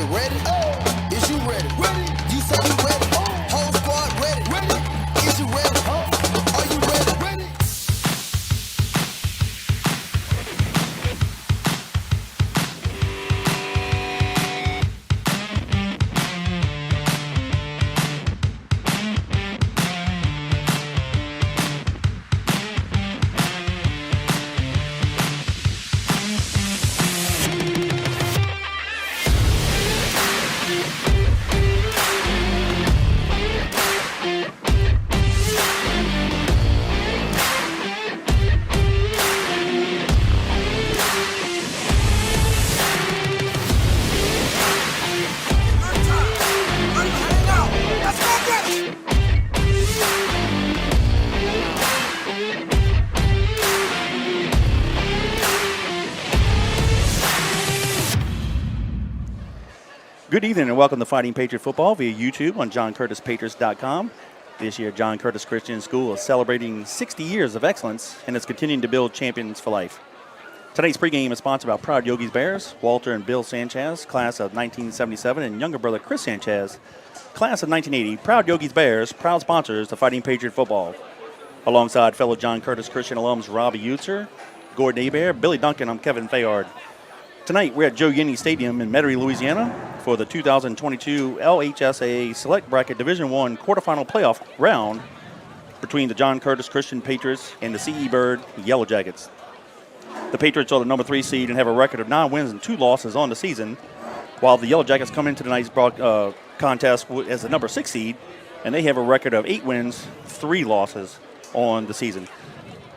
ready? Is you ready? You say you ready? Whole squad ready? Is you ready? Are you ready? Good evening and welcome to Fighting Patriot Football via YouTube on JohnCurtisPatriots.com. This year, John Curtis Christian School is celebrating 60 years of excellence and is continuing to build champions for life. Today's pregame is sponsored by Proud Yogi's Bears, Walter and Bill Sanchez, class of 1977, and younger brother Chris Sanchez, class of 1980. Proud Yogi's Bears, proud sponsors of Fighting Patriot Football. Alongside fellow John Curtis Christian alums Robbie Eutzer, Gordon Hebert, Billy Duncan, I'm Kevin Fayard. Tonight, we're at Joe Yenny Stadium in Metairie, Louisiana for the 2022 LHSAA Select Bracket Division I quarterfinal playoff round between the John Curtis Christian Patriots and the CE Byrd Yellow Jackets. The Patriots are the number 3 seed and have a record of 9 wins and 2 losses on the season, while the Yellow Jackets come into tonight's contest as the number 6 seed, and they have a record of 8 wins, 3 losses on the season.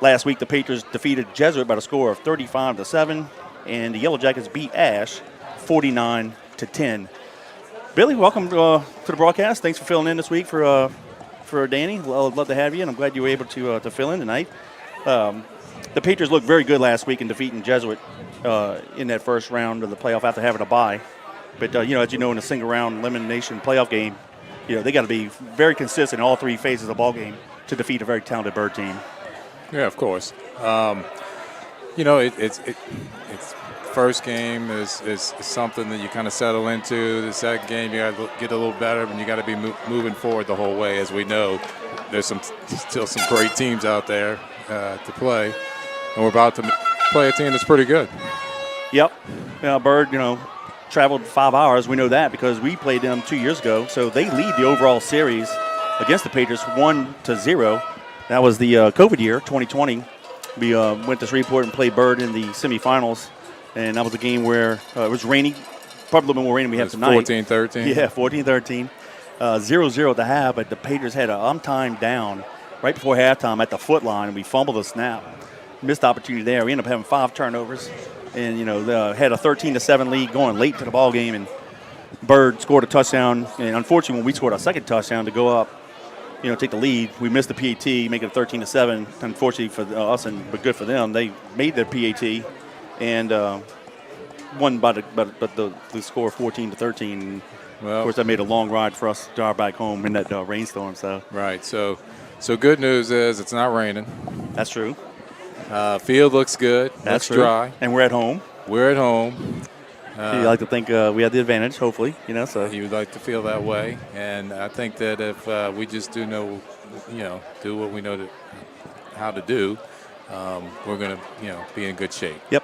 Last week, the Patriots defeated Jesuit by the score of 35-7. And the Yellow Jackets beat Ash 49-10. Billy, welcome to the broadcast. Thanks for filling in this week for Danny. I'd love to have you, and I'm glad you were able to fill in tonight. The Patriots looked very good last week in defeating Jesuit in that first round of the playoff after having a bye. But, as you know, in a single-round elimination playoff game, they got to be very consistent in all 3 phases of the ball game to defeat a very talented Byrd team. Yeah, of course. It's first game is something that you kind of settle into. The second game, you got to get a little better, and you got to be moving forward the whole way. As we know, there's still some great teams out there to play, and we're about to play a team that's pretty good. Yep. Byrd, traveled 5 hours. We know that because we played them 2 years ago. So they lead the overall series against the Patriots 1-0. That was the COVID year, 2020. We went to Shreveport and played Byrd in the semifinals, and that was a game where it was rainy, probably a little bit more rain than we have tonight. 14-13. Yeah, 14-13. 0-0 at the half, but the Patriots had an on-time down right before halftime at the foot line, and we fumbled the snap. Missed opportunity there. We ended up having 5 turnovers, and, had a 13-7 lead going late to the ball game, and Byrd scored a touchdown. And unfortunately, when we scored our second touchdown to go up, take the lead. We missed the PAT, make it 13-7. Unfortunately for us, but good for them, they made their PAT and won by the score 14-13. Well, of course, that made a long ride for us to drive back home in that rainstorm. So right. So good news is it's not raining. That's true. Field looks good. That's looks dry. And we're at home. You like to think we had the advantage, hopefully, So you would like to feel that way, and I think that if we just do what we know how to do, we're going to, be in good shape. Yep.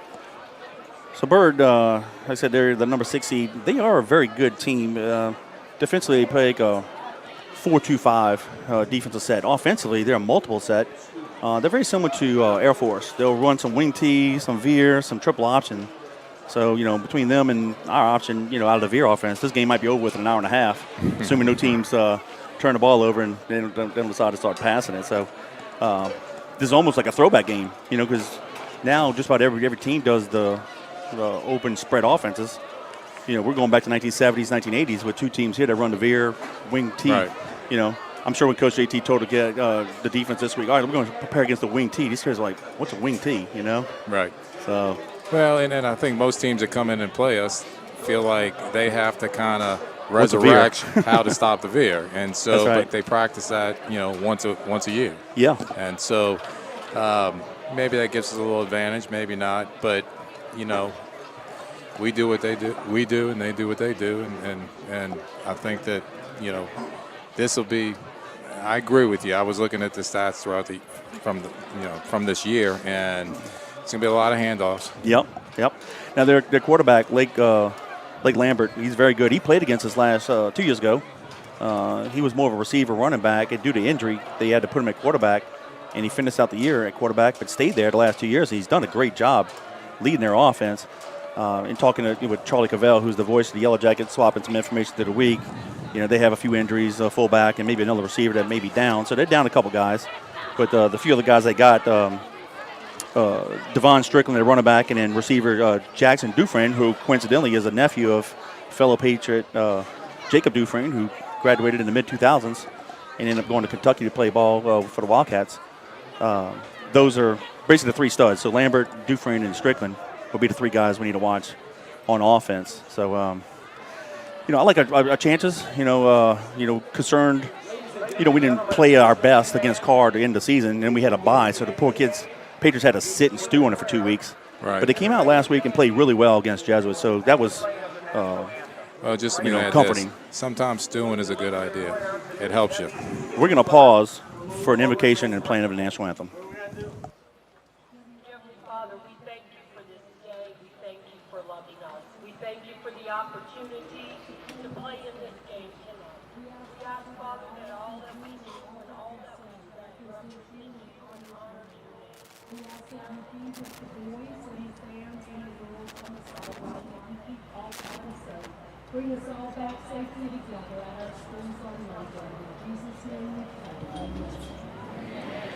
So Byrd, like I said, they're the number 6 seed. They are a very good team. Defensively, they play a 4-2-5 defensive set. Offensively, they're a multiple set. They're very similar to Air Force. They'll run some wing T, some veer, some triple option. So, between them and our option, out of the veer offense, this game might be over with in an hour and a half, assuming no teams turn the ball over and they don't decide to start passing it. So this is almost like a throwback game, because now just about every team does the open spread offenses. We're going back to 1970s, 1980s with 2 teams here that run the veer, wing T. Right. I'm sure when Coach JT told the defense this week, all right, we're going to prepare against the wing T. These guys are like, what's a wing T, Right. So. Well, and I think most teams that come in and play us feel like they have to kind of resurrect how to stop the veer, and so right. But they practice that once a year. Yeah. And so maybe that gives us a little advantage, maybe not, but we do what they do, and they do what they do, and I think that this will be. I agree with you. I was looking at the stats from this year, and it's gonna be a lot of handoffs. Yep. Now their quarterback Lake Lambert, he's very good. He played against us last 2 years ago. He was more of a receiver, running back, and due to injury, they had to put him at quarterback, and he finished out the year at quarterback, but stayed there the last 2 years. He's done a great job leading their offense. And talking with Charlie Cavell, who's the voice of the Yellow Jackets, swapping some information through the week. They have a few injuries, a fullback, and maybe another receiver that may be down. So they're down a couple guys. But the few other guys they got, Devon Strickland, their running back, and then receiver Jackson Dufresne, who coincidentally is a nephew of fellow Patriot Jacob Dufresne, who graduated in the mid-2000s and ended up going to Kentucky to play ball for the Wildcats. Those are basically the three studs. So Lambert, Dufresne, and Strickland will be the three guys we need to watch on offense. So, I like our chances. Concerned. We didn't play our best against Carr to end the season, and we had a bye. So the poor kids, Patriots had to sit and stew on it for 2 weeks. Right. But they came out last week and played really well against Jesuits. So that was, comforting. Sometimes stewing is a good idea. It helps you. We're going to pause for an invocation and playing of the national anthem. Opportunity to play in this game tonight. We ask, Father, that all that we do and all that we say represent you and honor your name. We ask that you be with the boys and the fans and the girls on the sideline, that you keep all of us safe. Bring us all back safely together at our schools on Monday. In Jesus' name we pray. Amen.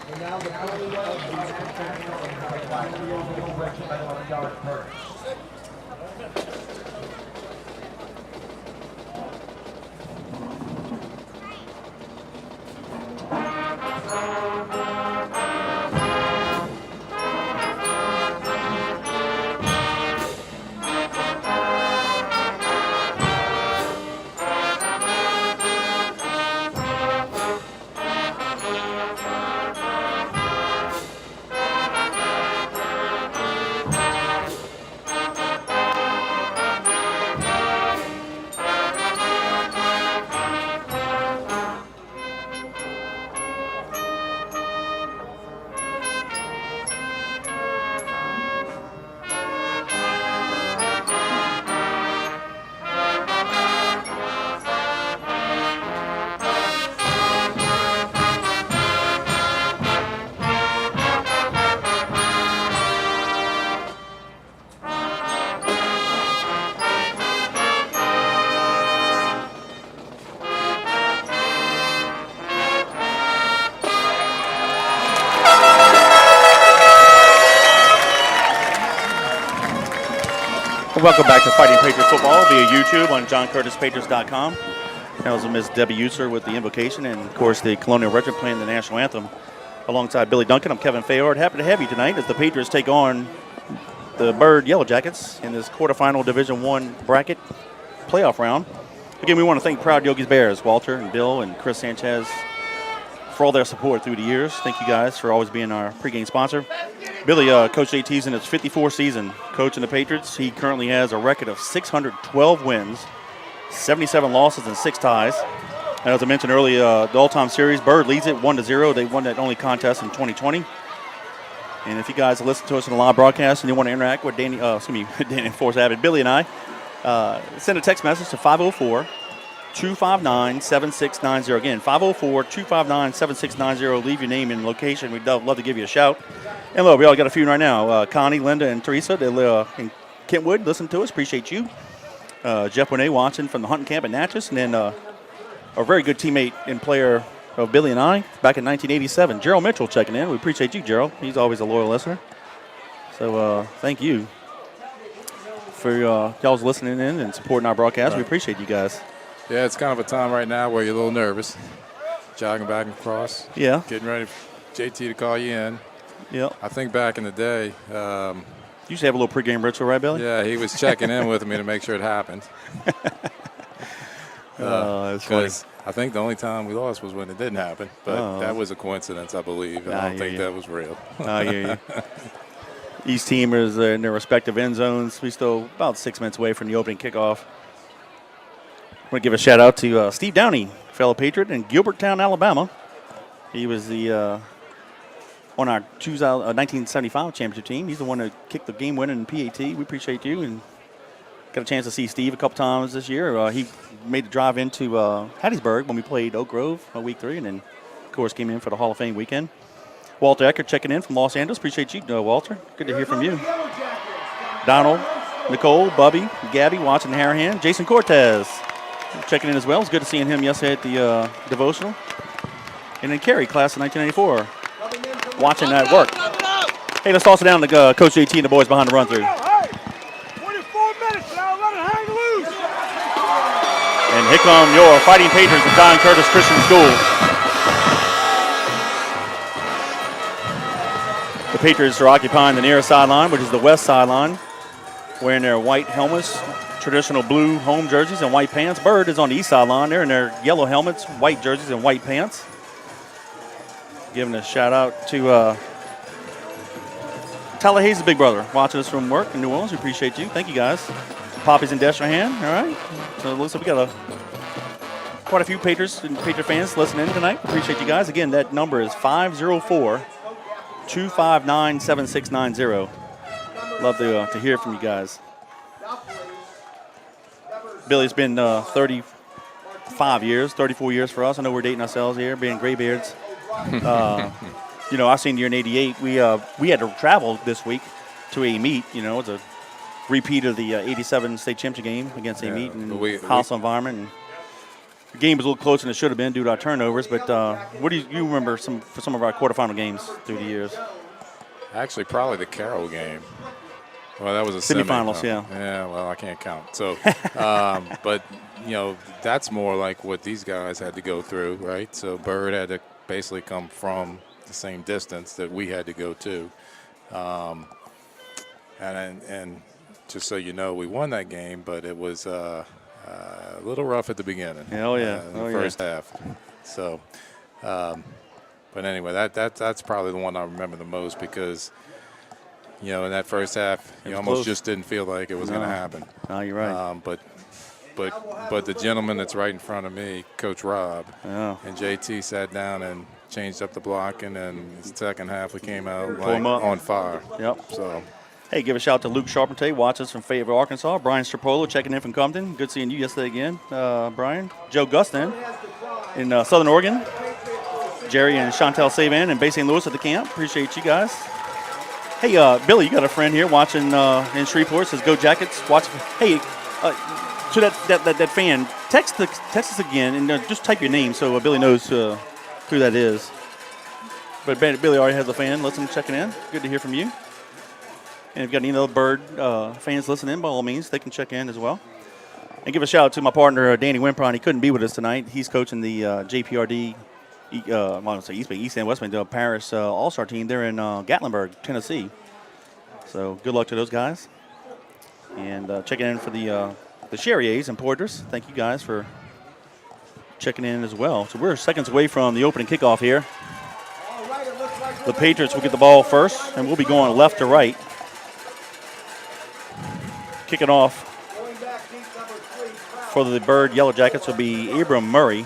And now the playing of the anthem and the flag will directed by John Curtis. Welcome back to Fighting Patriot Football via YouTube on JohnCurtisPatriots.com. That was Miss Debbie User with the invocation, and of course the Colonial Regiment playing the national anthem alongside Billy Duncan. I'm Kevin Fayard. Happy to have you tonight as the Patriots take on the Byrd Yellow Jackets in this quarterfinal Division I bracket playoff round. Again, we want to thank Proud Yogi's Bears, Walter and Bill and Chris Sanchez, for all their support through the years. Thank you guys for always being our pregame sponsor. Billy, Coach JT's in his 54th season coaching the Patriots. He currently has a record of 612 wins, 77 losses, and 6 ties. And as I mentioned earlier, the all-time series, Byrd leads it 1-0. They won that only contest in 2020. And if you guys listen to us in the live broadcast and you want to interact with Danny Force Abbott, Billy and I, send a text message to 504-259-7690. Again, 504-259-7690. Leave your name and location. We'd love to give you a shout. And look, we all got a few right now. Connie, Linda, and Teresa, they live in Kentwood. Listen to us. Appreciate you. Jeff Bonet watching from the hunting camp at Natchez. And then a very good teammate and player of Billy and I back in 1987, Gerald Mitchell checking in. We appreciate you, Gerald. He's always a loyal listener. So thank you for y'all's listening in and supporting our broadcast. Right. We appreciate you guys. Yeah, it's kind of a time right now where you're a little nervous. Jogging back and across. Yeah. Getting ready for JT to call you in. Yep. I think back in the day. You used to have a little pregame ritual, right, Billy? Yeah, he was checking in with me to make sure it happened. That's funny. I think the only time we lost was when it didn't happen. But that was a coincidence, I believe. I don't think that was real. I hear you. Each team is in their respective end zones. We still about 6 minutes away from the opening kickoff. I want to give a shout out to Steve Downey, fellow Patriot in Gilbertown, Alabama. He was the on our 1975 championship team. He's the one that kicked the game winner in PAT. We appreciate you, and got a chance to see Steve a couple times this year. He made the drive into Hattiesburg when we played Oak Grove week 3, and then, of course, came in for the Hall of Fame weekend. Walter Eckert checking in from Los Angeles. Appreciate you, Walter. Good to hear from you. Donald, Nicole, Bubby, Gabby watching the Harahan. Jason Cortez checking in as well. It's good to see him yesterday at the devotional. And then Kerry, class of 1994, watching that work. Hey, let's toss it down to Coach JT and the boys behind the run-through. 24 minutes now, let it hang loose. And here come your Fighting Patriots of John Curtis Christian School. The Patriots are occupying the near sideline, which is the west sideline, wearing their white helmets, traditional blue home jerseys, and white pants. Byrd is on the east sideline. They're in their yellow helmets, white jerseys, and white pants. Giving a shout out to Tallahassee's big brother watching us from work in New Orleans. We appreciate you. Thank you, guys. Poppy's in Destrehan. All right. So it looks like we got quite a few Patriots and Patriot fans listening in tonight. Appreciate you guys. Again, that number is 504-259-7690. Love to hear from you guys. Billy's been 35 years, 34 years for us. I know we're dating ourselves here, being graybeards. You know, I seen year in '88. We had to travel this week to a meet. You know, it's a repeat of the '87 state championship game against a meet and hostile environment. And the game was a little closer than it should have been due to our turnovers. But what do you remember for some of our quarterfinal games through the years? Actually, probably the Carroll game. Well, that was a semifinals, yeah. Yeah, well, I can't count. So, but you know, that's more like what these guys had to go through, right? So Byrd had to basically come from the same distance that we had to go to, and just so you know, we won that game, but it was a little rough at the beginning. Oh yeah, in the first half. So, but anyway, that's probably the one I remember the most because, you know, in that first half, you almost close. Just didn't feel like it was going to happen. No, you're right. But the gentleman that's right in front of me, Coach Rob, Yeah. and JT sat down and changed up the blocking, and the second half we came out Pull 'em up. on fire. Yep. So, Hey, give a shout out to Luke Charpentier, watches from Fayetteville, Arkansas. Brian Strapolo checking in from Compton. Good seeing you yesterday again, Brian. Joe Gustin in Southern Oregon. Jerry and Chantel Savan and Bay St. Louis at the camp. Appreciate you guys. Hey, Billy, you got a friend here watching in Shreveport. Says Go Jackets. Watch. Hey, to that fan, text us again and just type your name so Billy knows who that is. But Billy already has a fan. Listen, checking in. Good to hear from you. And if you've got any other Byrd fans listening, by all means, they can check in as well. And give a shout out to my partner, Danny Wimpron. He couldn't be with us tonight. He's coaching the JPRD, I want to say East and West Bend, Paris All-Star team. They're in Gatlinburg, Tennessee. So good luck to those guys. And checking in for the Cherriers and Porters. Thank you guys for checking in as well. So we're seconds away from the opening kickoff here. The Patriots will get the ball first, and we'll be going left to right. Kicking off for the Byrd Yellow Jackets will be Abram Murray.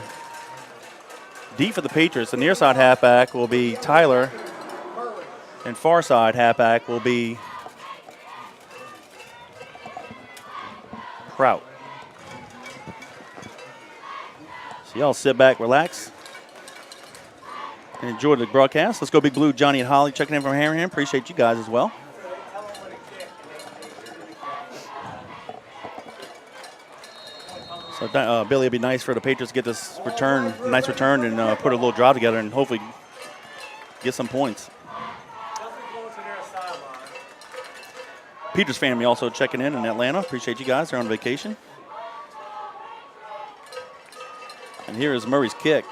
Deep for the Patriots, the near side halfback will be Tyler, and far side halfback will be Prout. So y'all sit back, relax, and enjoy the broadcast. Let's go Big Blue, Johnny and Holly checking in from Harahan. Appreciate you guys as well. So Billy, it'd be nice for the Patriots to get this nice return, and put a little drive together and hopefully get some points. Peters family also checking in Atlanta. Appreciate you guys. They're on vacation. And here is Murray's kick.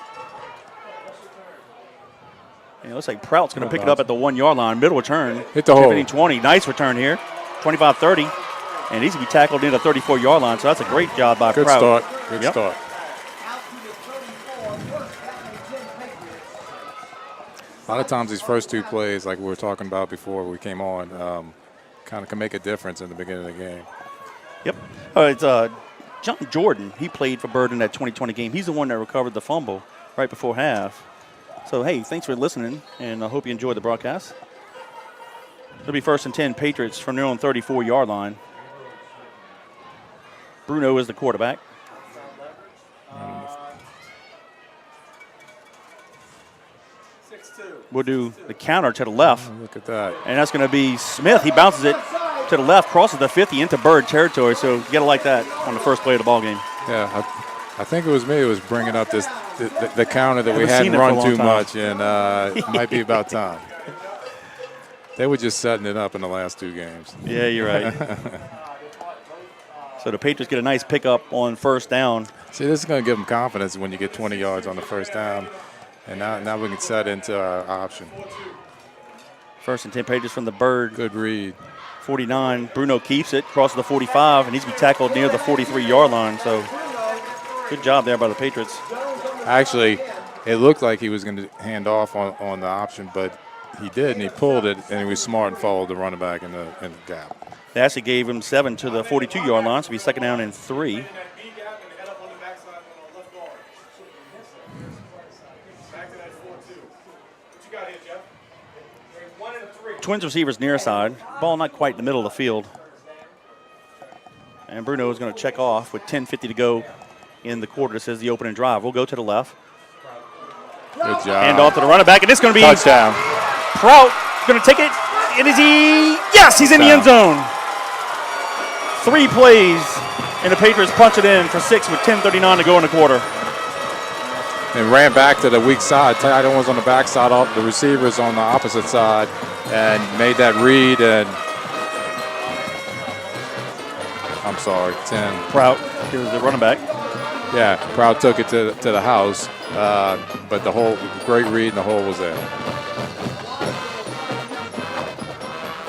And it looks like Prout's going to pick it up at the 1 yard line. Middle return. Hit the hole. 15-20. Nice return here. 25-30. And he's going to be tackled in the 34 yard line. So that's a great job by Prout. Good start. A lot of times these first two plays, like we were talking about before we came on, kind of can make a difference in the beginning of the game. Yep. It's John Jordan. He played for Byrd in that 2020 game. He's the one that recovered the fumble right before half. So, hey, thanks for listening, and I hope you enjoyed the broadcast. It'll be 1st and 10 Patriots from their own 34-yard line. Bruno is the quarterback. We'll do the counter to the left. Oh, look at that. And that's going to be Smith. He bounces it to the left, crosses the 50 into Byrd territory. So you got to like that on the first play of the ball game. Yeah, I think it was me who was bringing up the counter that we Haven't hadn't seen it for a run long too time. much, and it might be about time. They were just setting it up in the last two games. Yeah, you're right. So the Patriots get a nice pickup on first down. See, this is going to give them confidence when you get 20 yards on the first down. And now we can set into our option. 1st and 10 Patriots from the Byrd. Good read. 49. Bruno keeps it, crosses the 45, and needs to be tackled near the 43-yard line. So good job there by the Patriots. Actually, it looked like he was going to hand off on the option, but he did, and he pulled it, and he was smart and followed the running back in the gap. They actually gave him 7 to the 42-yard line, so it'll be 2nd down and 3. Twins receivers near side. Ball not quite in the middle of the field. And Bruno is going to check off with 10:50 to go in the quarter. This is the opening drive. We'll go to the left. Good job. Hand off to the running back, and it's going to be Touchdown. Prout going to take it. And is he? Yes, he's in the end zone. 3 plays, and the Patriots punch it in for 6 with 10:39 to go in the quarter. And ran back to the weak side. Tight end was on the back side, the receivers on the opposite side, and made that read. And I'm sorry, 10. Prout, here's the running back. Yeah, Proud took it to the house, but the hole, great read, and the hole was there.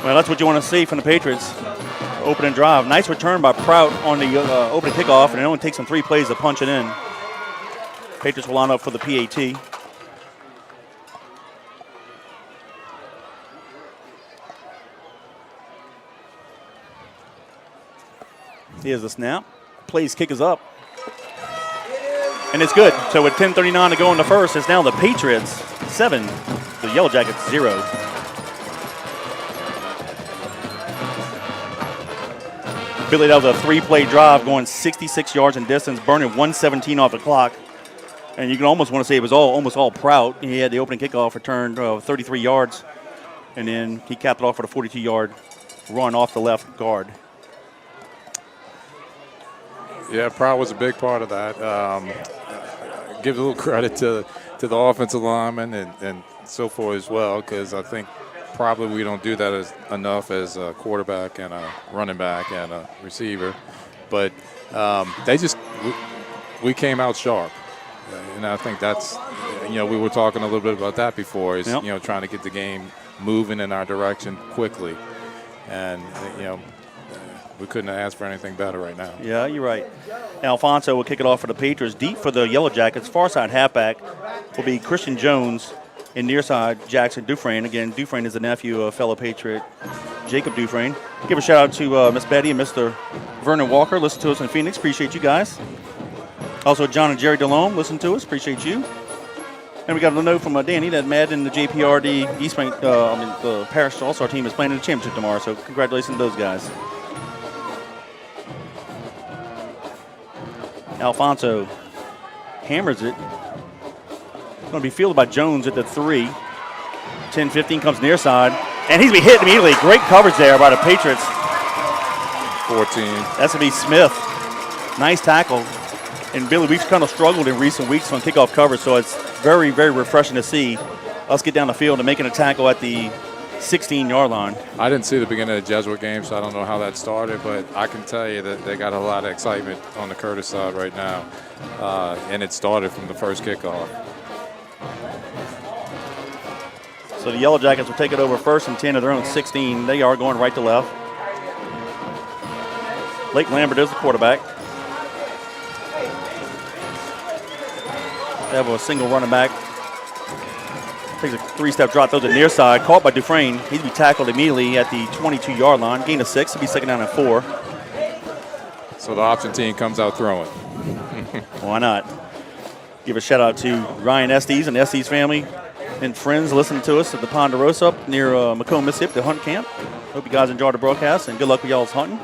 Well, that's what you want to see from the Patriots. Opening drive. Nice return by Prout on the opening kickoff, and it only takes them 3 plays to punch it in. Patriots will line up for the PAT. Here's the snap. Plays kick is up. And it's good. So with 10:39 to go in the first, it's now the Patriots 7, the Yellow Jackets 0. Billy, that was a 3-play drive going 66 yards in distance, burning 117 off the clock. And you can almost want to say it was almost all Prout. He had the opening kickoff return 33 yards, and then he capped it off for the 42-yard run off the left guard. Yeah, Proud was a big part of that. Give a little credit to the offensive lineman and so forth as well, because I think probably we don't do that enough as a quarterback and a running back and a receiver. But we came out sharp. And I think that's, we were talking a little bit about that before, is, Yep. Trying to get the game moving in our direction quickly. And, we couldn't have asked for anything better right now. Yeah, you're right. Alfonso will kick it off for the Patriots. Deep for the Yellow Jackets. Far side halfback will be Christian Jones, and near side Jackson Dufresne. Again, Dufresne is the nephew of fellow Patriot Jacob Dufresne. Give a shout out to Miss Betty and Mr. Vernon Walker. Listen to us in Phoenix. Appreciate you guys. Also, John and Jerry DeLome, listen to us. Appreciate you. And we got a note from Danny that Madden and the JPRD East Bank, the Parish All-Star team is playing in the championship tomorrow. So congratulations to those guys. Alfonso hammers it. It's going to be fielded by Jones at the 3. 10-15 comes near side. And he's going to be hit immediately. Great coverage there by the Patriots. 14. That's going to be Smith. Nice tackle. And Billy, we've kind of struggled in recent weeks on kickoff coverage, so it's very, very refreshing to see us get down the field and making a tackle at the 16-yard line. I didn't see the beginning of the Jesuit game, so I don't know how that started, but I can tell you that they got a lot of excitement on the Curtis side right now, and it started from the first kickoff. So the Yellow Jackets will take it over 1st and 10 of their own 16. They are going right to left. Blake Lambert is the quarterback. They have a single running back. Takes a 3-step drop, throws it near side, caught by Dufresne. He'd be tackled immediately at the 22-yard line. Gain of 6, he'll be second down and 4. So the option team comes out throwing. Why not? Give a shout out to Ryan Estes and the Estes family and friends listening to us at the Ponderosa up near Macomb, Mississippi, the hunt camp. Hope you guys enjoyed the broadcast and good luck with y'all's hunting.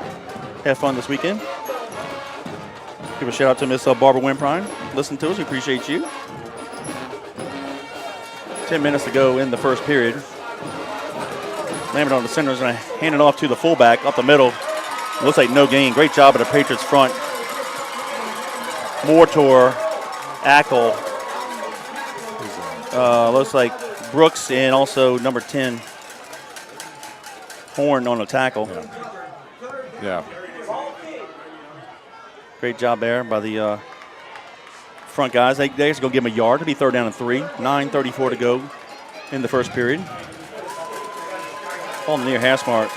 Have fun this weekend. Give a shout out to Miss Barbara Wimprine. Listen to us, we appreciate you. 10 minutes to go in the first period. Lambert on the center is going to hand it off to the fullback up the middle. Looks like no gain. Great job of the Patriots front. Mortor, Ackle. Looks like Brooks and also number 10, Horn on the tackle. Yeah. Great job there by the front guys. They're just going to give him a yard. It'll be third down and 3. 9:34 to go in the first period. Ball near Hassmart.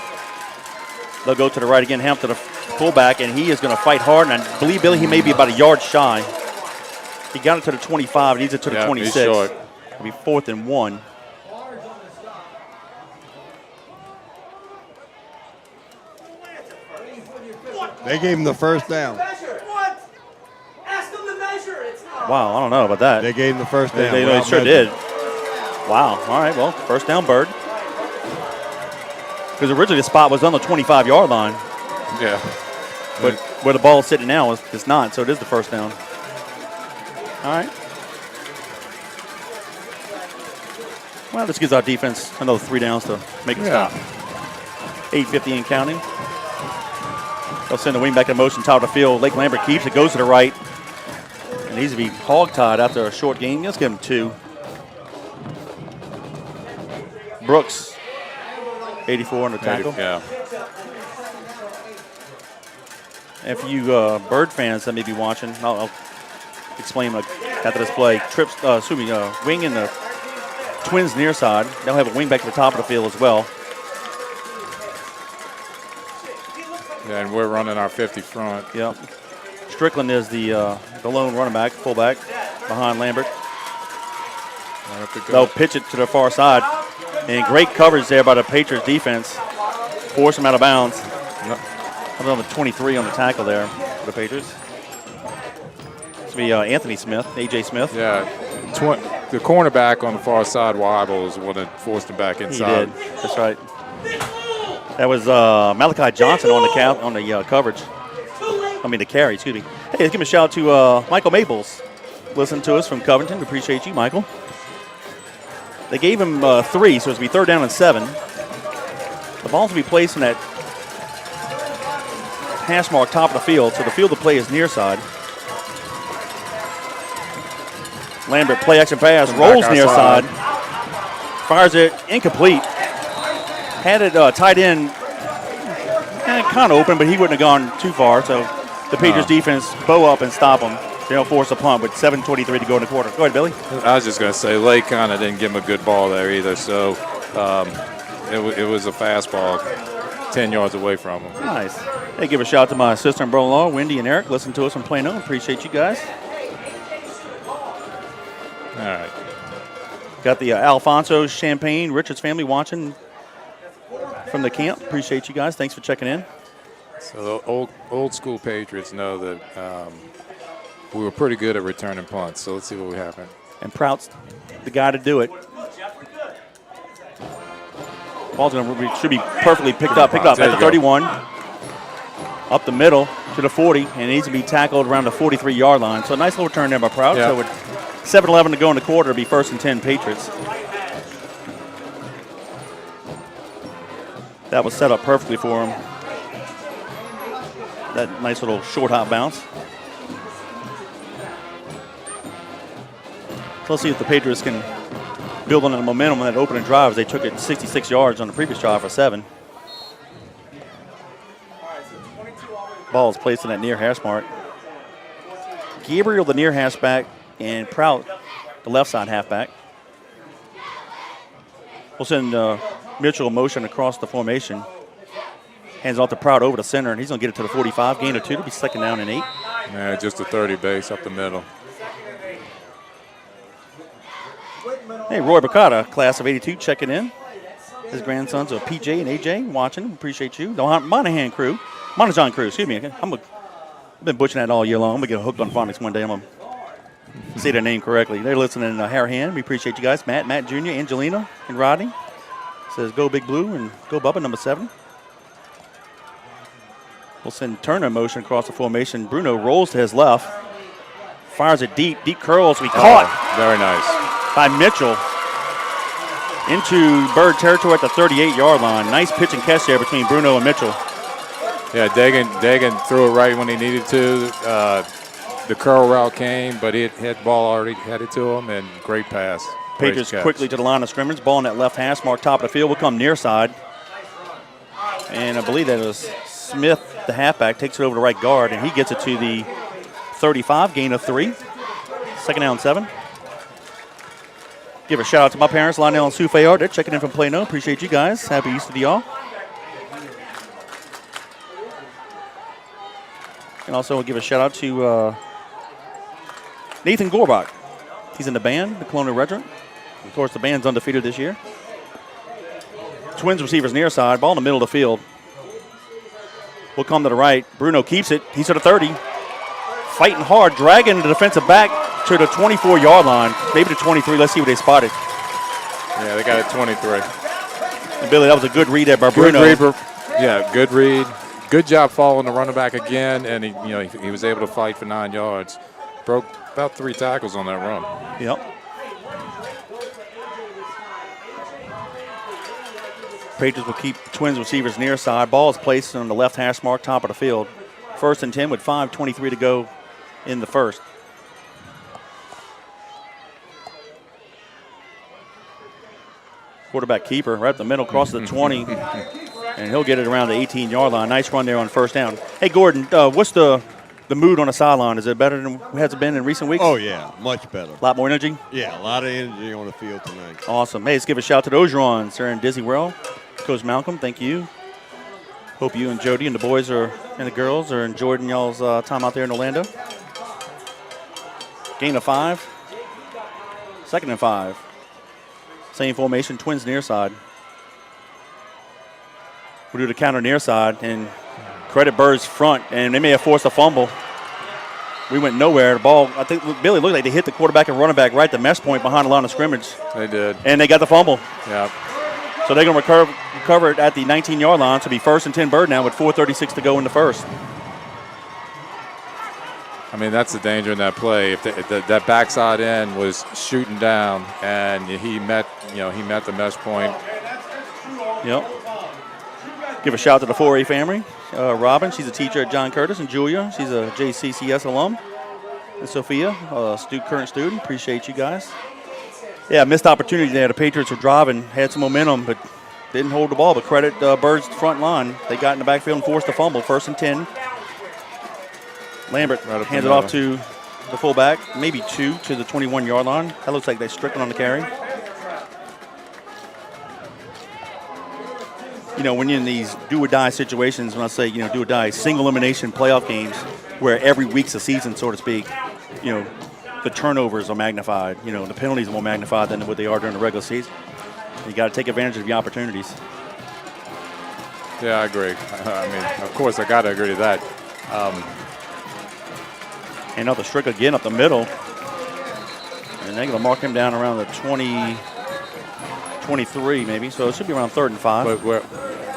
They'll go to the right again, Hamp to the fullback, and he is going to fight hard. And I believe, Billy, he may be about a yard shy. He got it to the 25, needs it to the 26. He's short. It'll be 4th and 1. They gave him the first down. Wow, I don't know about that. They gave him the first down. They sure did. Wow. All right, well, first down, Byrd. Because originally the spot was on the 25-yard line. Yeah. But where the ball's sitting now, it's not, so it is the first down. All right. Well, this gives our defense another 3 downs to make it stop. 8:50 and counting. They'll send the wing back in motion, top of the field. Lake Lambert keeps it, goes to the right. And needs to be hog-tied after a short gain. Let's give him 2. Brooks, 84 on the tackle. Yeah. And for you Byrd fans that may be watching, I'll explain after this play. Wing in the Twins near side. They'll have a wing back to the top of the field as well. Yeah, and we're running our 50 front. Yep. Strickland is the lone running back, fullback, behind Lambert. They'll pitch it to the far side. And great coverage there by the Patriots defense. Force him out of bounds. On the 23 on the tackle there for the Patriots. This will be Anthony Smith, A.J. Smith. Yeah, the cornerback on the far side, Weibel, is the one that forced him back inside. He did. That's right. That was Malachi Johnson on the coverage. The carry, excuse me. Hey, let's give a shout out to Michael Maples. Listen to us from Covington. We appreciate you, Michael. They gave him 3, so it's going to be third down and 7. The ball's will be placed in that hash mark top of the field, so the field of play is near side. Lambert, play action pass, rolls near side. Fires it, incomplete. Had it tight end, kind of open, but he wouldn't have gone too far, so the Patriots defense bow up and stop him. They'll force a punt with 7:23 to go in the quarter. Go ahead, Billy. I was just going to say, Lake kind of didn't give him a good ball there either, so it was a fastball 10 yards away from him. Nice. Hey, give a shout out to my sister and brother-in-law, Wendy and Eric. Listen to us from Plano. Appreciate you guys. All right. Got the Alfonso Champagne Richards family watching from the camp. Appreciate you guys. Thanks for checking in. So the old school Patriots know that we were pretty good at returning punts, so let's see what happened. And Prout's the guy to do it. Ball's should be perfectly picked up at the 31. Up the middle to the 40, and it needs to be tackled around the 43-yard line. So a nice little return there by Prout. Yeah. So with 7:11 to go in the quarter, it'll be 1st and 10 Patriots. That was set up perfectly for him. That nice little short hop bounce. So let's see if the Patriots can build on the momentum on that opening drive as they took it 66 yards on the previous drive for 7. Ball is placed in that near hash mark. Gabriel, the near halfback, and Prout, the left side halfback. We'll send Mitchell in motion across the formation. Hands off to Prout over the center, and he's going to get it to the 45. Gain of 2. It'll be 2nd down and 8. Yeah, just a 30 base up the middle. Hey, Roy Bacata, class of 82, checking in. His grandsons are PJ and AJ watching. Appreciate you. The Monahan crew. Monahan crew, excuse me. I've been butchering that all year long. I'm going to get hooked on phonics one day. I'm going to say their name correctly. They're listening in Harahan. We appreciate you guys. Matt Jr., Angelina, and Rodney. Says go Big Blue and go Bubba, number 7. We'll send Turner in motion across the formation. Bruno rolls to his left. Fires it deep curls. We caught. Very nice. By Mitchell into Byrd territory at the 38-yard line. Nice pitch and catch there between Bruno and Mitchell. Yeah, Dagan threw it right when he needed to. The curl route came, but it had ball already headed to him, and great pass. Patriots quickly to the line of scrimmage. Ball in that left hash mark, top of the field. Will come near side. And I believe that was Smith, the halfback, takes it over to right guard, and he gets it to the 35, gain of 3. Second down 7. Give a shout out to my parents, Lionel and Sue Fayard. They're checking in from Plano. Appreciate you guys. Happy Easter to y'all. And also we'll give a shout out to Nathan Gorbach. He's in the band, the Colonial Regiment. Of course, the band's undefeated this year. Twins receivers near side, ball in the middle of the field. Will come to the right. Bruno keeps it. He's to the 30. Fighting hard, dragging the defensive back to the 24-yard line, maybe the 23. Let's see what they spotted. Yeah, they got it 23. And Billy, that was a good read there by Bruno. Good read. Good job following the running back again, and he was able to fight for 9 yards. Broke about 3 tackles on that run. Yep. Patriots will keep Twins receivers near side. Ball is placed on the left hash mark, top of the field. 1st and 10 with 5:23 to go in the first. Quarterback keeper right up the middle, across the 20, and he'll get it around the 18-yard line. Nice run there on 1st down. Hey, Gordon, what's the mood on the sideline? Is it better than it has been in recent weeks? Oh, yeah, much better. A lot more energy? Yeah, a lot of energy on the field tonight. Awesome. Hey, let's give a shout out to the Ogerons. They're in Dizzy World. Coach Malcolm, thank you. Hope you and Jody and the boys and the girls are enjoying y'all's time out there in Orlando. Gain of 5. 2nd and 5. Same formation, Twins near side. We'll do the counter near side and credit Bird's front, and they may have forced a fumble. We went nowhere. The ball, I think, Billy, looked like they hit the quarterback and running back right at the mesh point behind the line of scrimmage. They did. And they got the fumble. Yeah. So they're going to recover it at the 19-yard line to be 1st and 10 Bird now with 4:36 to go in the first. I mean, that's the danger in that play. If that backside end was shooting down and he met the mesh point. Yep. Give a shout out to the 4A family. Robin, she's a teacher at John Curtis, and Julia, she's a JCCS alum. And Sophia, current student. Appreciate you guys. Yeah, missed opportunity there. The Patriots were driving, had some momentum, but didn't hold the ball. But credit Bird's front line. They got in the backfield and forced a fumble. 1st and 10. Lambert hands it off to the fullback, maybe 2 to the 21-yard line. That looks like they Strickland on the carry. You know, when you're in these do-or-die situations, when I say, do-or-die, single elimination playoff games where every week's a season, so to speak, the turnovers are magnified. The penalties are more magnified than what they are during the regular season. You got to take advantage of the opportunities. Yeah, I agree. I mean, of course, I got to agree to that. And now the Strick again up the middle. And they're going to mark him down around the 23 maybe. So it should be around 3rd and 5. But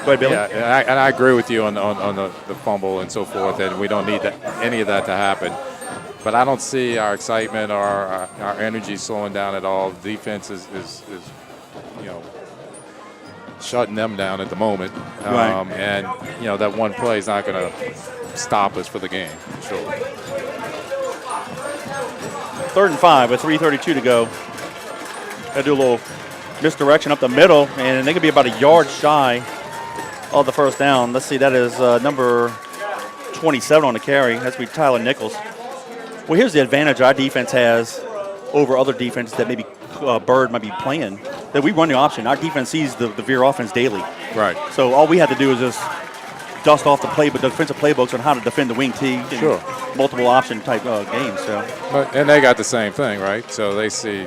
Go ahead, Billy. Yeah, and I agree with you on the fumble and so forth, and we don't need any of that to happen. But I don't see our excitement or our energy slowing down at all. The defense is shutting them down at the moment. Right. And, that one play is not going to stop us for the game, for sure. 3rd and 5 with 3:32 to go. Got to do a little misdirection up the middle, and they could be about a yard shy of the 1st down. Let's see, that is number 27 on the carry. That's going to be Tyler Nichols. Well, here's the advantage our defense has over other defenses that maybe Byrd might be playing, that we run the option. Our defense sees the Veer offense daily. Right. So all we have to do is just dust off the defensive playbooks on how to defend the wing tee. Sure. Multiple option type games. So. And they got the same thing, right? So they see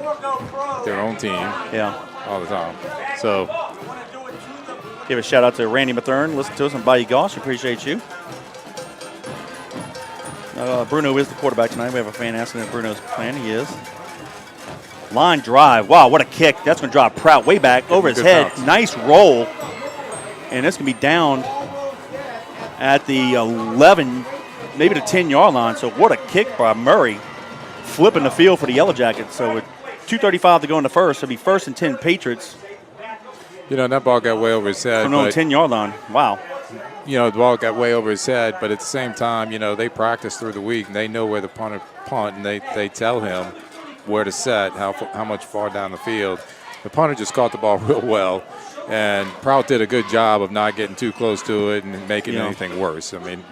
their own team Yeah. all the time. So Give a shout out to Randy Mathern. Listen to us on Bayou Gosh. Appreciate you. Bruno is the quarterback tonight. We have a fan asking if Bruno's playing. He is. Line drive. Wow, what a kick. That's going to drop Prout way back over his head. Bounce. Nice roll. And it's going to be down at the 11, maybe the 10-yard line. So what a kick by Murray. Flipping the field for the Yellow Jackets. So with 2:35 to go in the first, it'll be 1st and 10 Patriots. You know, that ball got way over his head. From the but, 10-yard line. Wow. you know, the ball got way over his head, but at the same time, you know, they practice through the week, and they know where the punter punt, and they tell him where to set, how much far down the field. The punter just caught the ball real well, and Prout did a good job of not getting too close to it and making anything worse. I mean,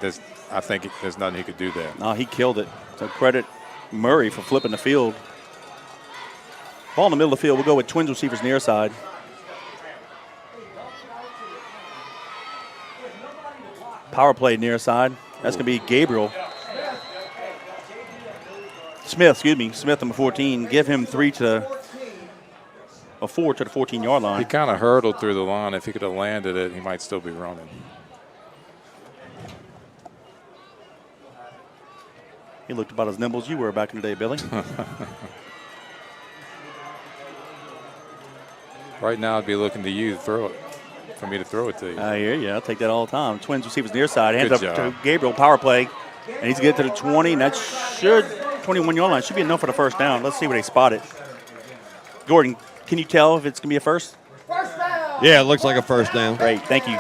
I think there's nothing he could do there. No, he killed it. So credit Murray for flipping the field. Ball in the middle of the field. We'll go with Twins receivers near side. Power play near side. That's going to be Gabriel. Smith, number 14. Give him 4 to the 14-yard line. He kind of hurdled through the line. If he could have landed it, he might still be running. He looked about as nimble as you were back in the day, Billy. Right now, I'd be looking to you to throw it, for me to throw it to you. I hear you. I'll take that all the time. Twins receivers near side. Hands Good up job. to Gabriel. Power play. And he's going to get to the 20. And that should, 21-yard line, should be enough for the first down. Let's see where they spot it. Gordon, can you tell if it's going to be a first? Yeah, it looks like a first down. Great. Thank you.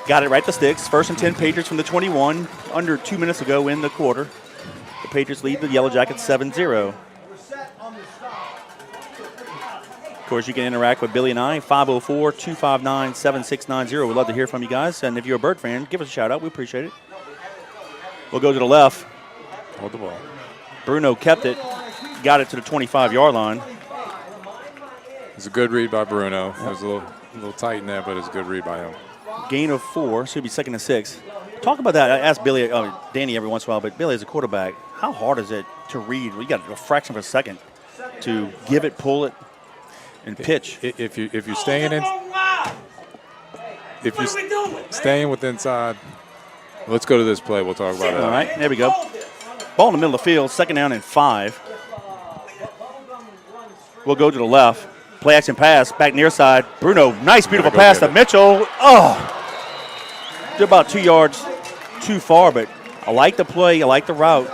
Got it right to sticks. 1st and 10 Patriots from the 21. Under 2 minutes to go in the quarter. The Patriots lead the Yellow Jackets 7-0. Of course, you can interact with Billy and I, 504-259-7690. We'd love to hear from you guys. And if you're a Byrd fan, give us a shout out. We appreciate it. We'll go to the left. Hold the ball. Bruno kept it. Got it to the 25-yard line. It's a good read by Bruno. It was a little tight in there, but it's a good read by him. Gain of 4, so it'll be 2nd and 6. Talk about that. I ask Billy, Danny every once in a while, but Billy as a quarterback, how hard is it to read? You got a fraction of a second to give it, pull it, and pitch. If you're staying in, if you're staying with inside, let's go to this play. We'll talk about that. All right, there we go. Ball in the middle of the field, 2nd down and 5. We'll go to the left. Play action pass, back near side. Bruno, nice, beautiful pass to Mitchell. Oh, they're about 2 yards too far, but I like the play, I like the route,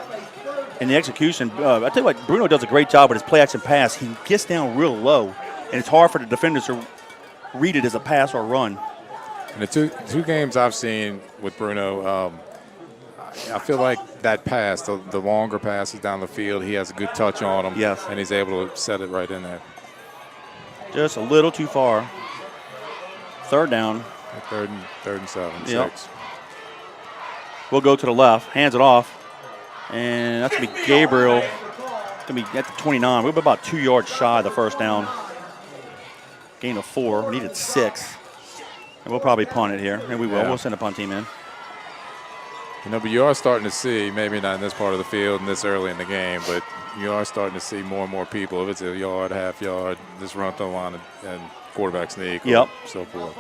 and the execution. I tell you what, Bruno does a great job with his play action pass. He gets down real low, and it's hard for the defenders to read it as a pass or run. And the two games I've seen with Bruno, I feel like that pass, the longer passes down the field, he has a good touch on them. Yes. And he's able to set it right in there. Just a little too far. 3rd down. Third and 7, Yep. 6. We'll go to the left, hands it off, and that's going to be Gabriel. It's going to be at the 29. We're about 2 yards shy of the first down. Gain of 4. We needed 6. And we'll probably punt it here, and we will. Yeah. We'll send a punt team in. You know, but you are starting to see, maybe not in this part of the field and this early in the game, but you are starting to see more and more people. If it's a yard, half yard, just run up the line and quarterback sneak, or so forth.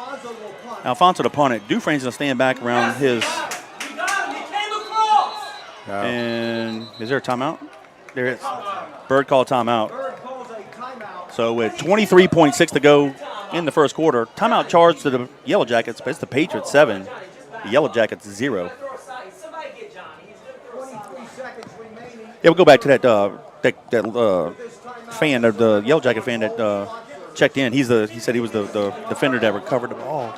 Alfonso to punt it. Dufresne's going to stand back around his. Yeah. And is there a timeout? There is. Byrd called timeout. So with 23.6 to go in the first quarter, timeout charged to the Yellow Jackets, but it's the Patriots 7, the Yellow Jackets 0. Yeah, we'll go back to that fan, the Yellow Jacket fan that checked in. He said he was the defender that recovered the ball.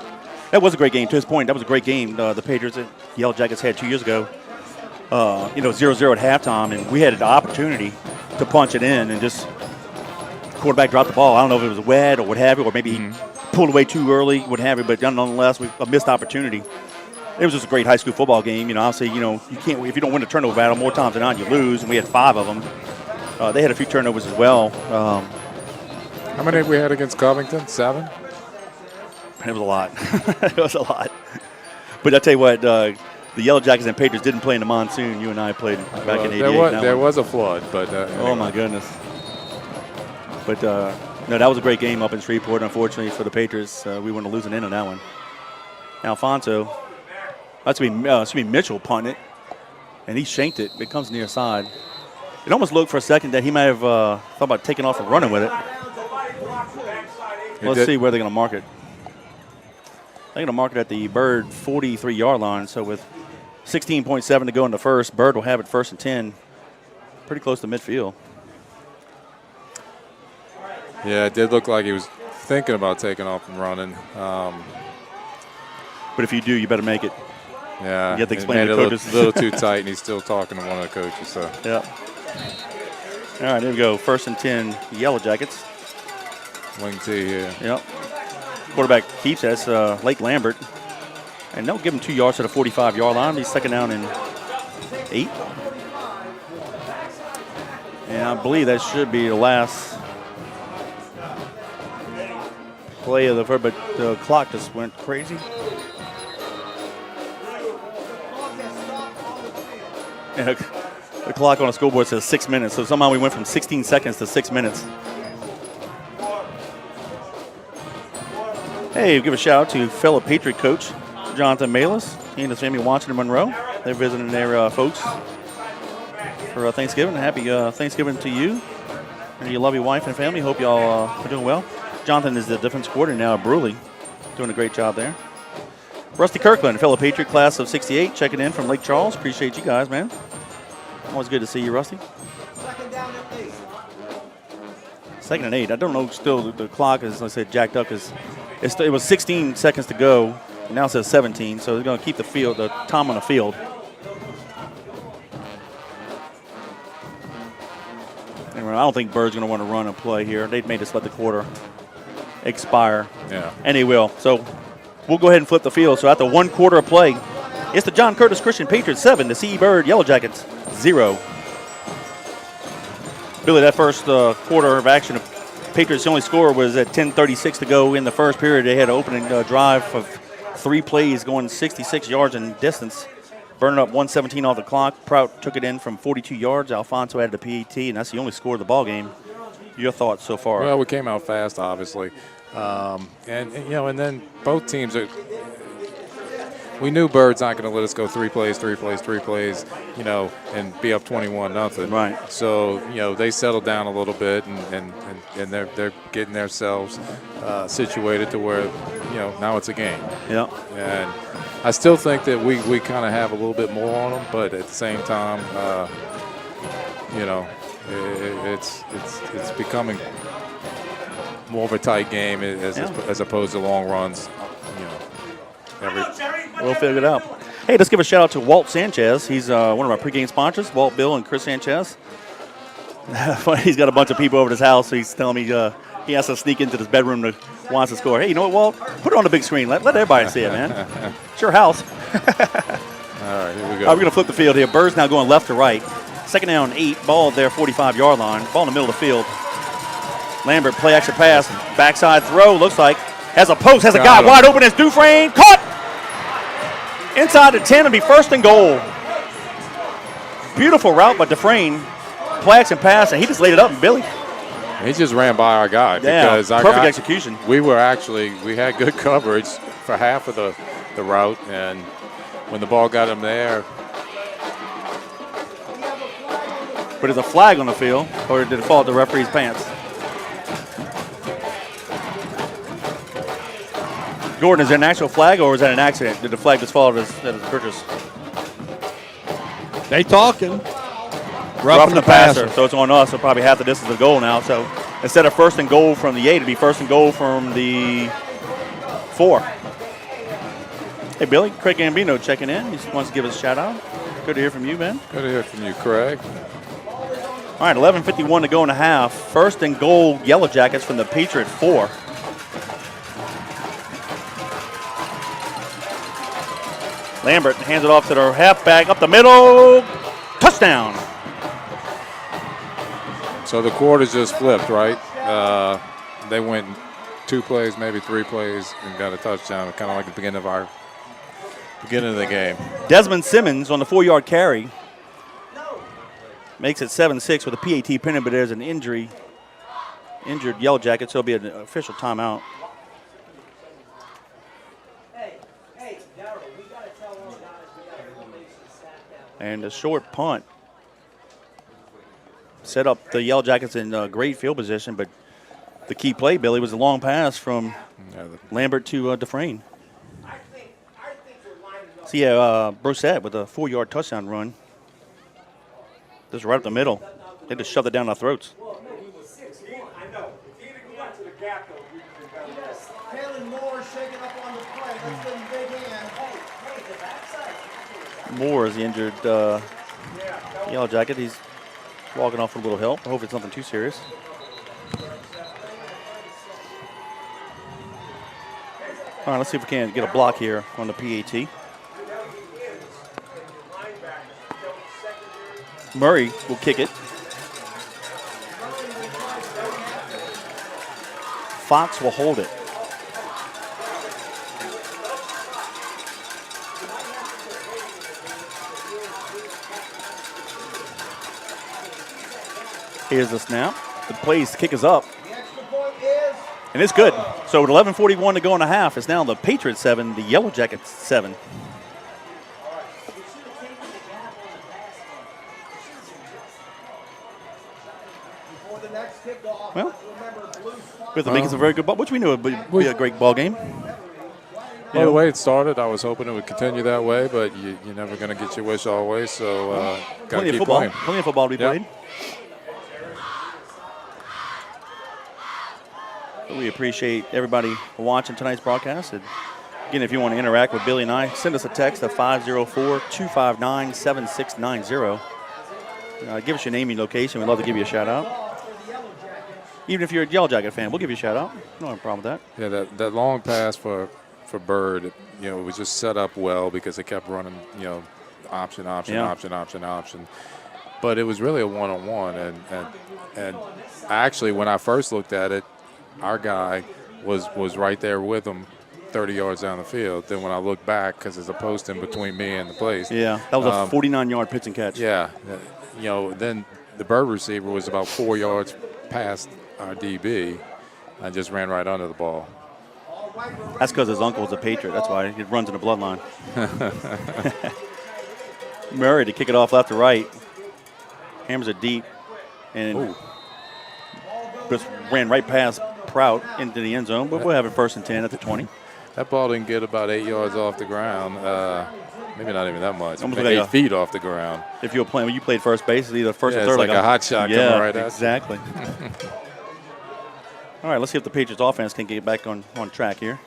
That was a great game. To his point, that was a great game. The Patriots and Yellow Jackets had 2 years ago. 0-0 at halftime, and we had the opportunity to punch it in, and just quarterback dropped the ball. I don't know if it was wet or what have you, or maybe he pulled away too early, what have you, but nonetheless, a missed opportunity. It was just a great high school football game. Obviously, you can't, if you don't win a turnover battle more times than not, you lose, and we had 5 of them. They had a few turnovers as well. How many have we had against Covington? 7? It was a lot. It was a lot. But I tell you what, the Yellow Jackets and Patriots didn't play in the monsoon. You and I played back in '88. There was a flood, but oh my goodness! But No, that was a great game up in Shreveport. Unfortunately for the Patriots, we went to losing in on that one. Alfonso, that's going to be Mitchell punting it, and he shanked it. It comes near side. It almost looked for a second that he might have thought about taking off and running with it. Let's see where they're going to mark it. They're going to mark it at the Byrd 43-yard line. So with 16.7 to go in the first, Byrd will have it 1st and 10, pretty close to midfield. Yeah, it did look like he was thinking about taking off and running. But if you do, you better make it. Yeah, you have to explain to the coaches. A little too tight, and he's still talking to one of the coaches. So. Yep. All right, here we go. 1st and 10, Yellow Jackets. Wing T here. Yep. Quarterback keeps that's Lake Lambert. And they'll give him 2 yards to the 45-yard line. He's 2nd down and 8. And I believe that should be the last play of the first, but the clock just went crazy. And the clock on the scoreboard says 6 minutes, so somehow we went from 16 seconds to 6 minutes. Hey, give a shout out to fellow Patriot coach Jonathan Malis. He and his family watching in Monroe. They're visiting their folks for Thanksgiving. Happy Thanksgiving to you and your lovely wife and family. Hope y'all are doing well. Jonathan is the defense coordinator now at Bruley, doing a great job there. Rusty Kirkland, fellow Patriot class of 68, checking in from Lake Charles. Appreciate you guys, man. Always good to see you, Rusty. 2nd and 8. I don't know still the clock is, like I said, jacked up because it was 16 seconds to go. Now it says 17, so they're going to keep the time on the field. Anyway, I don't think Byrd's going to want to run and play here. They may just let the quarter expire. Yeah. And they will. So we'll go ahead and flip the field. So after 1 quarter of play, it's the John Curtis Christian Patriots 7, the C.E. Byrd Yellow Jackets 0. Billy, that first quarter of action, the Patriots' only score was at 10:36 to go in the first period. They had an opening drive of 3 plays going 66 yards in distance, burning up 117 off the clock. Prout took it in from 42 yards. Alfonso added a PAT, and that's the only score of the ball game. Your thoughts so far? Well, we came out fast, obviously. And then both teams we knew Byrd's not going to let us go 3 plays, and be up 21-0. Right. So, they settled down a little bit, and they're getting themselves situated to where, now it's a game. Yeah. And I still think that we kind of have a little bit more on them, but at the same time, it's becoming more of a tight game as opposed to long runs. We'll figure it out. Hey, let's give a shout out to Walt Sanchez. He's one of our pregame sponsors, Walt, Bill, and Chris Sanchez. He's got a bunch of people over at his house, so he's telling me he has to sneak into his bedroom to watch the score. Hey, you know what, Walt? Put it on the big screen. Let everybody see it, man. It's your house. All right, here we go. We're going to flip the field here. Bird's now going left to right. 2nd down, 8. Ball at their 45-yard line. Ball in the middle of the field. Lambert, play action pass. Backside throw, looks like. Has a post, has a guy wide open. It's Dufresne. Caught! Inside the 10 and be 1st and goal. Beautiful route by Dufresne. Play action pass, and he just laid it up, and Billy. He just ran by our guy because our perfect guy, execution. We had good coverage for half of the route, and when the ball got him there. But there's a flag on the field, or did it fall at the referee's pants? Gordon, is there an actual flag, or was that an accident? Did the flag just fall at his purchase? They talking. Roughing the passer. So it's on us. So probably half the distance of the goal now. So instead of 1st and goal from the 8, it'd be 1st and goal from the 4. Hey, Billy, Craig Gambino checking in. He just wants to give us a shout out. Good to hear from you, man. Good to hear from you, Craig. All right, 11:51 to go in the half. 1st and goal, Yellow Jackets from the Patriot 4. Lambert hands it off to the halfback, up the middle, touchdown. So the quarters just flipped, right? They went 2 plays, maybe 3 plays, and got a touchdown, kind of like the beginning of the game. Desmond Simmons on the 4-yard carry makes it 7-6 with a PAT pennant, but there's an injury injured Yellow Jackets, so it'll be an official timeout. And a short punt set up the Yellow Jackets in great field position, but the key play, Billy, was a long pass from Lambert to Dufresne. So, yeah, Brosette with a 4-yard touchdown run. Just right up the middle. They just shoved it down our throats. Moore is the injured Yellow Jacket. He's walking off with a little help. I hope it's nothing too serious. All right, let's see if we can get a block here on the PAT. Murray will kick it. Fox will hold it. Here's the snap. The plays, kick is up. And it's good. So with 11:41 to go in a half, it's now the Patriots 7, the Yellow Jackets 7. Well, we have to make it a very good ball, which we knew it would be a great ball game. Well, the way it started, I was hoping it would continue that way, but you're never going to get your wish always, so got to keep playing. Plenty of football to be played. We appreciate everybody watching tonight's broadcast. And again, if you want to interact with Billy and I, send us a text at 504-259-7690. Give us your name and location. We'd love to give you a shout-out. Even if you're a Yellow Jacket fan, we'll give you a shout-out. No problem with that. Yeah, that long pass for Byrd, it was just set up well because it kept running, option. But it was really a one-on-one. And actually, when I first looked at it, our guy was right there with him 30 yards down the field. Then when I look back, because there's a post in between me and the place. Yeah, that was a 49-yard pitch and catch. Yeah. Then the Byrd receiver was about 4 yards past our DB and just ran right under the ball. That's because his uncle is a Patriot. That's why it runs in the bloodline. Murray to kick it off left to right. Hammers it deep. And just ran right past Prout into the end zone. But we'll have it 1st and 10 at the 20. That ball didn't get about 8 yards off the ground. Maybe not even that much. Almost Maybe like 8 feet off the ground. If you were playing when you played first base, it's either first or it's third. like a hot shot coming right at you. Exactly. All right, let's see if the Patriots offense can get back on track here.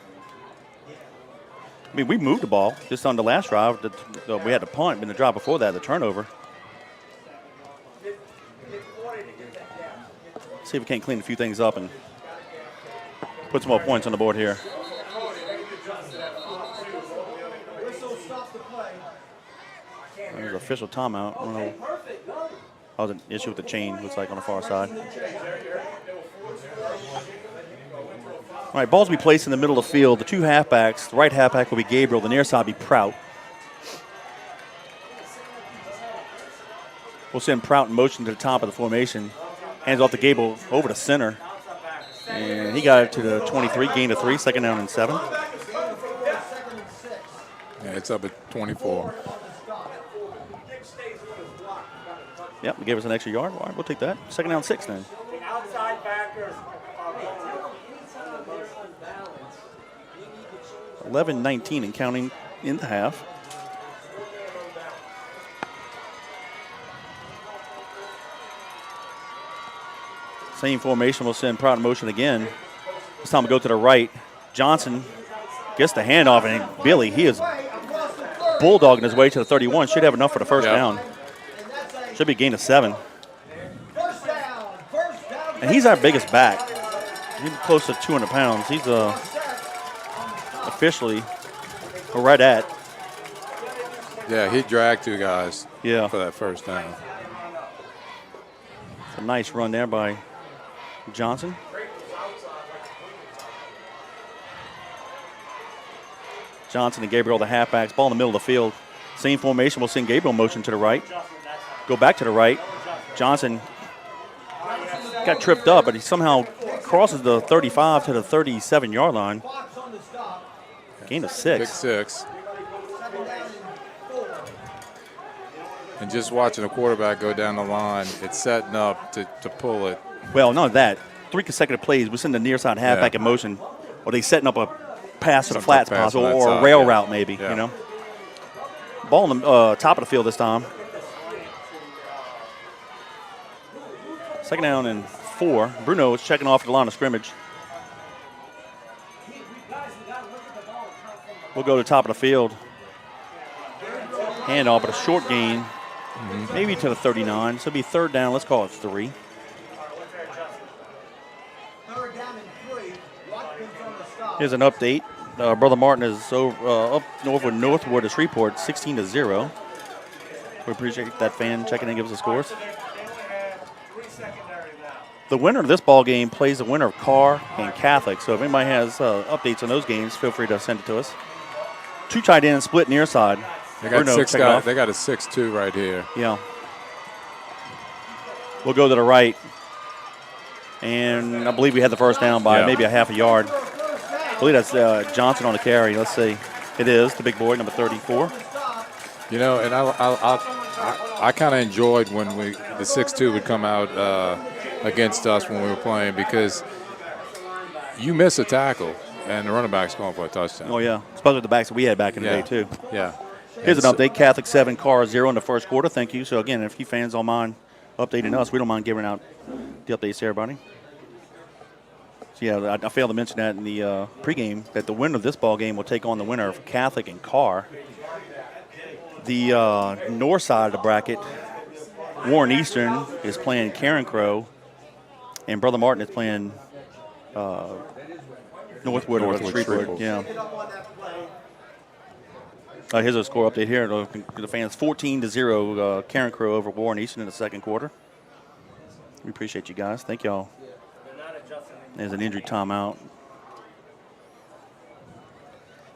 I mean, we moved the ball just on the last drive. We had the punt, but the drive before that, the turnover. See if we can't clean a few things up and put some more points on the board here. There's an official timeout. I don't know. That was an issue with the chain, looks like, on the far side. All right, balls will be placed in the middle of the field. The two halfbacks, the right halfback will be Gabriel, the near side will be Prout. We'll send Prout in motion to the top of the formation. Hands off to Gabriel over to center. And he got it to the 23, gain of 3, 2nd down and 7. Yeah, it's up at 24. Yep, they gave us an extra yard. All right, we'll take that. 2nd down 6 then. 11-19 and counting in the half. Same formation. We'll send Prout in motion again. This time we'll go to the right. Johnson gets the handoff, and Billy, he is bulldogging his way to the 31. Should have enough for the first down. Should be a gain of 7. And he's our biggest back. He's close to 200 pounds. He's officially right at. Yeah, he dragged 2 guys for that first down. It's a nice run there by Johnson. Johnson and Gabriel, the halfbacks, ball in the middle of the field. Same formation. We'll send Gabriel motion to the right. Go back to the right. Johnson got tripped up, but he somehow crosses the 35 to the 37-yard line. Gain of 6. Big 6. And just watching a quarterback go down the line, it's setting up to pull it. Well, none of that. 3 consecutive plays. We send the near side halfback in motion. Or they setting up a pass to the flat spot or a rail route maybe, you know. Ball on the top of the field this time. 2nd down and 4. Bruno is checking off the line of scrimmage. We'll go to the top of the field. Hand off, but a short gain. Maybe to the 39. So it'll be 3rd down. Let's call it 3. Here's an update. Brother Martin is up north with Northwood at Shreveport, 16-0. We appreciate that fan checking in and give us the scores. The winner of this ball game plays the winner of Carr and Catholic. So if anybody has updates on those games, feel free to send it to us. 2 tight ends split near side. They got Bruno, 6 guys. They got a 6-2 right here. Yeah. We'll go to the right. And I believe we had the first down by maybe a half a yard. I believe that's Johnson on the carry. Let's see. It is the big boy, number 34. You know, and I kind of enjoyed when the 6-2 would come out against us when we were playing, because you miss a tackle and the running back's going for a touchdown. Oh, yeah. Especially the backs that we had back in the day, too. Yeah. Here's an update. Catholic 7, Carr 0 in the first quarter. Thank you. So, again, if you fans don't mind updating us, we don't mind giving out the updates to everybody. So, yeah, I failed to mention that in the pregame, that the winner of this ball game will take on the winner of Catholic and Carr. The north side of the bracket, Warren Eastern is playing Karen Crow, and Brother Martin is playing Northwood or Shreveport. Yeah. Here's a score update here. The fans 14-0 Karen Crow over Warren Eastern in the second quarter. We appreciate you guys. Thank y'all. There's an injury timeout.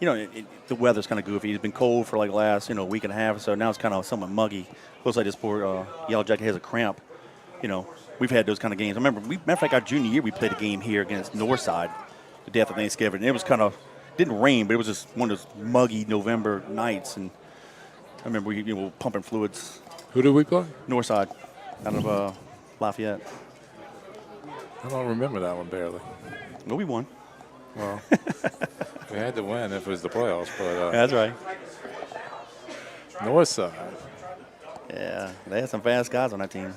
You know, the weather's kind of goofy. It's been cold for like the last, week and a half or so. Now it's kind of somewhat muggy. Looks like this poor Yellow Jacket has a cramp. You know, we've had those kind of games. I remember, matter of fact, our junior year, we played a game here against Northside the day after Thanksgiving. And it was kind of, didn't rain, but it was just one of those muggy November nights. And I remember we were pumping fluids. Who did we play? Northside, out of Lafayette. I don't remember that one barely. Well, we won. Well, we had to win if it was the playoffs, but that's right. Northside. Yeah, they had some fast guys on that team.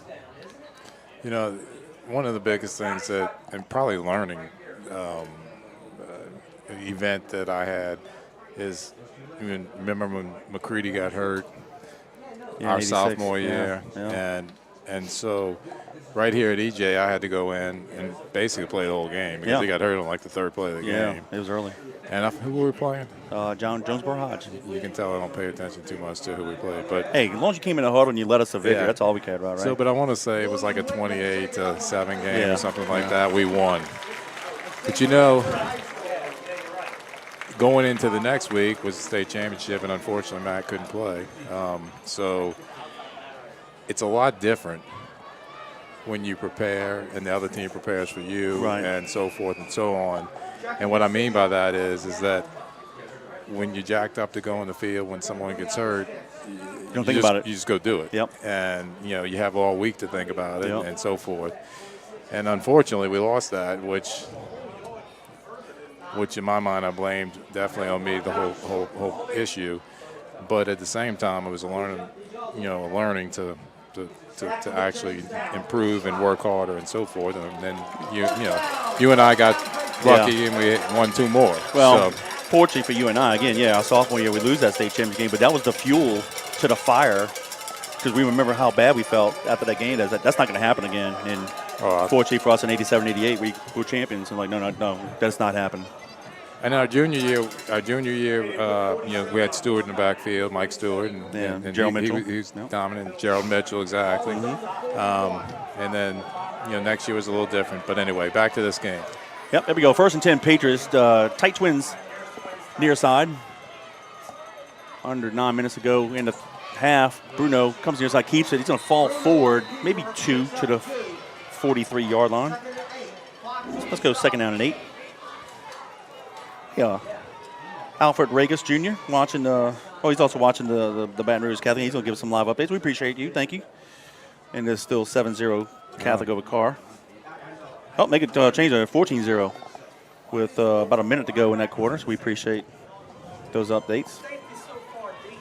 You know, one of the biggest things that, and probably learning event that I had is, remember when McCready got hurt our 86, sophomore year, and so right here at EJ, I had to go in and basically play the whole game because he got hurt on like the third play of the game. Yeah, it was early. And who were we playing? Jonesboro Hodge. You can tell I don't pay attention too much to who we played, but hey, as long as you came in the huddle and you let us a victory, that's all we cared about, right? So, but I want to say it was like a 28-7 game or something like that. We won. But going into the next week was the state championship, and unfortunately Matt couldn't play. So it's a lot different when you prepare and the other team prepares for you, and so forth and so on. And what I mean by that is that when you're jacked up to go on the field, when someone gets hurt, you don't think about it. You just go do it. Yep. And, you have all week to think about it and so forth. And unfortunately, we lost that, which in my mind I blamed definitely on me, the whole issue. But at the same time, it was a learning to actually improve and work harder and so forth. And then you and I got lucky and we won 2 more. Well, fortunately for you and I, again, our sophomore year we lose that state championship game, but that was the fuel to the fire because we remember how bad we felt after that game. That's not going to happen again. And fortunately for us in 87, 88, we were champions. And no, that's not happening. And our junior year, we had Stewart in the backfield, Mike Stewart, and Gerald Mitchell. He's dominant. Gerald Mitchell, exactly. And then, next year was a little different. But anyway, back to this game. Yep, there we go. 1st and 10 Patriots. Tight twins near side. Under 9 minutes to go in the half. Bruno comes near side, keeps it. He's going to fall forward, maybe 2 to the 43-yard line. Let's go 2nd down and 8. Yeah. Alfred Regas Jr. watching he's also watching the Baton Rouge Catholic. He's going to give us some live updates. We appreciate you. Thank you. And there's still 7-0 Catholic over Carr. Oh, make it change to 14-0 with about a minute to go in that quarter. So we appreciate those updates.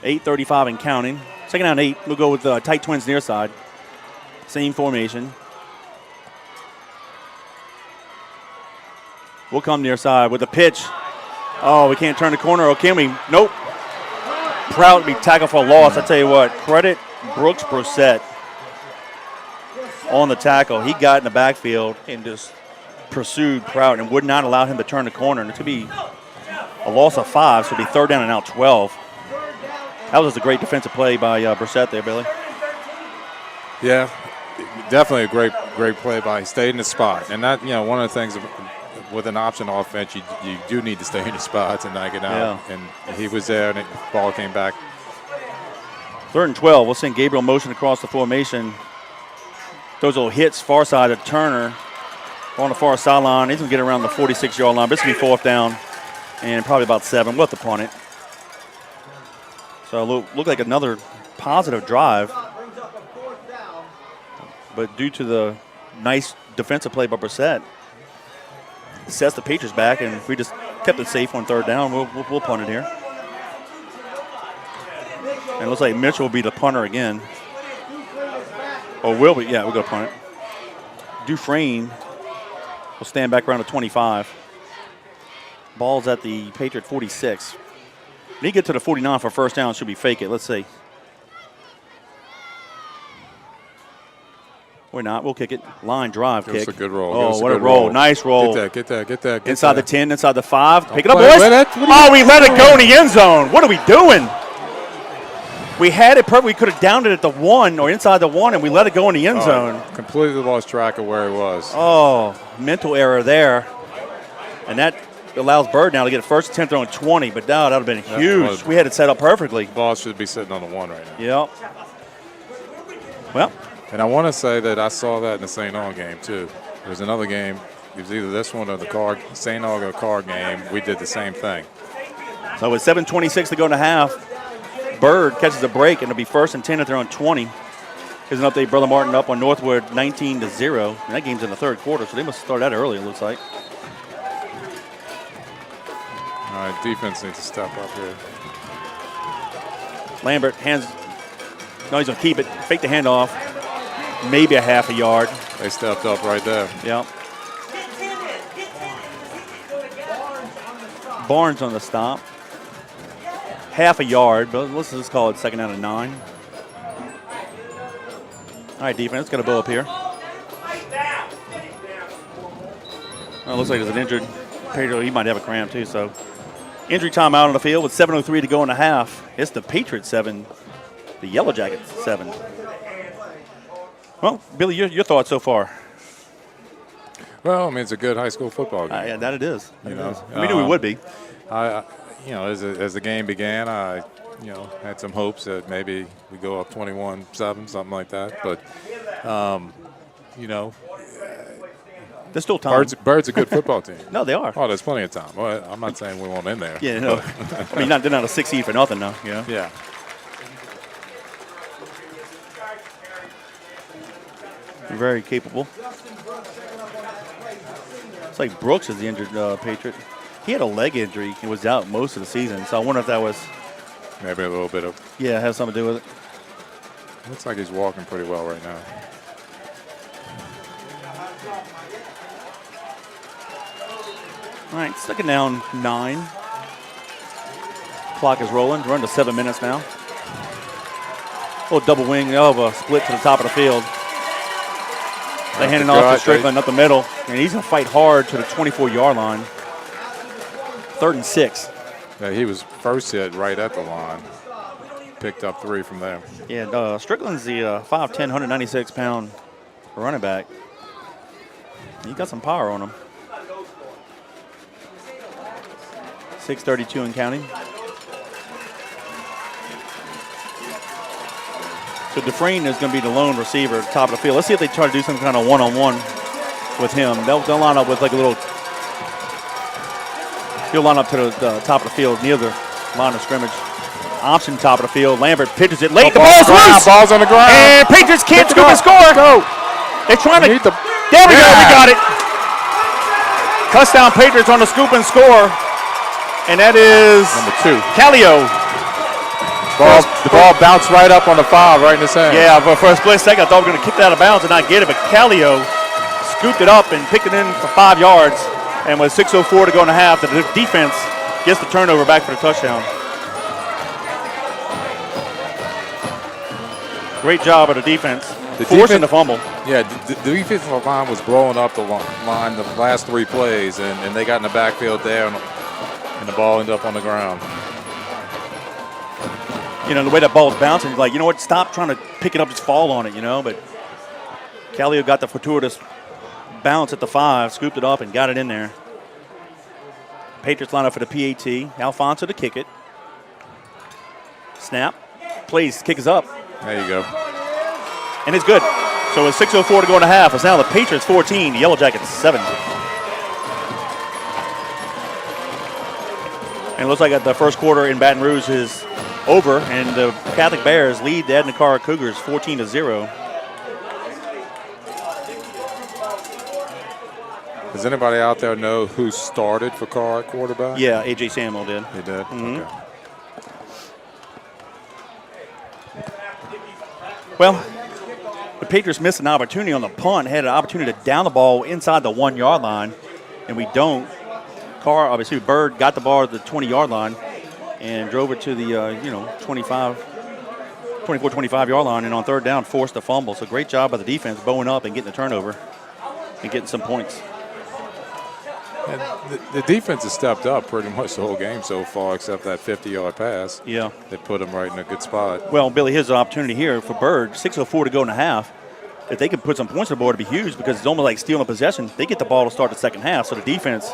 8:35 and counting. 2nd down and 8. We'll go with tight twins near side. Same formation. We'll come near side with the pitch. Oh, we can't turn the corner, or can we? Nope. Proud to be tackled for a loss. I tell you what, credit Brooks Brissett on the tackle. He got in the backfield and just pursued Prout and would not allow him to turn the corner. And it could be a loss of 5, so it'll be 3rd down and out 12. That was just a great defensive play by Brissett there, Billy. Yeah, definitely a great play by. He stayed in the spot. And that, one of the things with an option offense, you do need to stay in your spots and not get out. Yeah. And he was there, and the ball came back. 3rd and 12. We'll send Gabriel motion across the formation. Those little hits far side of Turner on the far sideline. He's going to get around the 46-yard line. This will be 4th down and probably about 7. We'll have to punt it. So look like another positive drive. But due to the nice defensive play by Brissett, it sets the Patriots back, and if we just kept it safe on 3rd down, we'll punt it here. And it looks like Mitchell will be the punter again. Or will be? Yeah, we'll go punt it. Dufresne will stand back around the 25. Ball's at the Patriot 46. When he get to the 49 for 1st down, should be fake it. Let's see. We're not. We'll kick it. Line drive kick. Give us a good roll. Oh, what a roll. Nice roll. Get that. Inside the 10, inside the 5. Pick it up, play boys. with it. Oh, we let it go in the end zone. What are we doing? We had it perfect. We could have downed it at the 1 or inside the 1, and we let it go in the end zone. Completely lost track of where he was. Oh, mental error there. And that allows Byrd now to get a 1st attempt on 20, but that would have been huge. We had it set up perfectly. The ball should be sitting on the 1 right now. Yep. Well. And I want to say that I saw that in the St. Aug game, too. There was another game. It was either this one or the St. Aug or Carr game. We did the same thing. So with 7:26 to go in the half, Byrd catches a break, and it'll be 1st and 10 at their own 20. Here's an update. Brother Martin up on Northwood 19-0. And that game's in the 3rd quarter, so they must start that early, it looks like. All right, defense needs to step up here. Lambert hands. No, he's going to keep it. Fake the handoff. Maybe a half a yard. They stepped up right there. Yep. Barnes on the stop. Half a yard, but let's just call it 2nd down and 9. All right, defense, got a bow up here. Oh, it looks like there's an injured Pedro. He might have a cramp too, so. Injury timeout on the field with 7:03 to go in the half. It's the Patriots 7, the Yellow Jackets 7. Well, Billy, your thoughts so far? Well, I mean, it's a good high school football game. Yeah, that it is. That it know, is. We knew we would be. As the game began, I had some hopes that maybe we go up 21-7, something like that. But, there's still time. Bird's a good football team. No, they are. Oh, there's plenty of time. Well, I'm not saying we won't in there. Yeah, no. I mean, they're not a 6 seed for nothing, though. You know? Yeah. Very capable. It's like Brooks is the injured Patriot. He had a leg injury and was out most of the season, so I wonder if that was. Maybe a little bit of. Yeah, has something to do with it. Looks like he's walking pretty well right now. All right, 2nd down 9. Clock is rolling. We're under 7 minutes now. A little double wing of a split to the top of the field. They hand it off to Strickland up the middle, and he's going to fight hard to the 24-yard line. 3rd and 6. Yeah, he was first hit right at the line. Picked up 3 from there. Yeah, Strickland's the 5'10", 196-pound running back. He got some power on him. 6:32 and counting. So Dufresne is going to be the lone receiver at the top of the field. Let's see if they try to do some kind of one-on-one. with him. They'll line up with like a little. He'll line up to the top of the field near the line of scrimmage. Option top of the field. Lambert pitches it late. The ball's loose. Ball's on the ground. And Patriots can't scoop and score. Go. They're trying to. There we go. We got it. Touchdown Patriots on the scoop and score. And that is number 2. Callio. The ball bounced right up on the 5, right in his hand. Yeah, but for a split second, I thought we were going to kick it out of bounds and not get it. But Callio scooped it up and picked it in for 5 yards. And with 6:04 to go in the half, the defense gets the turnover back for the touchdown. Great job of the defense, forcing the fumble. Yeah, the defensive line was blowing up the line the last 3 plays, and they got in the backfield there, and the ball ended up on the ground. You know, the way that ball was bouncing, like, you know what, stop trying to pick it up, just fall on it, you know. But Callio got the fortuitous bounce at the 5, scooped it up and got it in there. Patriots line up for the PAT. Alfonso to kick it. Snap. Plays, kick is up. There you go. And it's good. So with 6:04 to go in the half, it's now the Patriots 14, the Yellow Jackets 7. And it looks like the first quarter in Baton Rouge is over, and the Catholic Bears lead the Edna Carr Cougars 14-0. Does anybody out there know who started for Carr at quarterback? Yeah, A.J. Samuel did. He did? Mm-hmm. Okay. Well, the Patriots missed an opportunity on the punt, had an opportunity to down the ball inside the 1-yard line, and we don't. Carr, obviously, Byrd got the ball at the 20-yard line and drove it to the 24-25-yard line, and on third down forced a fumble. So great job by the defense bowing up and getting the turnover and getting some points. And the defense has stepped up pretty much the whole game so far, except that 50-yard pass. Yeah. They put them right in a good spot. Well, Billy, here's an opportunity here for Byrd. 6:04 to go in the half. If they could put some points on the board, it'd be huge because it's almost like stealing possession. They get the ball to start the second half, so the defense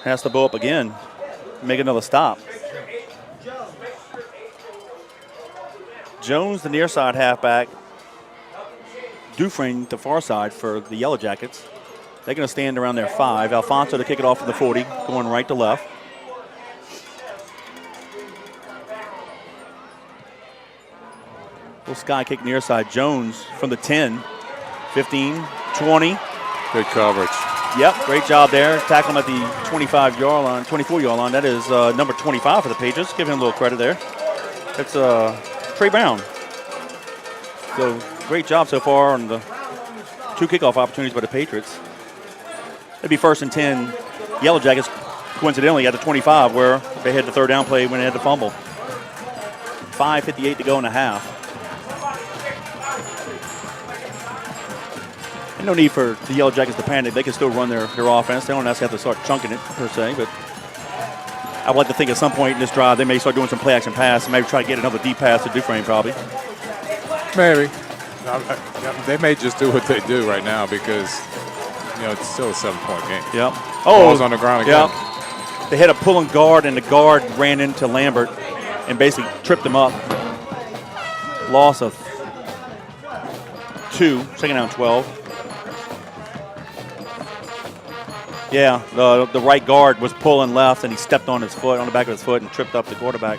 has to bow up again, make another stop. Jones, the near side halfback. Dufresne, the far side for the Yellow Jackets. They're going to stand around their 5. Alfonso to kick it off from the 40, going right to left. Little sky kick near side. Jones from the 10, 15, 20. Good coverage. Yep, great job there. Tackle him at the 25-yard line, 24-yard line. That is number 25 for the Patriots. Give him a little credit there. That's Trey Brown. So great job so far on the 2 kickoff opportunities by the Patriots. It'd be 1st and 10. Yellow Jackets, coincidentally, at the 25, where they had the third down play when they had the fumble. 5:58 to go in the half. And no need for the Yellow Jackets to panic. They can still run their offense. They don't have to start chunking it, per se. But I would like to think at some point in this drive, they may start doing some play-action pass and maybe try to get another deep pass to Dufresne, probably. Maybe. They may just do what they do right now because, it's still a 7-point game. Yep. Ball's on the ground again. Yep. They had a pulling guard, and the guard ran into Lambert and basically tripped him up. Loss of 2, second down 12. Yeah, the right guard was pulling left, and he stepped on his foot, on the back of his foot, and tripped up the quarterback.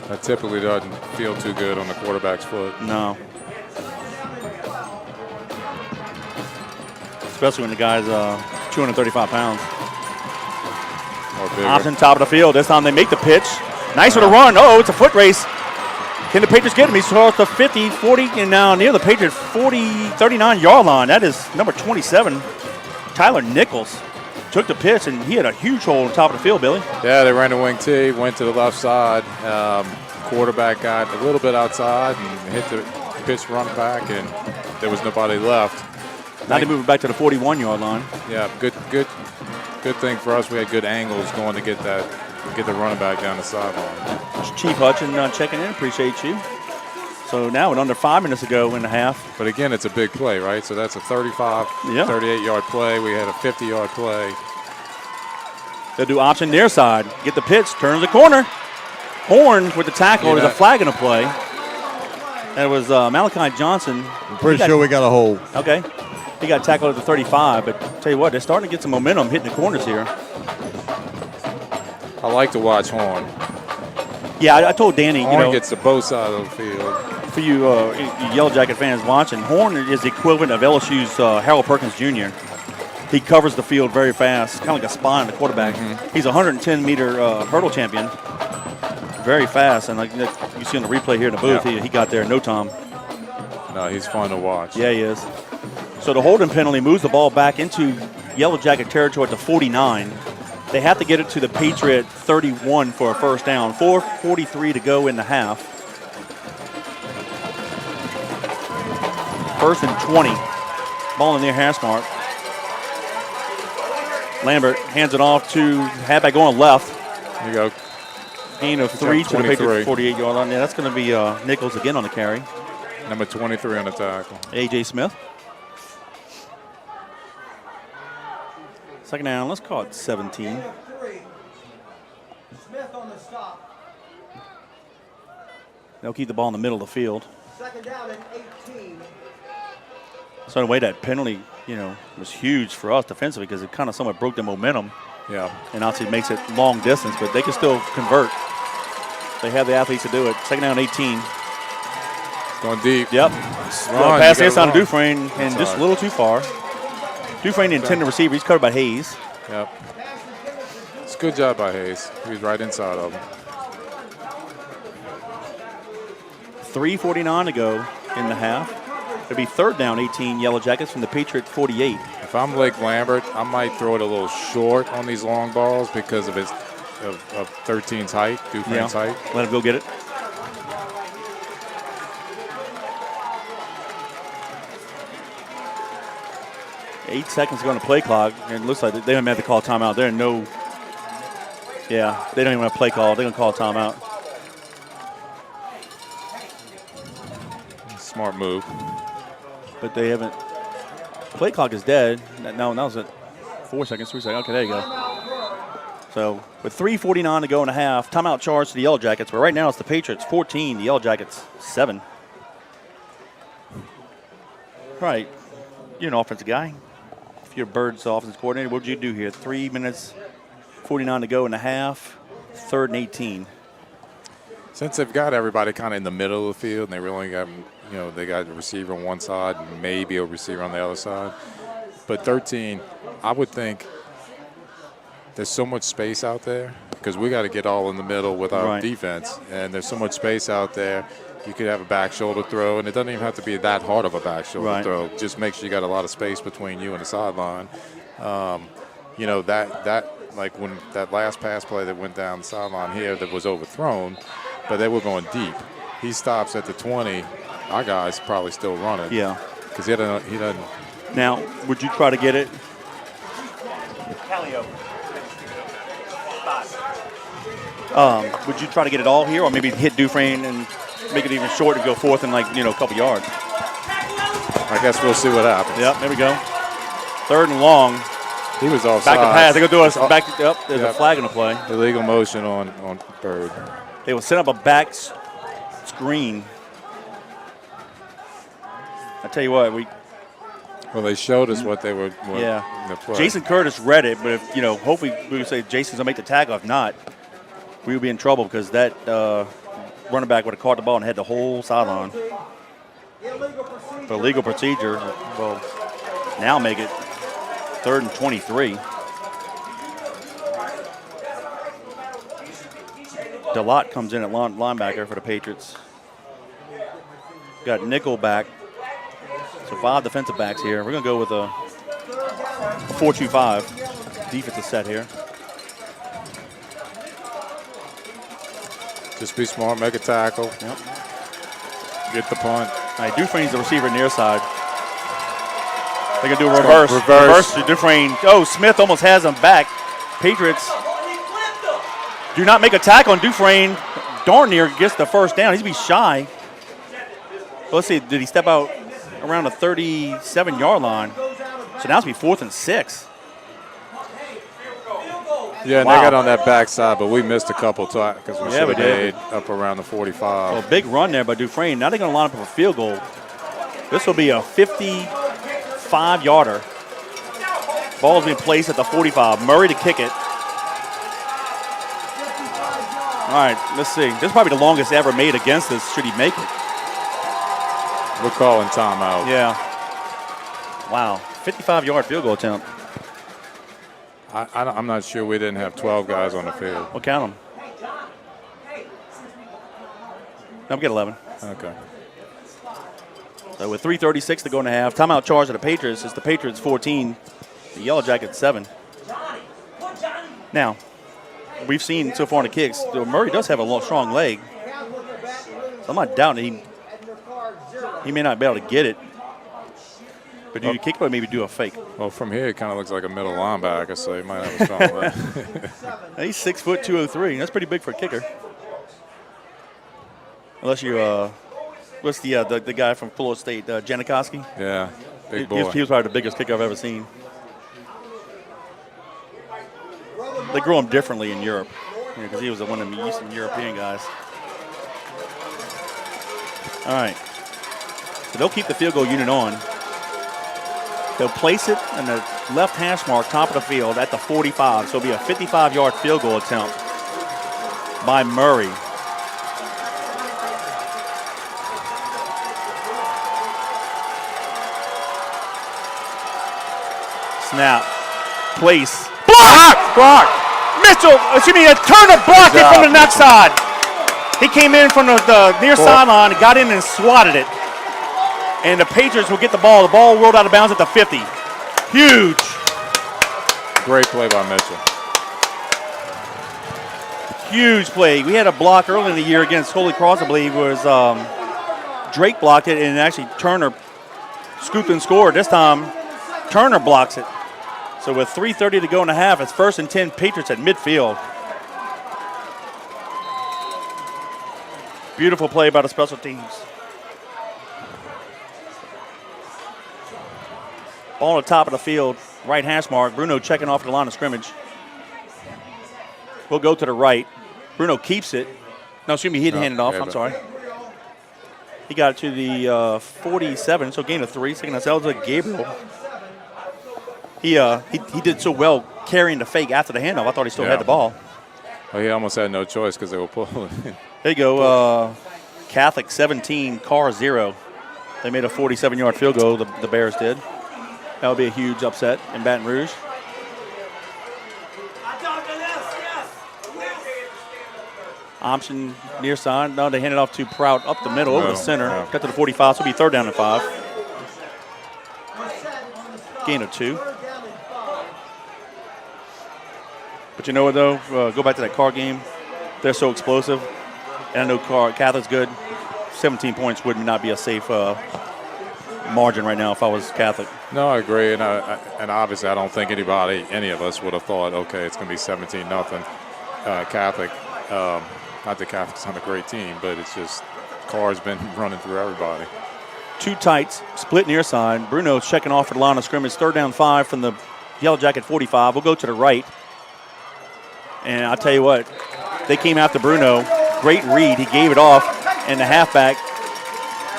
That typically doesn't feel too good on the quarterback's foot. No. Especially when the guy's 235 pounds. Or bigger. Option top of the field. This time they make the pitch. Nice with a run. Oh, it's a foot race. Can the Patriots get him? He's across the 50, 40, and now near the Patriots 39-yard line. That is number 27, Tyler Nichols. Took the pitch, and he had a huge hole on top of the field, Billy. Yeah, they ran the wing T, went to the left side. Quarterback got a little bit outside and hit the pitch run back, and there was nobody left. Now they move it back to the 41-yard line. Yeah, good thing for us. We had good angles going to get the running back down the sideline. Chief Hutchin checking in. Appreciate you. So now with under 5 minutes to go in the half. But again, it's a big play, right? So that's a 35, 38-yard play. We had a 50-yard play. They'll do option near side. Get the pitch, turns the corner. Horn with the tackle. There's a flag in the play. That was Malachi Johnson. I'm pretty sure we got a hold. Okay. He got tackled at the 35, but tell you what, they're starting to get some momentum hitting the corners here. I like to watch Horn. Yeah, I told Danny, Horn gets to both sides of the field. For you Yellow Jacket fans watching, Horn is the equivalent of LSU's Harold Perkins Jr. He covers the field very fast, kind of like a spine in the quarterback. He's a 110-meter hurdle champion. Very fast, and like you see on the replay here in the booth, he got there in no time. No, he's fun to watch. Yeah, he is. So the holding penalty moves the ball back into Yellow Jacket territory at the 49. They have to get it to the Patriot 31 for a first down. 4:43 to go in the half. First and 20. Ball in near hash mark. Lambert hands it off to halfback going left. There you go. Gain of 3 to the Patriot 48-yard line. Yeah, that's going to be Nichols again on the carry. Number 23 on the tackle. A.J. Smith. Second down, let's call it 17. Smith on the stop. They'll keep the ball in the middle of the field. Second down and 18. So in a way, that penalty, was huge for us defensively because it kind of somewhat broke the momentum. Yeah. And obviously it makes it long distance, but they can still convert. They have the athletes to do it. Second down, 18. Going deep. Yep. Pass inside to Dufresne, and just a little too far. Dufresne, the intended receiver, he's covered by Hayes. Yep. It's a good job by Hayes. He's right inside of him. 3:49 to go in the half. It'll be third down, 18 Yellow Jackets from the Patriot 48. If I'm Blake Lambert, I might throw it a little short on these long balls because of his of 13's height, Dufresne's height. Let him go get it. Eight seconds to go on the play clock, and it looks like they don't have to call timeout. They're in no. Yeah, they don't even have a play call. They're going to call timeout. Smart move. But they haven't. Play clock is dead. No, that was it. 4 seconds, 3 seconds. Okay, there you go. So with 3:49 to go in a half, timeout charge to the Yellow Jackets. But right now it's the Patriots 14, the Yellow Jackets 7. Right, you're an offensive guy. If you're Byrd's offensive coordinator, what would you do here? 3 minutes, 49 to go in a half, third and 18. Since they've got everybody kind of in the middle of the field, and they really got, they got a receiver on one side and maybe a receiver on the other side. But 13, I would think there's so much space out there because we got to get all in the middle with our defense, and there's so much space out there. You could have a back shoulder throw, and it doesn't even have to be that hard of a back shoulder throw. Just make sure you got a lot of space between you and the sideline. That like when that last pass play that went down the sideline here that was overthrown, but they were going deep. He stops at the 20. Our guy's probably still running. Yeah. Because he doesn't. Now, would you try to get it? Would you try to get it all here, or maybe hit Dufresne and make it even short and go forth in a couple yards? I guess we'll see what happens. Yep, there we go. Third and long. He was offside. Back to pass. They're going to do us back. Yep, there's a flag in the play. Illegal motion on Byrd. They will set up a back screen. I tell you what, Well, they showed us what they were. Yeah. In the play. Jason Curtis read it, but if, hopefully we would say Jason's gonna make the tackle. If not, we would be in trouble because that running back would have caught the ball and had the whole sideline. But illegal procedure will now make it third and 23. DeLotte comes in at linebacker for the Patriots. Got nickel back. So 5 defensive backs here. We're going to go with a 4-2-5 defensive set here. Just be smart, make a tackle. Yep. Get the punt. All right, Dufresne's the receiver near side. They're going to do a reverse. Reverse to Dufresne. Oh, Smith almost has him back. Patriots do not make a tackle on Dufresne. Darn near gets the first down. He's be shy. Let's see, did he step out around the 37-yard line? So now it's be 4th and 6. Yeah, and Wow. they got on that backside, but we missed a couple because we Yeah, should we have did. made up around the 45. A big run there by Dufresne. Now they're going to line up for a field goal. This will be a 55-yarder. Ball's being placed at the 45. Murray to kick it. All right, let's see. This is probably the longest ever made against this. Should he make it? We're calling timeout. Yeah. Wow. 55-yard field goal attempt. I'm not sure we didn't have 12 guys on the field. We'll count them. No, we get 11. Okay. So with 3:36 to go in the half, timeout charge of the Patriots. It's the Patriots 14, the Yellow Jackets 7. Now, we've seen so far in the kicks, Murray does have a strong leg. So I'm not doubting he may not be able to get it. But do you kick it or maybe do a fake? Well, from here, it kind of looks like a middle linebacker, so he might have a strong leg. He's 6 foot 203. That's pretty big for a kicker. Unless you, what's the guy from Florida State, Janikowski? Yeah, big He boy. was probably the biggest kicker I've ever seen. They grow him differently in Europe because he was one of the Eastern European guys. All right. So they'll keep the field goal unit on. They'll place it in the left hash mark, top of the field at the 45. So it'll be a 55-yard field goal attempt by Murray. Snap. Place. Block! Mitchell, Turner blocked it from the next side. He came in from the near sideline, got in and swatted it. And the Patriots will get the ball. The ball rolled out of bounds at the 50. Huge. Great play by Mitchell. Huge play. We had a block early in the year against Holy Cross, I believe, was Drake blocked it, and actually Turner scooped and scored. This time, Turner blocks it. So with 3:30 to go in the half, it's 1st and 10, Patriots at midfield. Beautiful play by the special teams. Ball on the top of the field, right hash mark. Bruno checking off the line of scrimmage. We'll go to the right. Bruno keeps it. No, excuse me, he didn't hand it off. I'm sorry. He got it to the 47, so gain of 3. Second and that was Gabriel. He did so well carrying the fake after the handoff. I thought he still had the ball. Well, he almost had no choice because they were pulling. There you go. Catholic 17, Carr 0. They made a 47-yard field goal, the Bears did. That would be a huge upset in Baton Rouge. Option near side. No, they handed off to Prout up the middle, over the center. Got to the 45, so it'll be 3rd down and 5. Gain of 2. But you know what, though? Go back to that Carr game. They're so explosive. And I know Catholic's good. 17 points would not be a safe margin right now if I was Catholic. No, I agree. And obviously I don't think any of us would have thought, okay, it's going to be 17-0 Catholic. Not that Catholic's not a great team, but it's just Carr's been running through everybody. 2 tights, split near side. Bruno's checking off for the line of scrimmage. 3rd down 5 from the Yellow Jacket 45. We'll go to the right. And I'll tell you what, they came after Bruno. Great read. He gave it off, and the halfback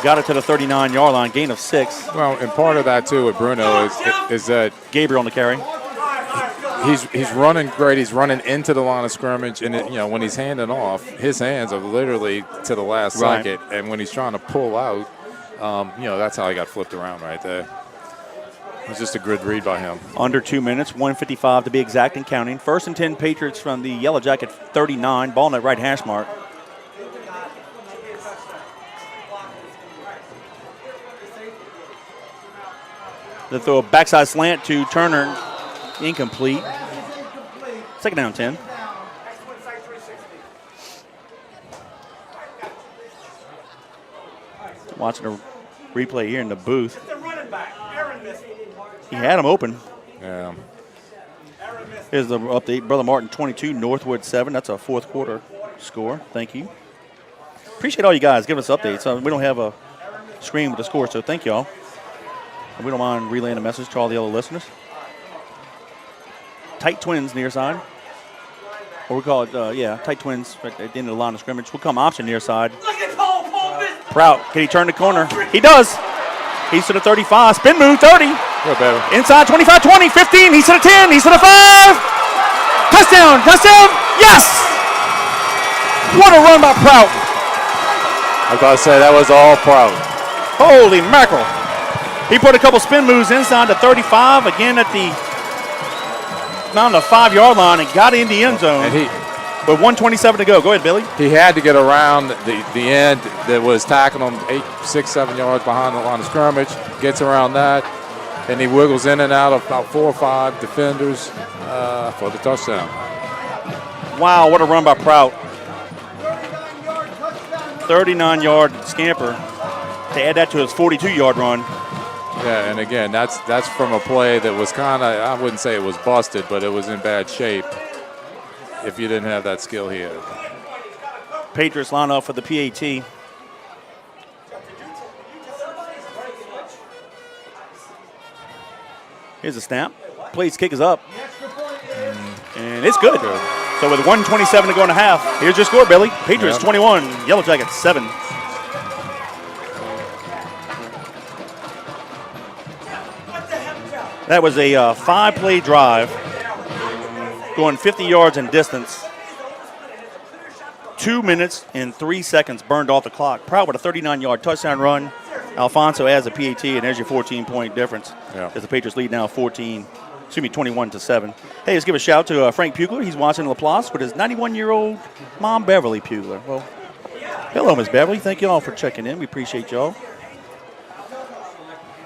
got it to the 39-yard line. Gain of 6. Well, and part of that, too, with Bruno is that Gabriel on the carry. He's running great. He's running into the line of scrimmage, and when he's handing off, his hands are literally to the last second. And when he's trying to pull out, that's how he got flipped around right there. It was just a good read by him. Under 2 minutes, 1:55 to be exact and counting. 1st and 10 Patriots from the Yellow Jacket 39. Ball in that right hash mark. They throw a backside slant to Turner. Incomplete. 2nd down 10. Watching a replay here in the booth. He had him open. Yeah. Here's the update. Brother Martin 22, Northwood 7. That's a 4th quarter score. Thank you. Appreciate all you guys giving us updates. We don't have a screen with the score, so thank you all. And we don't mind relaying a message to all the other listeners. Tight twins near side. or we call it, tight twins right at the end of the line of scrimmage. We'll come option near side. Prout, can he turn the corner? He does. He's to the 35, spin move, 30. Good, baby. Inside, 25, 20, 15, he's to the 10, he's to the 5. Touchdown, yes! What a run by Prout. I was about to say, that was all Prout. Holy mackerel. He put a couple spin moves inside the 35, again at the 5-yard line and got in the end zone. And with 1:27 to go. Go ahead, Billy. he had to get around the end that was tackling him 6, 7 yards behind the line of scrimmage. Gets around that, and he wiggles in and out of about 4 or 5 defenders for the touchdown. Wow, what a run by Prout. 39-yard scamper to add that to his 42-yard run. Yeah, and again, that's from a play that was kind of, I wouldn't say it was busted, but it was in bad shape if you didn't have that skill here. Patriots line up for the PAT. Here's a snap. Place kick is up. And it's good. So with 1:27 to go in the half, here's your score, Billy. Patriots 21, Yellow Jackets 7. That was a 5-play drive, going 50 yards in distance. 2 minutes and 3 seconds burned off the clock. Proud with a 39-yard touchdown run. Alfonso adds a PAT, and there's your 14-point difference. As the Patriots lead now 21-7. Hey, let's give a shout to Frank Pugler. He's watching Laplace with his 91-year-old mom, Beverly Pugler. Well, hello, Miss Beverly. Thank you all for checking in. We appreciate y'all.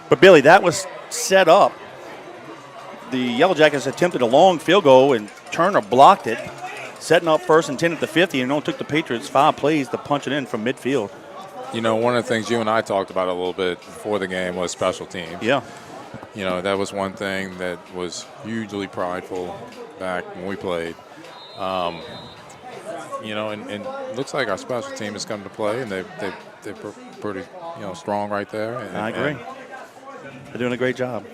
But, Billy, that was set up. The Yellow Jackets attempted a long field goal, and Turner blocked it, setting up 1st and 10 at the 50, and it only took the Patriots 5 plays to punch it in from midfield. You know, one of the things you and I talked about a little bit before the game was special teams. Yeah. You know, that was one thing that was hugely prideful back when we played. You know, and it looks like our special team has come to play, and they're pretty, strong right there. And, I agree. They're doing a great job.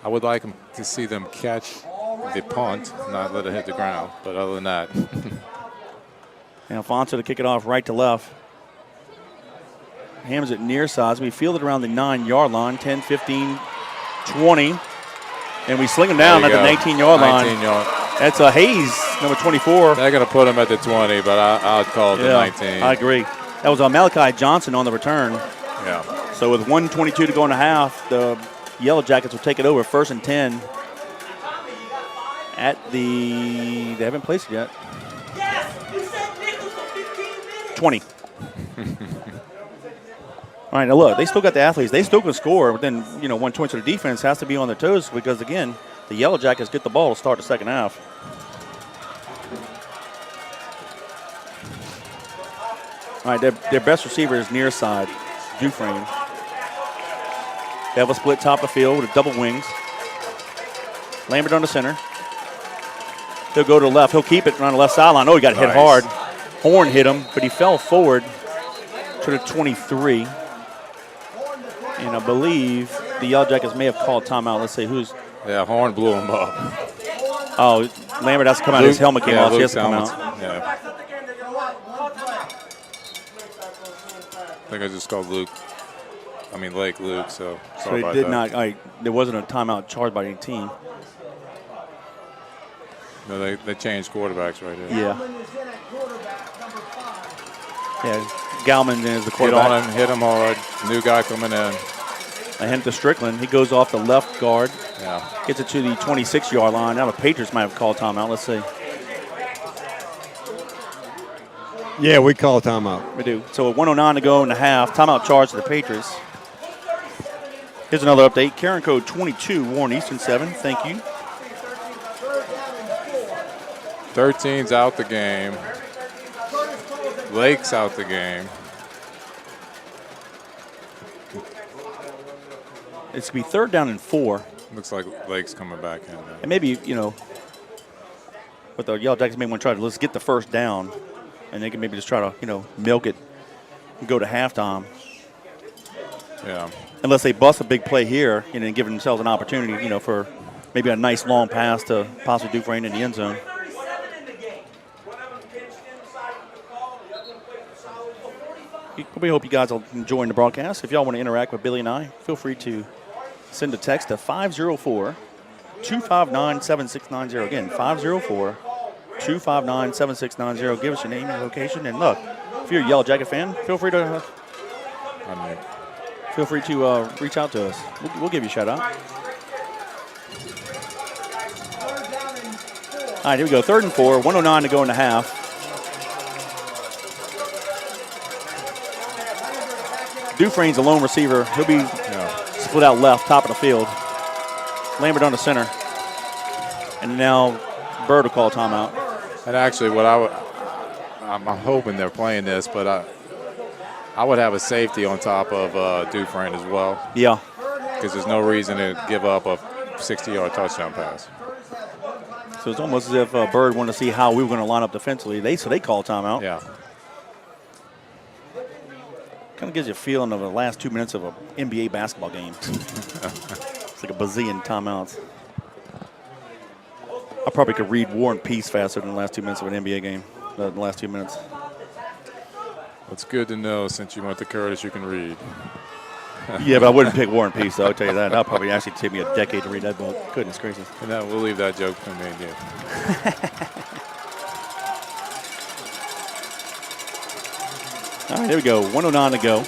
I would like them to see them catch the punt, not let it hit the ground. But other than that. And Alfonso to kick it off right to left. Hammers it near sides. We fielded around the 9-yard line, 10, 15, 20. And we sling him down at the 19-yard line. 19-yard. That's a Hayes, number 24. They're going to put him at the 20, but I'd call it the 19. I agree. That was Malachi Johnson on the return. Yeah. So with 1:22 to go in the half, the Yellow Jackets will take it over 1st and 10 at they haven't placed it yet. 20. All right, now look, they still got the athletes. They still can score, but then, 120 to the defense has to be on their toes because, again, the Yellow Jackets get the ball to start the second half. All right, their best receiver is near side, Dufresne. They have a split top of the field with double wings. Lambert on the center. He'll go to the left. He'll keep it on the left sideline. Oh, he got hit hard. Horn hit him, but he fell forward to the 23. And I believe the Yellow Jackets may have called timeout. Let's see who's. Yeah, Horn blew him up. Oh, Lambert has to come out. His helmet came off. He has to come out. Yeah. I think I just called Lake Luke. So sorry about it did that. not. There wasn't a timeout charged by any team. No, they changed quarterbacks right here. Yeah. Yeah, Galman is the quarterback. Hit him hard. New guy coming in. I hand it to Strickland. He goes off the left guard. Yeah. Gets it to the 26-yard line. Now the Patriots might have called timeout. Let's see. Yeah, we call timeout. We do. So with 1:09 to go in the half, timeout charge to the Patriots. Here's another update. Karen code 22, Warren Eastern 7. Thank you. 13's out the game. Lake's out the game. It's going to be 3rd down and 4. Looks like Lake's coming back in. And maybe, but the Yellow Jackets may want to try to let's get the first down. And they can maybe just try to, milk it and go to halftime. Yeah. Unless they bust a big play here and give themselves an opportunity, for maybe a nice long pass to possibly Dufresne in the end zone. We hope you guys are enjoying the broadcast. If y'all want to interact with Billy and I, feel free to send a text to 504-259-7690. Again, 504-259-7690. Give us your name and location. And look, if you're a Yellow Jacket fan, feel free to reach out to us. We'll give you a shout out. All right, here we go. 3rd and 4, 1:09 to go in the half. Dufresne's a lone receiver. He'll be split out left, top of the field. Lambert on the center. And now Byrd will call timeout. And actually, I'm hoping they're playing this, but I would have a safety on top of Dufresne as well. Yeah. Because there's no reason to give up a 60-yard touchdown pass. So it's almost as if Byrd wanted to see how we were going to line up defensively. So they call timeout. Yeah. Kind of gives you a feeling of the last 2 minutes of an NBA basketball game. It's like a bazillion timeouts. I probably could read War and Peace faster than the last 2 minutes of an NBA game. The last 2 minutes. It's good to know since you went to Curtis, you can read. Yeah, but I wouldn't pick War and Peace, though. I'll tell you that. That'll probably actually take me a decade to read that book. Goodness gracious. And we'll leave that joke to me and you. All right, here we go. 1:09 to go.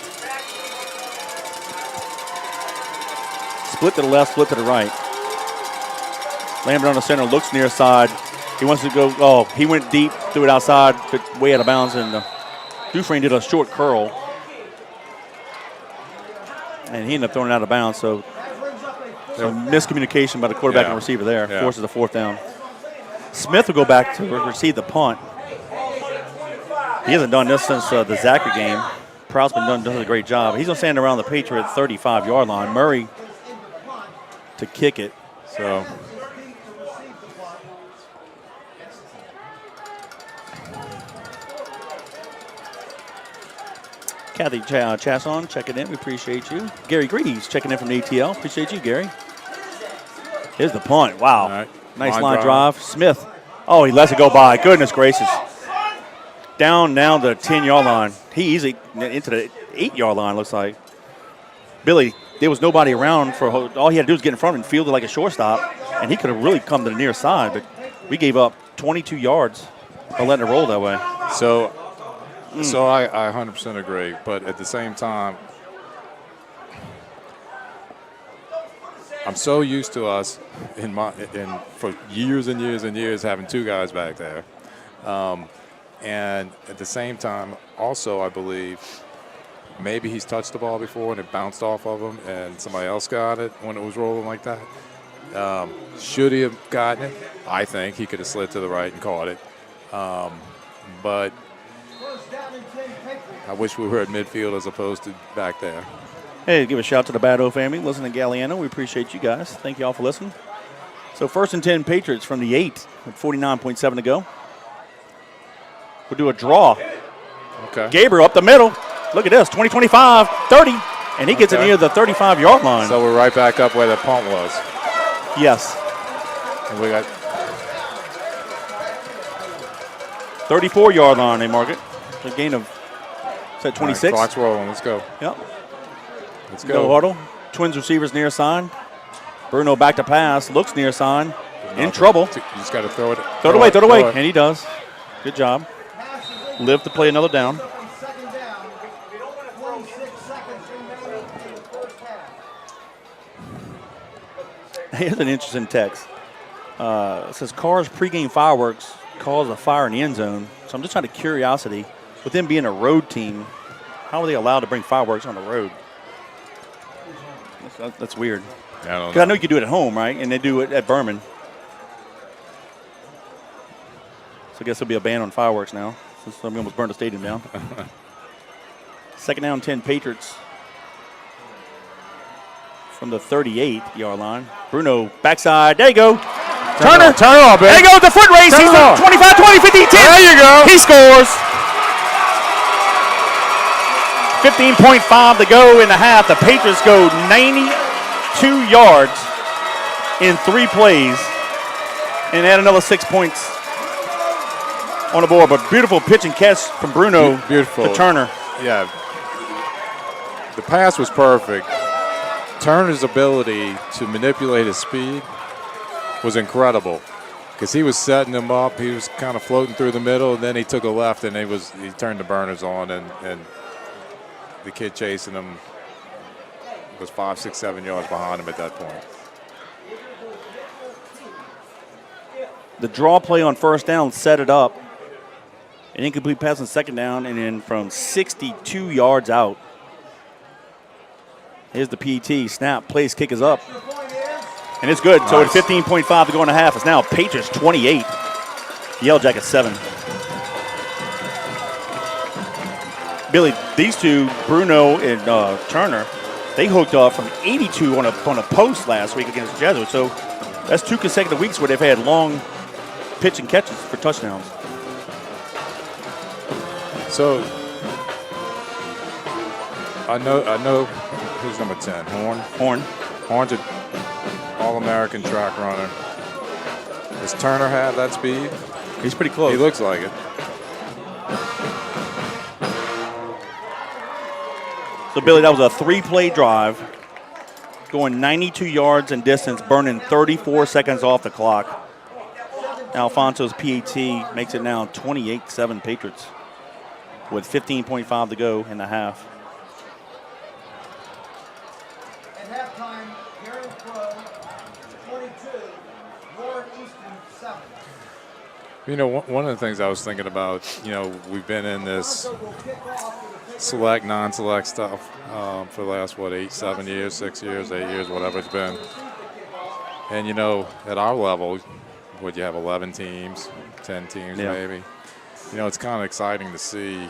Split to the left, split to the right. Lambert on the center, looks near side. He wants to go. Oh, he went deep, threw it outside, but way out of bounds, and Dufresne did a short curl. And he ended up throwing it out of bounds, so miscommunication by the quarterback and receiver there. Forces a 4th down. Smith will go back to receive the punt. He hasn't done this since the Zachary game. Proud's been doing a great job. He's going to stand around the Patriot 35-yard line. Murray to kick it. So Kathy Chasson checking in. We appreciate you. Gary Greaves checking in from the ATL. Appreciate you, Gary. Here's the punt. Wow. Right. Nice line drive. Smith. Oh, he lets it go by. Goodness gracious. Down now the 10-yard line. He easily into the 8-yard line, looks like. Billy, there was nobody around for all he had to do was get in front and field it like a shortstop, and he could have really come to the near side, but we gave up 22 yards by letting it roll that way. So I 100% agree, but at the same time, I'm so used to us for years and years and years having 2 guys back there. And at the same time, also, I believe maybe he's touched the ball before and it bounced off of him and somebody else got it when it was rolling like that. Should he have gotten it? I think he could have slid to the right and caught it. But I wish we were at midfield as opposed to back there. Hey, give a shout to the Bad O family. Listen to Galliano. We appreciate you guys. Thank you all for listening. So 1st and 10 Patriots from the 8 with 49.7 to go. We'll do a draw. Okay. Gabriel up the middle. Look at this, 20-25, 30. And he gets it near the 35-yard line. So we're right back up where the punt was. Yes. And we got 34-yard line, they mark it. A gain of, is that 26? Right, clock's rolling. Let's go. Yep. Let's No go. huddle. Twins receivers near side. Bruno back to pass. Looks near side. In trouble. You just got to throw it. Throw it away. And he does. Good job. Live to play another down. Here's an interesting text. It says Carr's pregame fireworks caused a fire in the end zone. So I'm just out of curiosity, with them being a road team, how are they allowed to bring fireworks on the road? That's weird. Because I know you can do it at home, right? And they do it at Berman. So I guess there'll be a ban on fireworks now, since we almost burned the stadium down. 2nd down, 10 Patriots from the 38-yard line. Bruno backside. There you go. Turner. Turn it off, baby. There you go. The foot race. He's 25, 20, 50, 10. There you go. He scores. 15.5 to go in the half. The Patriots go 92 yards in 3 plays and add another 6 points on the board. But beautiful pitch and catch from Bruno Beautiful. to Turner. Yeah. the pass was perfect. Turner's ability to manipulate his speed was incredible because he was setting him up. He was kind of floating through the middle, and then he took a left, and he turned the burners on, and the kid chasing him was 5, 6, 7 yards behind him at that point. The draw play on first down set it up. An incomplete pass on second down, and then from 62 yards out. Here's the PT. Snap. Place kick is up. And it's good. Nice. So with 15.5 to go in the half, it's now Patriots 28. Yellow Jackets 7. Billy, these two, Bruno and Turner, they hooked off from 82 on a post last week against the Jesuits. So that's 2 consecutive weeks where they've had long pitch and catches for touchdowns. So I know who's number 10? Horn's an All-American track runner. Does Turner have that speed? He's pretty close. He looks like it. So, Billy, that was a 3-play drive, going 92 yards in distance, burning 34 seconds off the clock. Alfonso's PAT makes it now 28-7 Patriots with 15.5 to go in the half. At halftime, Gary Crow, 22, Warren Easton, 7. You know, one of the things I was thinking about, we've been in this select, non-select stuff for the last, 7 years, 6 years, 8 years, whatever it's been. And, at our level, would you have 11 teams, 10 teams maybe? It's kind of exciting to see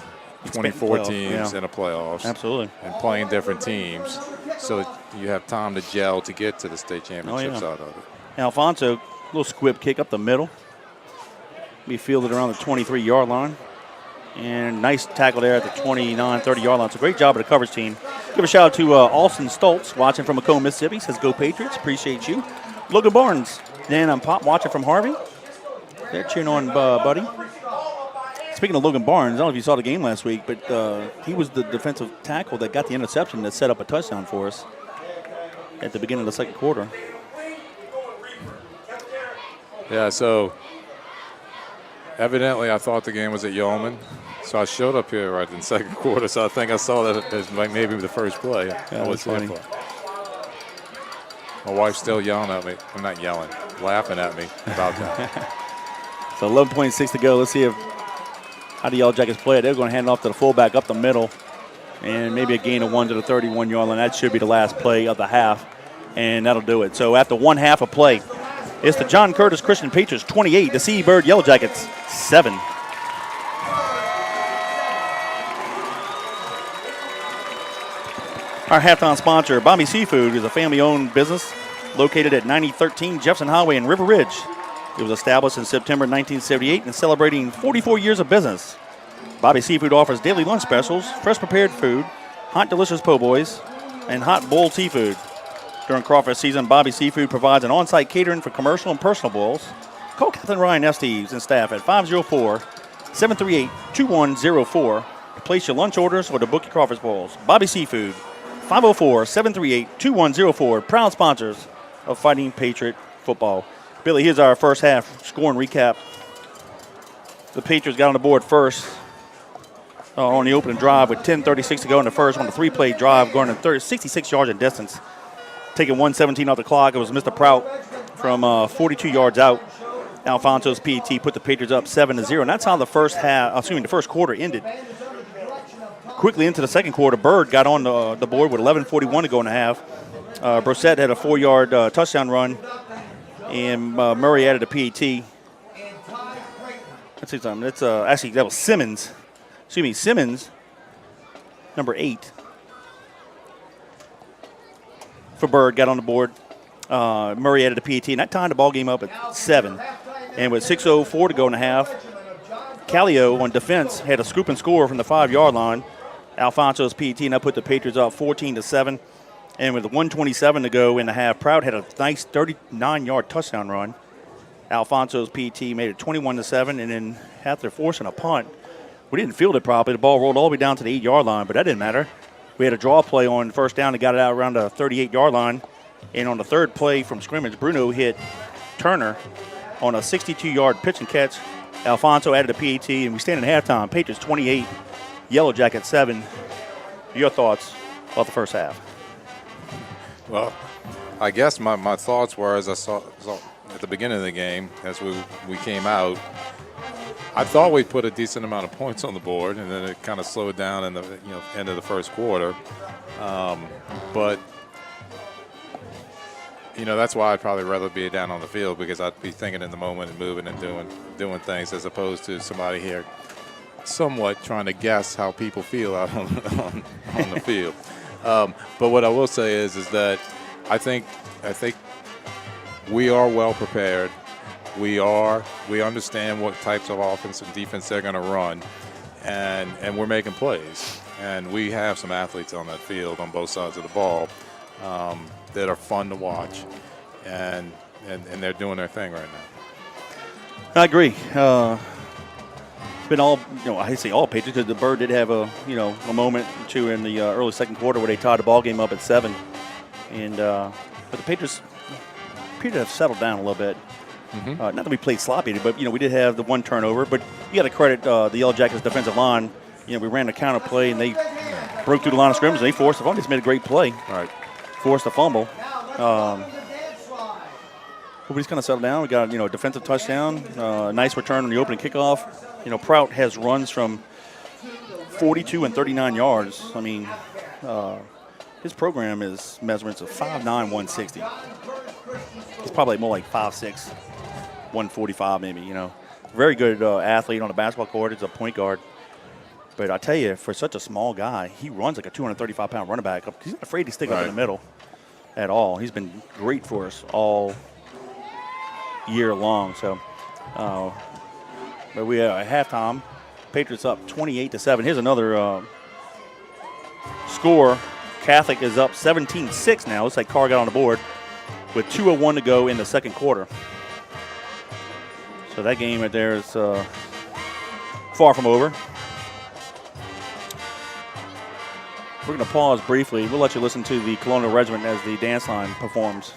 24 teams in a playoffs. Absolutely. And playing different teams so you have time to gel to get to the state championships out of it. Alfonso, little squib kick up the middle. Be fielded around the 23-yard line. And nice tackle there at the 29, 30-yard line. So great job of the coverage team. Give a shout out to Austin Stoltz watching from Macomb, Mississippi. Says, go Patriots. Appreciate you. Logan Barnes. Dan, I'm Pop watching from Harvey. They're cheering on buddy. Speaking of Logan Barnes, I don't know if you saw the game last week, but he was the defensive tackle that got the interception that set up a touchdown for us at the beginning of the second quarter. Yeah, so evidently I thought the game was at Yeoman, so I showed up here right in the second quarter, so I think I saw that as maybe the first play. Yeah, that's funny. My wife's still yelling at me. I'm not yelling, laughing at me about that. So 11.6 to go. Let's see how the Yellow Jackets play it. They're going to hand it off to the fullback up the middle, and maybe a gain of 1 to the 31-yard line. That should be the last play of the half, and that'll do it. So after one half of play, it's the John Curtis Christian Patriots 28, the Byrd Yellow Jackets 7. Our halftime sponsor, Bobby Seafood, is a family-owned business located at 9013 Jefferson Highway in River Ridge. It was established in September 1978 and celebrating 44 years of business. Bobby Seafood offers daily lunch specials, fresh prepared food, hot delicious po' boys, and hot boiled seafood. During crawfish season, Bobby Seafood provides an on-site catering for commercial and personal boils. Call Kathleen Ryan Estes and staff at 504-738-2104 to place your lunch orders or to book your crawfish bowls. Bobby Seafood, 504-738-2104, proud sponsors of Fighting Patriot football. Billy, here's our first half scoring recap. The Patriots got on the board first on the opening drive with 10:36 to go in the first on the 3-play drive, going to 66 yards in distance. Taking 1:17 off the clock, it was Mr. Prout from 42 yards out. Alfonso's PAT put the Patriots up 7-0, and that's how the first quarter ended. Quickly into the second quarter, Byrd got on the board with 11:41 to go in the half. Brissett had a 4-yard touchdown run, and Murray added a PAT. Let's see something. That's actually that was Simmons. Simmons, number 8. For Byrd, got on the board. Murray added a PAT, and that tied the ball game up at 7. And with 6:04 to go in the half, Callio on defense had a scoop and score from the 5-yard line. Alfonso's PAT, and that put the Patriots up 14-7. And with 1:27 to go in the half, Prout had a nice 39-yard touchdown run. Alfonso's PAT made it 21-7, and then after forcing a punt, we didn't field it properly. The ball rolled all the way down to the 8-yard line, but that didn't matter. We had a draw play on first down and got it out around the 38-yard line. And on the third play from scrimmage, Bruno hit Turner on a 62-yard pitch and catch. Alfonso added a PAT, and we stand at halftime. Patriots 28, Yellow Jackets 7. Your thoughts about the first half? Well, I guess my thoughts were, as I saw at the beginning of the game, as we came out, I thought we put a decent amount of points on the board, and then it kind of slowed down in the end of the first quarter. But that's why I'd probably rather be down on the field, because I'd be thinking in the moment and moving and doing things, as opposed to somebody here somewhat trying to guess how people feel out on the field. But what I will say is that I think we are well prepared. We understand what types of offense and defense they're going to run, and we're making plays. And we have some athletes on that field on both sides of the ball that are fun to watch, and they're doing their thing right now. I agree. It's been all, I say all Patriots, because the Byrd did have a moment or two in the early second quarter where they tied the ball game up at 7, and but the Patriots have settled down a little bit. Not that we played sloppy, but we did have the one turnover. But you got to credit the Yellow Jackets defensive line. We ran a counter play and they broke through the line of scrimmage and they forced the fumble. They just made a great play. Right. Forced a fumble. But we just kind of settled down. We got a defensive touchdown, nice return on the opening kickoff. Prout has runs from 42 and 39 yards. I mean, his program is measurements of 5'9", 160. He's probably more like 5'6", 145 maybe, Very good athlete on the basketball court. He's a point guard. But I tell you, for such a small guy, he runs like a 235-pound running back. He's not afraid to stick up in the middle at all. He's been great for us all year long. So, but we at halftime, Patriots up 28-7. Here's another score. Catholic is up 17-6 now. Looks like Carr got on the board with 2:01 to go in the second quarter. So that game right there is far from over. We're going to pause briefly. We'll let you listen to the Colonial Regiment as the dance line performs.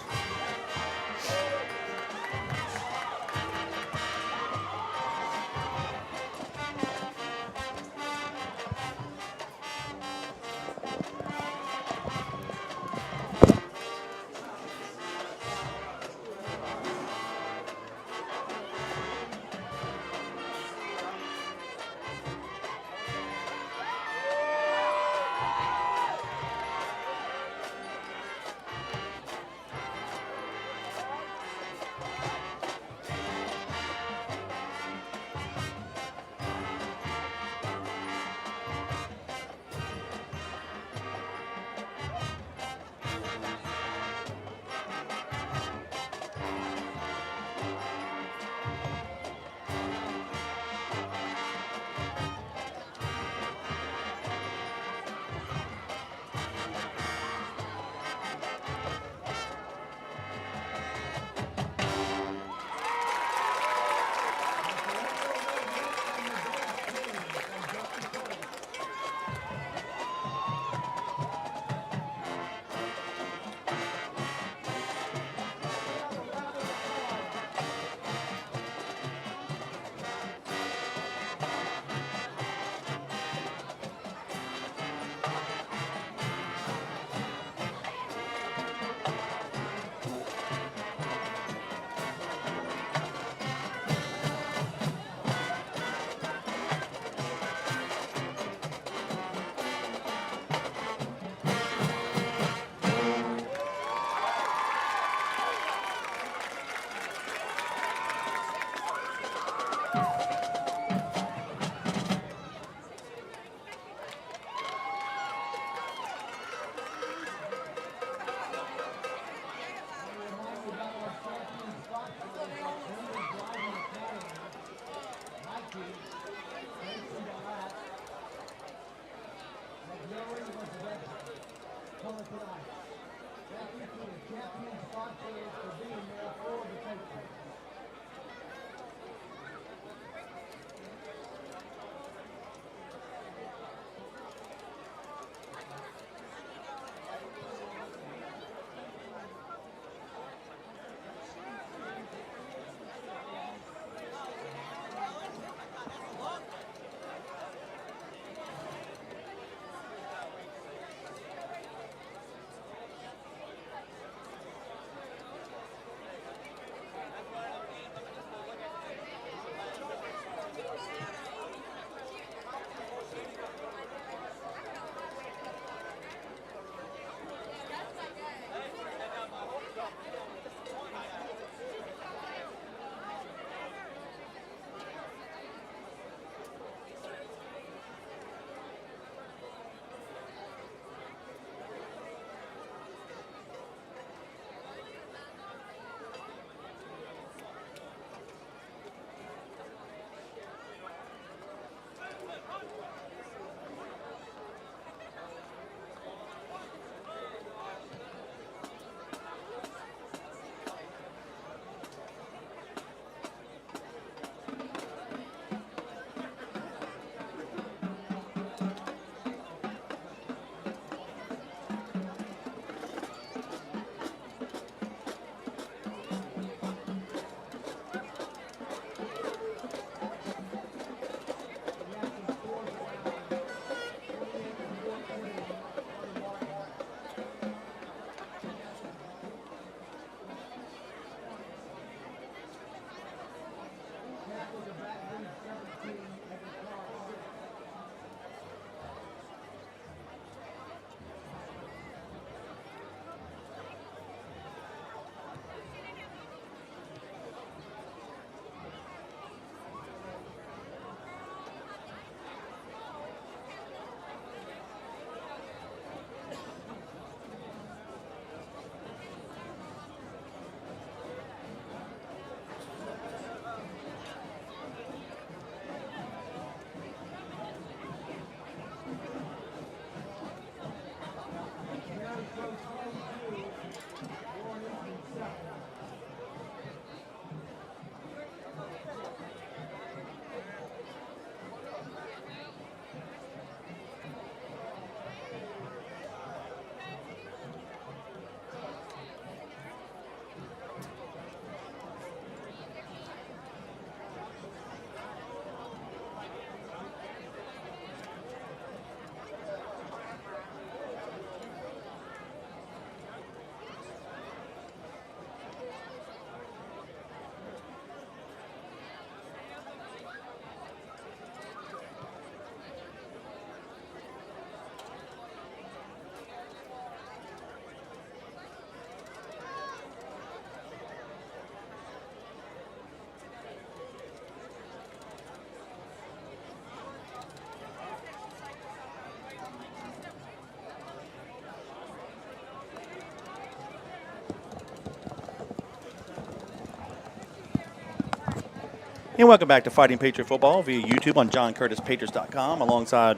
And welcome back to Fighting Patriot Football via YouTube on JohnCurtisPatriots.com. Alongside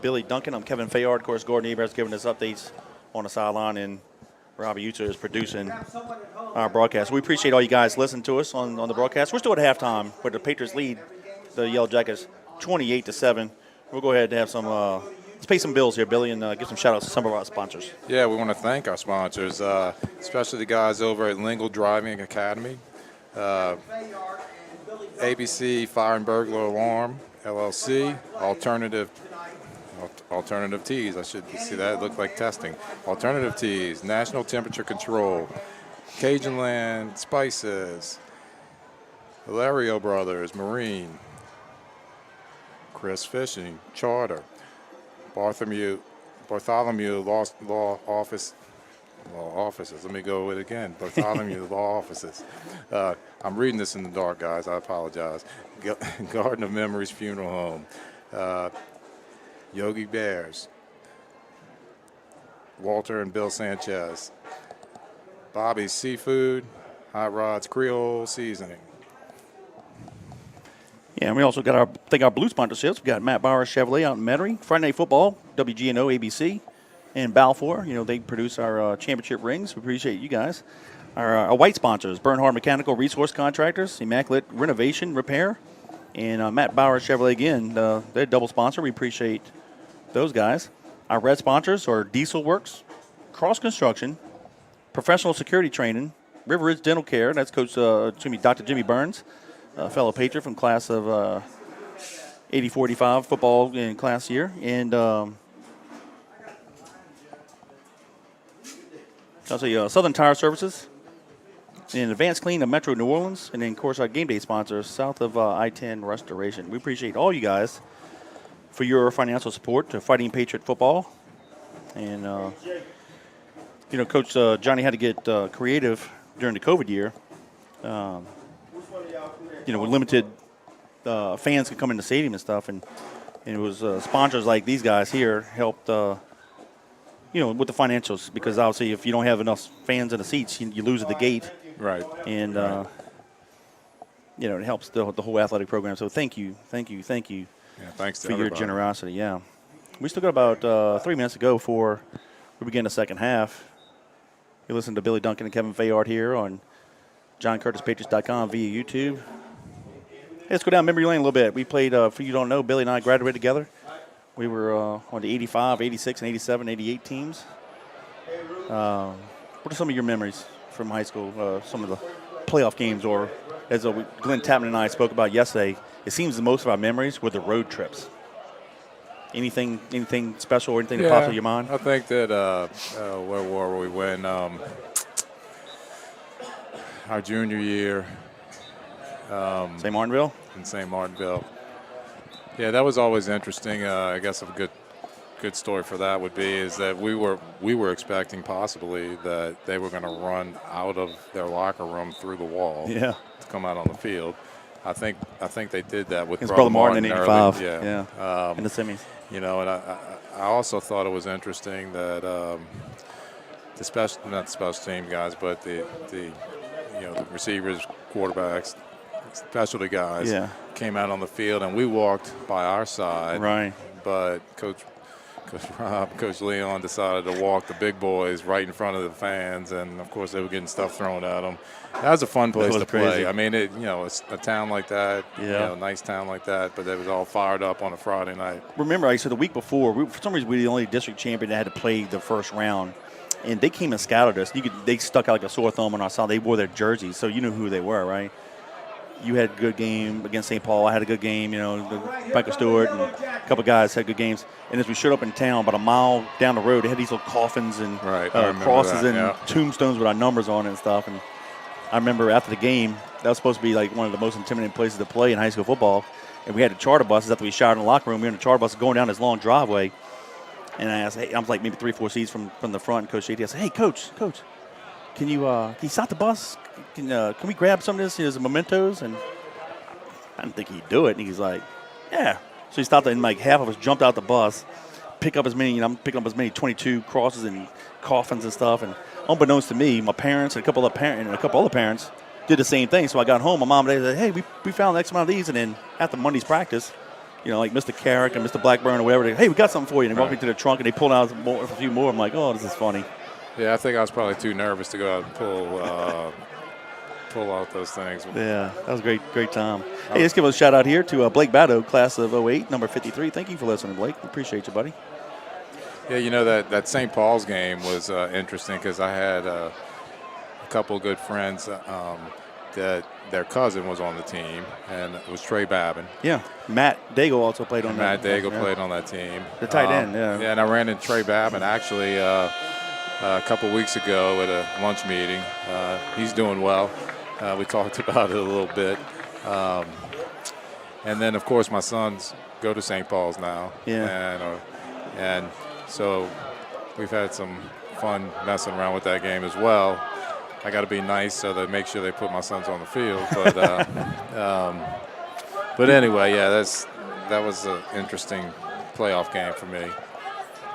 Billy Duncan, I'm Kevin Fayard. Of course, Gordon Ebert's giving us updates on the sideline, and Robbie Utah is producing our broadcast. We appreciate all you guys listening to us on the broadcast. We're still at halftime, where the Patriots lead the Yellow Jackets 28-7. We'll go ahead and have some. Let's pay some bills here, Billy, and give some shout-outs to some of our sponsors. Yeah, we want to thank our sponsors, especially the guys over at Lingle Driving Academy, ABC Fire and Burglar Alarm, LLC, Alternative Teas. I should see that. It looked like testing. Alternative Teas, National Temperature Control, Cajun Land Spices, Hilario Brothers, Marine, Chris Fishing, Charter, Bartholomew Law Office. Law offices. Let me go with it again. Bartholomew Law Offices. I'm reading this in the dark, guys. I apologize. Garden of Memories Funeral Home. Yogi Bears. Walter and Bill Sanchez. Bobby's Seafood. Hot Rods Creole Seasoning. Yeah, and we also got our blue sponsorships. We got Matt Bauer Chevrolet out in Metairie, Friday Night Football, WGNO ABC. And Balfour, they produce our championship rings. We appreciate you guys. Our white sponsors, Bernhard Mechanical Resource Contractors, Immaculate Renovation Repair, and Matt Bauer Chevrolet again. They're a double sponsor. We appreciate those guys. Our red sponsors are Diesel Works, Cross Construction, Professional Security Training, River Ridge Dental Care. That's Dr. Jimmy Burns, a fellow Patriot from class of 84-85 football in class year. And I'll say Southern Tire Services, and Advanced Clean of Metro New Orleans, and then, of course, our game day sponsors, South of I-10 Restoration. We appreciate all you guys for your financial support to Fighting Patriot Football. And, Coach Johnny had to get creative during the COVID year. With limited fans could come in the stadium and stuff, and it was sponsors like these guys here helped with the financials, because obviously if you don't have enough fans in the seats, you lose at the gate. Right. And, it helps the whole athletic program. So thank you. Yeah, thanks for your generosity. Yeah. We still got about 3 minutes to go before we begin the second half. You listen to Billy Duncan and Kevin Fayard here on JohnCurtisPatriots.com via YouTube. Hey, let's go down memory lane a little bit. We played, for you who don't know, Billy and I graduated together. We were on the 85, 86, and 87, 88 teams. What are some of your memories from high school? Some of the playoff games, or as Glenn Tapman and I spoke about yesterday, it seems that most of our memories were the road trips. Anything special or anything that pops in your mind? I think that where were we when our junior year? St. Martinville? In St. Martinville. Yeah, that was always interesting. I guess a good story for that would be is that we were expecting possibly that they were going to run out of their locker room through the wall to come out on the field. I think they did that with Brother Martin in '85. Yeah. In the semis. And I also thought it was interesting that not the special team guys, but the receivers, quarterbacks, specialty guys came out on the field, and we walked by our side. Right. But Coach Rob, Coach Leon decided to walk the big boys right in front of the fans, and of course they were getting stuff thrown at them. That was a fun place to play. I mean, it's a town like that, nice town like that, but they was all fired up on a Friday night. Remember, I said the week before, for some reason we were the only district champion that had to play the first round, and they came and scouted us. They stuck out like a sore thumb on our side. They wore their jerseys, so you knew who they were, right? You had a good game against St. Paul. I had a good game, Michael Stewart and a couple guys had good games. And as we showed up in town, about a mile down the road, they had these little coffins and crosses and tombstones with our numbers on it and stuff. And I remember after the game, that was supposed to be like one of the most intimidating places to play in high school football. And we had the charter buses after we showered in the locker room. We were in the charter bus going down this long driveway. And I asked, I was like maybe 3-4 seats from the front. And Coach JD, I said, hey, Coach, can you stop the bus? Can we grab some of this as mementos? And I didn't think he'd do it. And he's like, yeah. So he stopped, and like half of us jumped out the bus, pick up as many, I'm picking up as many 22 crosses and coffins and stuff. And unbeknownst to me, my parents and a couple other parents did the same thing. So I got home. My mom and dad said, hey, we found X amount of these. And then after Monday's practice, like Mr. Carrick and Mr. Blackburn or whatever, hey, we got something for you. And they walked me to the trunk, and they pulled out a few more. I'm like, oh, this is funny. Yeah, I think I was probably too nervous to go out and pull out those things. Yeah, that was a great time. Hey, let's give a shout out here to Blake Batto, class of 08, number 53. Thank you for listening, Blake. Appreciate you, buddy. Yeah, that St. Paul's game was interesting because I had a couple of good friends that their cousin was on the team, and it was Trey Babin. Yeah, Matt Daigle also played on that. Matt Daigle played on that team. The tight end, yeah. Yeah, and I ran into Trey Babin actually a couple weeks ago at a lunch meeting. He's doing well. We talked about it a little bit. And then, of course, my sons go to St. Paul's now. Yeah. And so we've had some fun messing around with that game as well. I got to be nice so they make sure they put my sons on the field. But anyway, yeah, that was an interesting playoff game for me,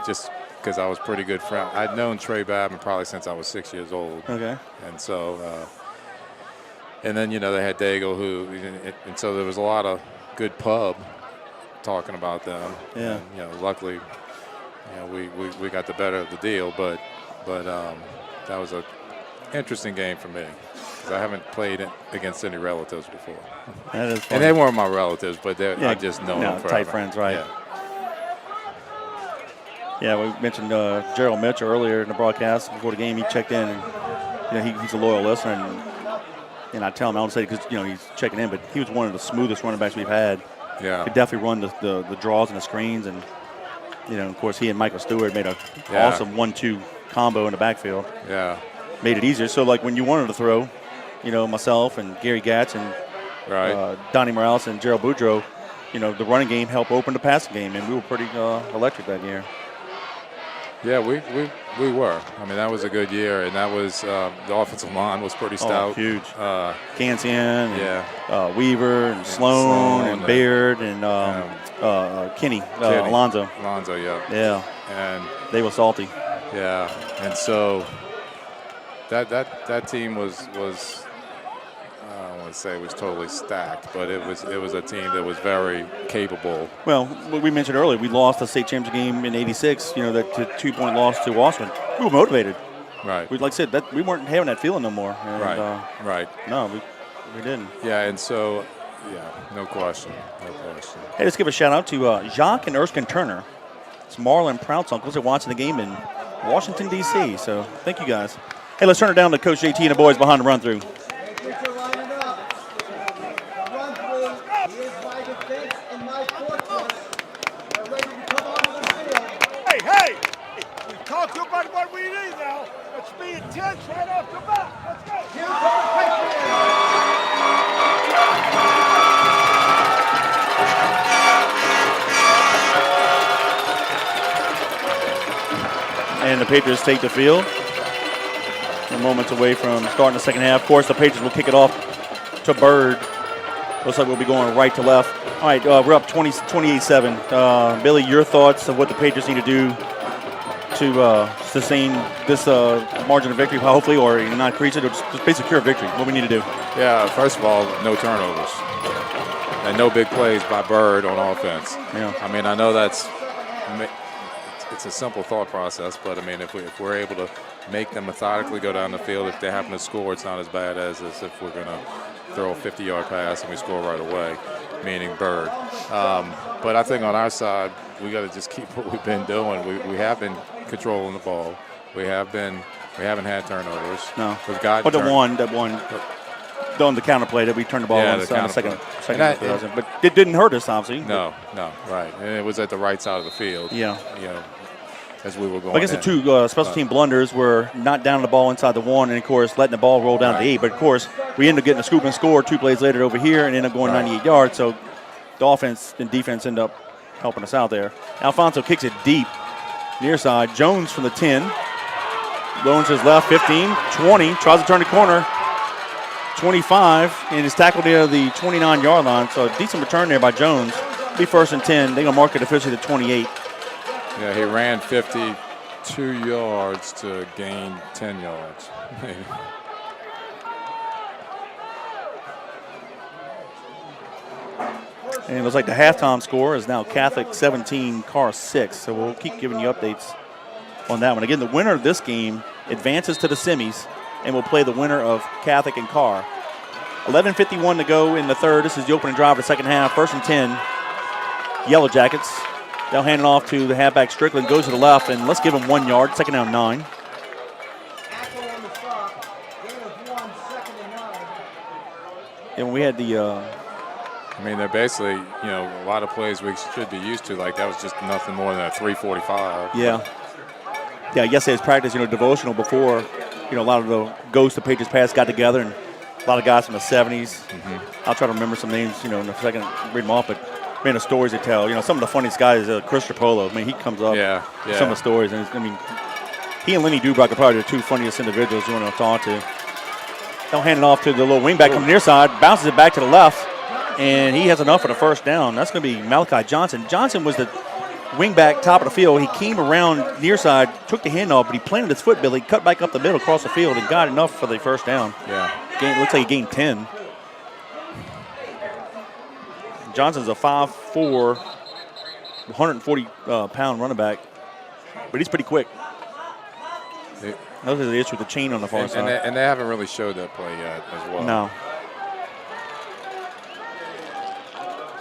just because I was pretty good friend. I'd known Trey Babin probably since I was 6 years old. Okay. And so, and then they had Daigle, and so there was a lot of good pub talking about them. Yeah. And, luckily, we got the better of the deal, but that was a interesting game for me because I haven't played against any relatives before. That is funny. And they weren't my relatives, but I just know them forever. Tight friends, right? Yeah. Yeah, we mentioned Gerald Mitchell earlier in the broadcast before the game. He checked in, and he's a loyal listener. And I tell him, I don't say it because he's checking in, but he was one of the smoothest running backs we've had. Yeah, could definitely run the draws and the screens, and of course he and Michael Stewart made an awesome 1-2 combo in the backfield. Yeah, made it easier. So like when you wanted to throw, myself and Gary Gatz and Donnie Morales and Gerald Boudreaux, the running game helped open the passing game, and we were pretty electric that year. Yeah, we were. I mean, that was a good year, and that was the offensive line was pretty stout. Oh, huge. Gansian, and Weaver, and Sloan, and Byrd, and Kenny, Alonzo. Alonzo, yeah. Yeah. And they were salty. Yeah, and so that team was I don't want to say it was totally stacked, but it was a team that was very capable. Well, what we mentioned earlier, we lost the state championship game in '86. That 2-point loss to Washington. We were motivated. Right. Like I said, that we weren't having that feeling no more. And, right. No, we didn't. Yeah, and so no question. Hey, let's give a shout out to Jacques and Erskine Turner. It's Marlon Prout's uncles. They're watching the game in Washington, D.C. So thank you guys. Hey, let's turn it down to Coach JT and the boys behind the run through. Hey! We talked about what we need now. Let's be intense right off the bat. Let's go. And the Patriots take the field. We're moments away from starting the second half. Of course, the Patriots will kick it off to Byrd. Looks like we'll be going right to left. All right, we're up 28-7. Billy, your thoughts of what the Patriots need to do to sustain this margin of victory, hopefully, or not increase it, or just basically secure victory? What we need to do? Yeah, first of all, no turnovers. And no big plays by Byrd on offense. Yeah. I mean, I know it's a simple thought process, but, I mean, if we're able to make them methodically go down the field, if they happen to score, it's not as bad as if we're going to throw a 50-yard pass and we score right away, meaning Byrd. But I think on our side, we got to just keep what we've been doing. We have been controlling the ball. We haven't had turnovers. No. We've got the one on the counter play that we turned the ball on the second but it didn't hurt us, obviously. No, right. And it was at the right side of the field. Yeah. As we were going. I guess the two special team blunders were not down the ball inside the one, and of course letting the ball roll down to 8. But of course we ended up getting a scoop and score 2 plays later over here, and ended up going 98 yards. So the offense and defense end up helping us out there. Alfonso kicks it deep, near side. Jones from the 10. Loans his left, 15, 20. Tries to turn the corner, 25, and is tackled near the 29-yard line. So a decent return there by Jones. Be 1st and 10. They're gonna mark it officially to 28. Yeah, he ran 52 yards to gain 10 yards. And it looks like the halftime score is now Catholic 17, Carr 6. So we'll keep giving you updates on that one. Again, the winner of this game advances to the semis and will play the winner of Catholic and Carr. 11:51 to go in the third. This is the opening drive of the second half. 1st and 10. Yellow Jackets. They'll hand it off to the halfback Strickland. Goes to the left, and let's give him 1 yard. 2nd down 9. And we had the I mean, they're basically, a lot of plays we should be used to. Like, that was just nothing more than a 3:45. Yeah, yesterday's practice, devotional before, a lot of the Ghost of Patriots past got together, and a lot of guys from the 70s. I'll try to remember some names, in a second, read them off, but man, the stories they tell. Some of the funniest guys is Chris Trapolo. I mean, he comes up with some of the stories, and he and Lenny Dubrock are probably the two funniest individuals you want to talk to. They'll hand it off to the little wingback on the near side, bounces it back to the left, and he has enough for the first down. That's going to be Malachi Johnson. Johnson was the wingback, top of the field. He came around near side, took the handoff, but he planted his foot, Billy, cut back up the middle across the field, and got enough for the first down. Yeah. Looks like he gained 10. Johnson's a 5'4", 140-pound running back, but he's pretty quick. Those are the issue with the chain on the far side. And they haven't really showed that play yet as well. No.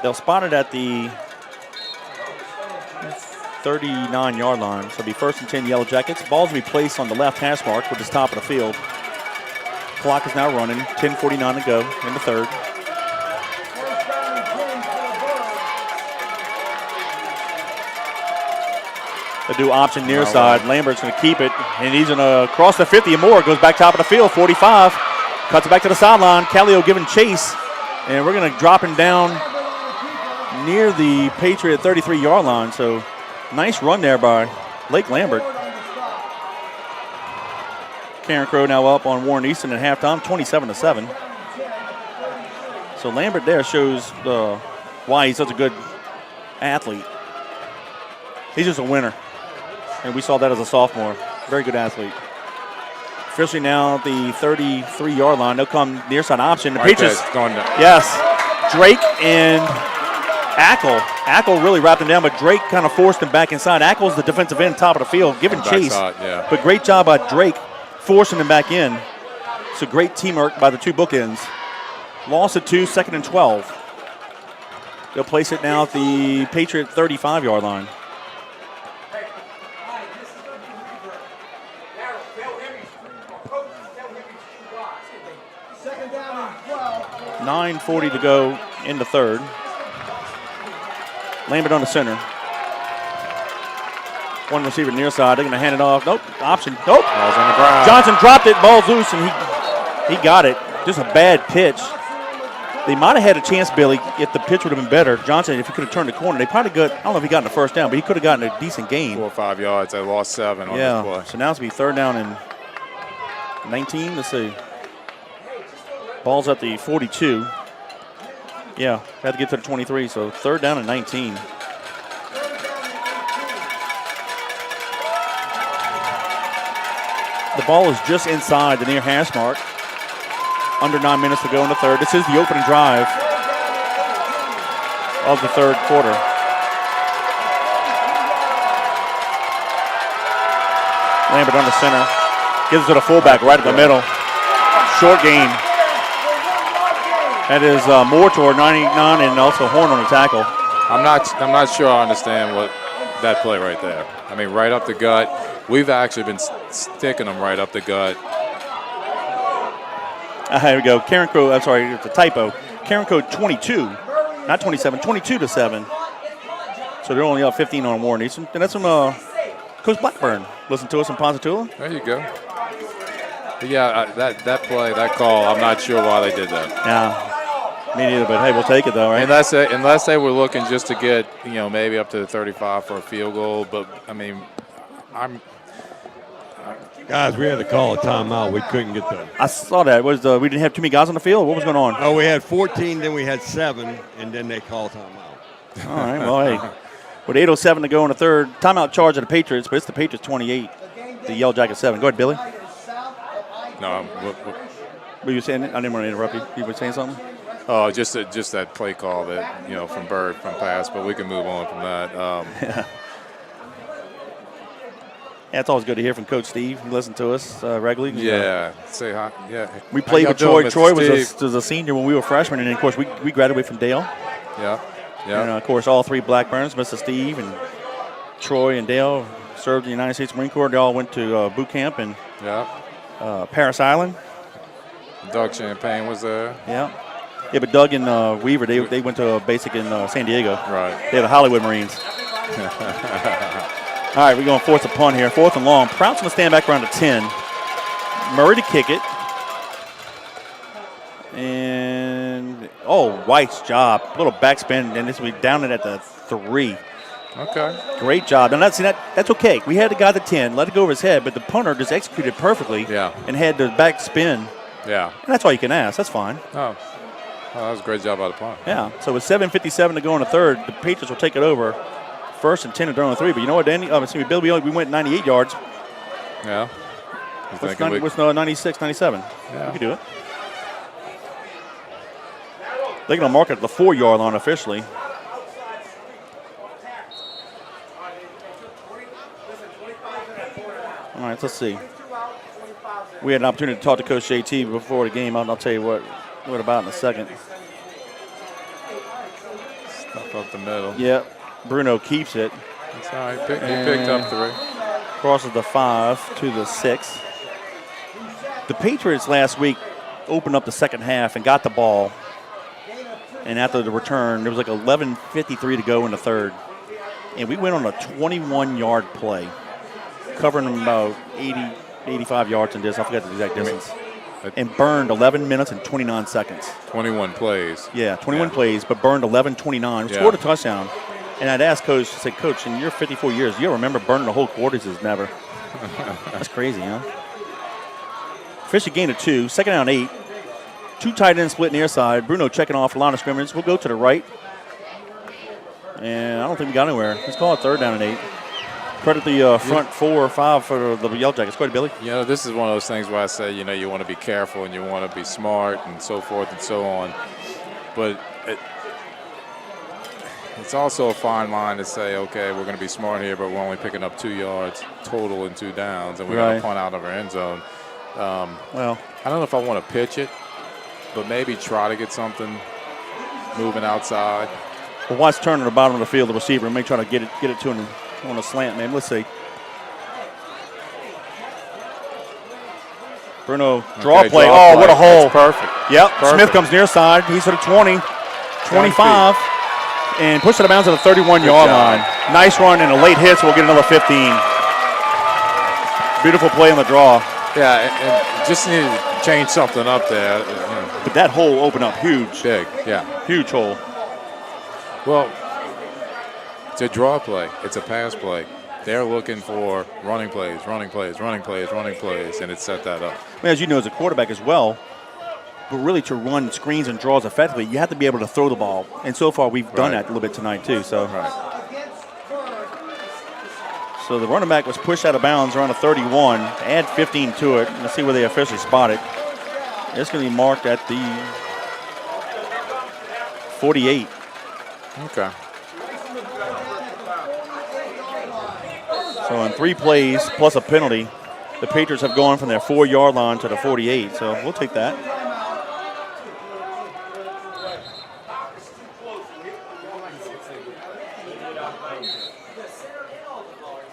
They'll spot it at the 39-yard line. So it'll be 1st and 10 Yellow Jackets. Ball's will be placed on the left hash mark, which is top of the field. Clock is now running. 10:49 to go in the third. They'll do option near side. Lambert's going to keep it, and he's going to cross the 50 and more. Goes back top of the field, 45. Cuts it back to the sideline. Callio giving chase, and we're going to drop him down near the Patriot 33-yard line. So nice run there by Lake Lambert. Karen Crow now up on Warren Easton at halftime, 27-7. So Lambert there shows why he's such a good athlete. He's just a winner. And we saw that as a sophomore. Very good athlete. Officially now at the 33-yard line. They'll come near side option. The Patriots going down. Yes. Drake and Ackle. Ackle really wrapped him down, but Drake kind of forced him back inside. Ackle's the defensive end, top of the field, giving chase. Yeah. But great job by Drake forcing him back in. So great teamwork by the two bookends. Loss of 2, 2nd and 12. They'll place it now at the Patriot 35-yard line. .940 to go in the third. Lambert on the center. One receiver near side. They're going to hand it off. Nope. Option. Nope. Ball's on the ground. Johnson dropped it. Ball's loose, and he got it. Just a bad pitch. They might have had a chance, Billy, if the pitch would have been better. Johnson, if he could have turned the corner, they probably got, I don't know if he got in the first down, but he could have gotten a decent gain. 4 or 5 yards. They lost 7 on this play. So now it's going to be 3rd down and 19. Let's see. Ball's at the 42. Yeah, had to get to the 23, so 3rd down and 19. The ball is just inside the near hash mark. Under 9 minutes to go in the third. This is the opening drive of the third quarter. Lambert on the center. Gives it to the fullback right at the middle. Short gain. That is Moore toward 99 and also Horn on the tackle. I'm not sure I understand what that play right there. I mean, right up the gut. We've actually been sticking them right up the gut. Here we go. Karen Crow, I'm sorry, it's a typo. Karen Crow 22, not 27, 22-7. So they're only up 15 on Warren Easton. And that's from Coach Blackburn. Listen to us in Ponchatoula. There you go. But yeah, that play, that call, I'm not sure why they did that. Yeah, me neither, but hey, we'll take it though, right? Unless they were looking just to get, maybe up to the 35 for a field goal. But, I mean, Guys, we had to call a timeout. We couldn't get the. I saw that. We didn't have too many guys on the field? What was going on? Oh, we had 14, then we had 7, and then they called timeout. All right, well, hey. With 8:07 to go in the third, timeout charge of the Patriots, but it's the Patriots 28, the Yellow Jackets 7. Go ahead, Billy. No, What were you saying? I didn't want to interrupt you. You were saying something? Oh, just that play call that, from Byrd from pass, but we can move on from that. Yeah, it's always good to hear from Coach Steve. He listens to us regularly. Yeah, say hi. Yeah, we played with Troy. Mr. Troy Steve? was a senior when we were freshmen, and of course we graduated from Dale. Yeah. And of course all three Blackburns, Mr. Steve and Troy and Dale, served in the United States Marine Corps. They all went to boot camp in Paris Island. Doug Champagne was there. Yeah. Yeah, but Doug and Weaver, they went to basic in San Diego. Right. They're the Hollywood Marines. All right, we're going to force a punt here. 4th and long. Prout's going to stand back around the 10. Murray to kick it. And, White's job. A little backspin, and this will be down it at the 3. Okay. Great job. Now, that's okay. We had the guy at the 10, let it go over his head, but the punter just executed perfectly and had the back spin. Yeah. And that's all you can ask. That's fine. Oh, that was a great job by the punt. Yeah. So with 7:57 to go in the third, the Patriots will take it over. 1st and 10 and they're on the 3. But you know what, Danny? Bill, we went 98 yards. Yeah. What's 96, 97? Yeah. We can do it. They're going to mark it at the 4-yard line officially. All right, let's see. We had an opportunity to talk to Coach JT before the game. I'll tell you what about in a second. Stuff up the middle. Yep. Bruno keeps it. That's all right. He picked up 3. Crosses the 5 to the 6. The Patriots last week opened up the second half and got the ball. And after the return, there was like 11:53 to go in the third. And we went on a 21-yard play, covering them about 85 yards in this. I forgot the exact distance. And burned 11 minutes and 29 seconds. 21 plays. Yeah, 21 plays, but burned 11:29. Yeah. Scored a touchdown. And I'd ask Coach, I said, Coach, in your 54 years, you remember burning the whole quarter? He says, never. That's crazy, huh? Fisher gained a 2. Second down 8. 2 tight ends split near side. Bruno checking off the line of scrimmage. We'll go to the right. And I don't think we got anywhere. Let's call it 3rd down and 8. Credit the front 4 or 5 for the Yellow Jackets. Go ahead, Billy. This is one of those things where I say, you want to be careful and you want to be smart and so forth and so on. But it's also a fine line to say, okay, we're going to be smart here, but we're only picking up 2 yards total and 2 downs, and we're going to punt out of our end zone. Well, I don't know if I want to pitch it, but maybe try to get something moving outside. Well, Watts turning to the bottom of the field, the receiver, and may try to get it to him on a slant, man. Let's see. Bruno, draw play. Draw play. What a hole. That's perfect. Yep. Perfect. Smith comes near side. He's at a 20, 25, and pushes it out of bounds at the 31-yard line. Nice run and a late hit, so we'll get another 15. Beautiful play on the draw. Yeah, and just needed to change something up there. But that hole opened up huge. Big, yeah. Huge hole. Well, it's a draw play. It's a pass play. They're looking for running plays, and it set that up. I mean, as you know, as a quarterback as well, but really to run screens and draws effectively, you have to be able to throw the ball. And so far, we've done that a little bit tonight, too. So. Right. So the running back was pushed out of bounds around the 31. Add 15 to it. Let's see where they officially spot it. It's going to be marked at the 48. Okay. So in 3 plays plus a penalty, the Patriots have gone from their 4-yard line to the 48. So we'll take that.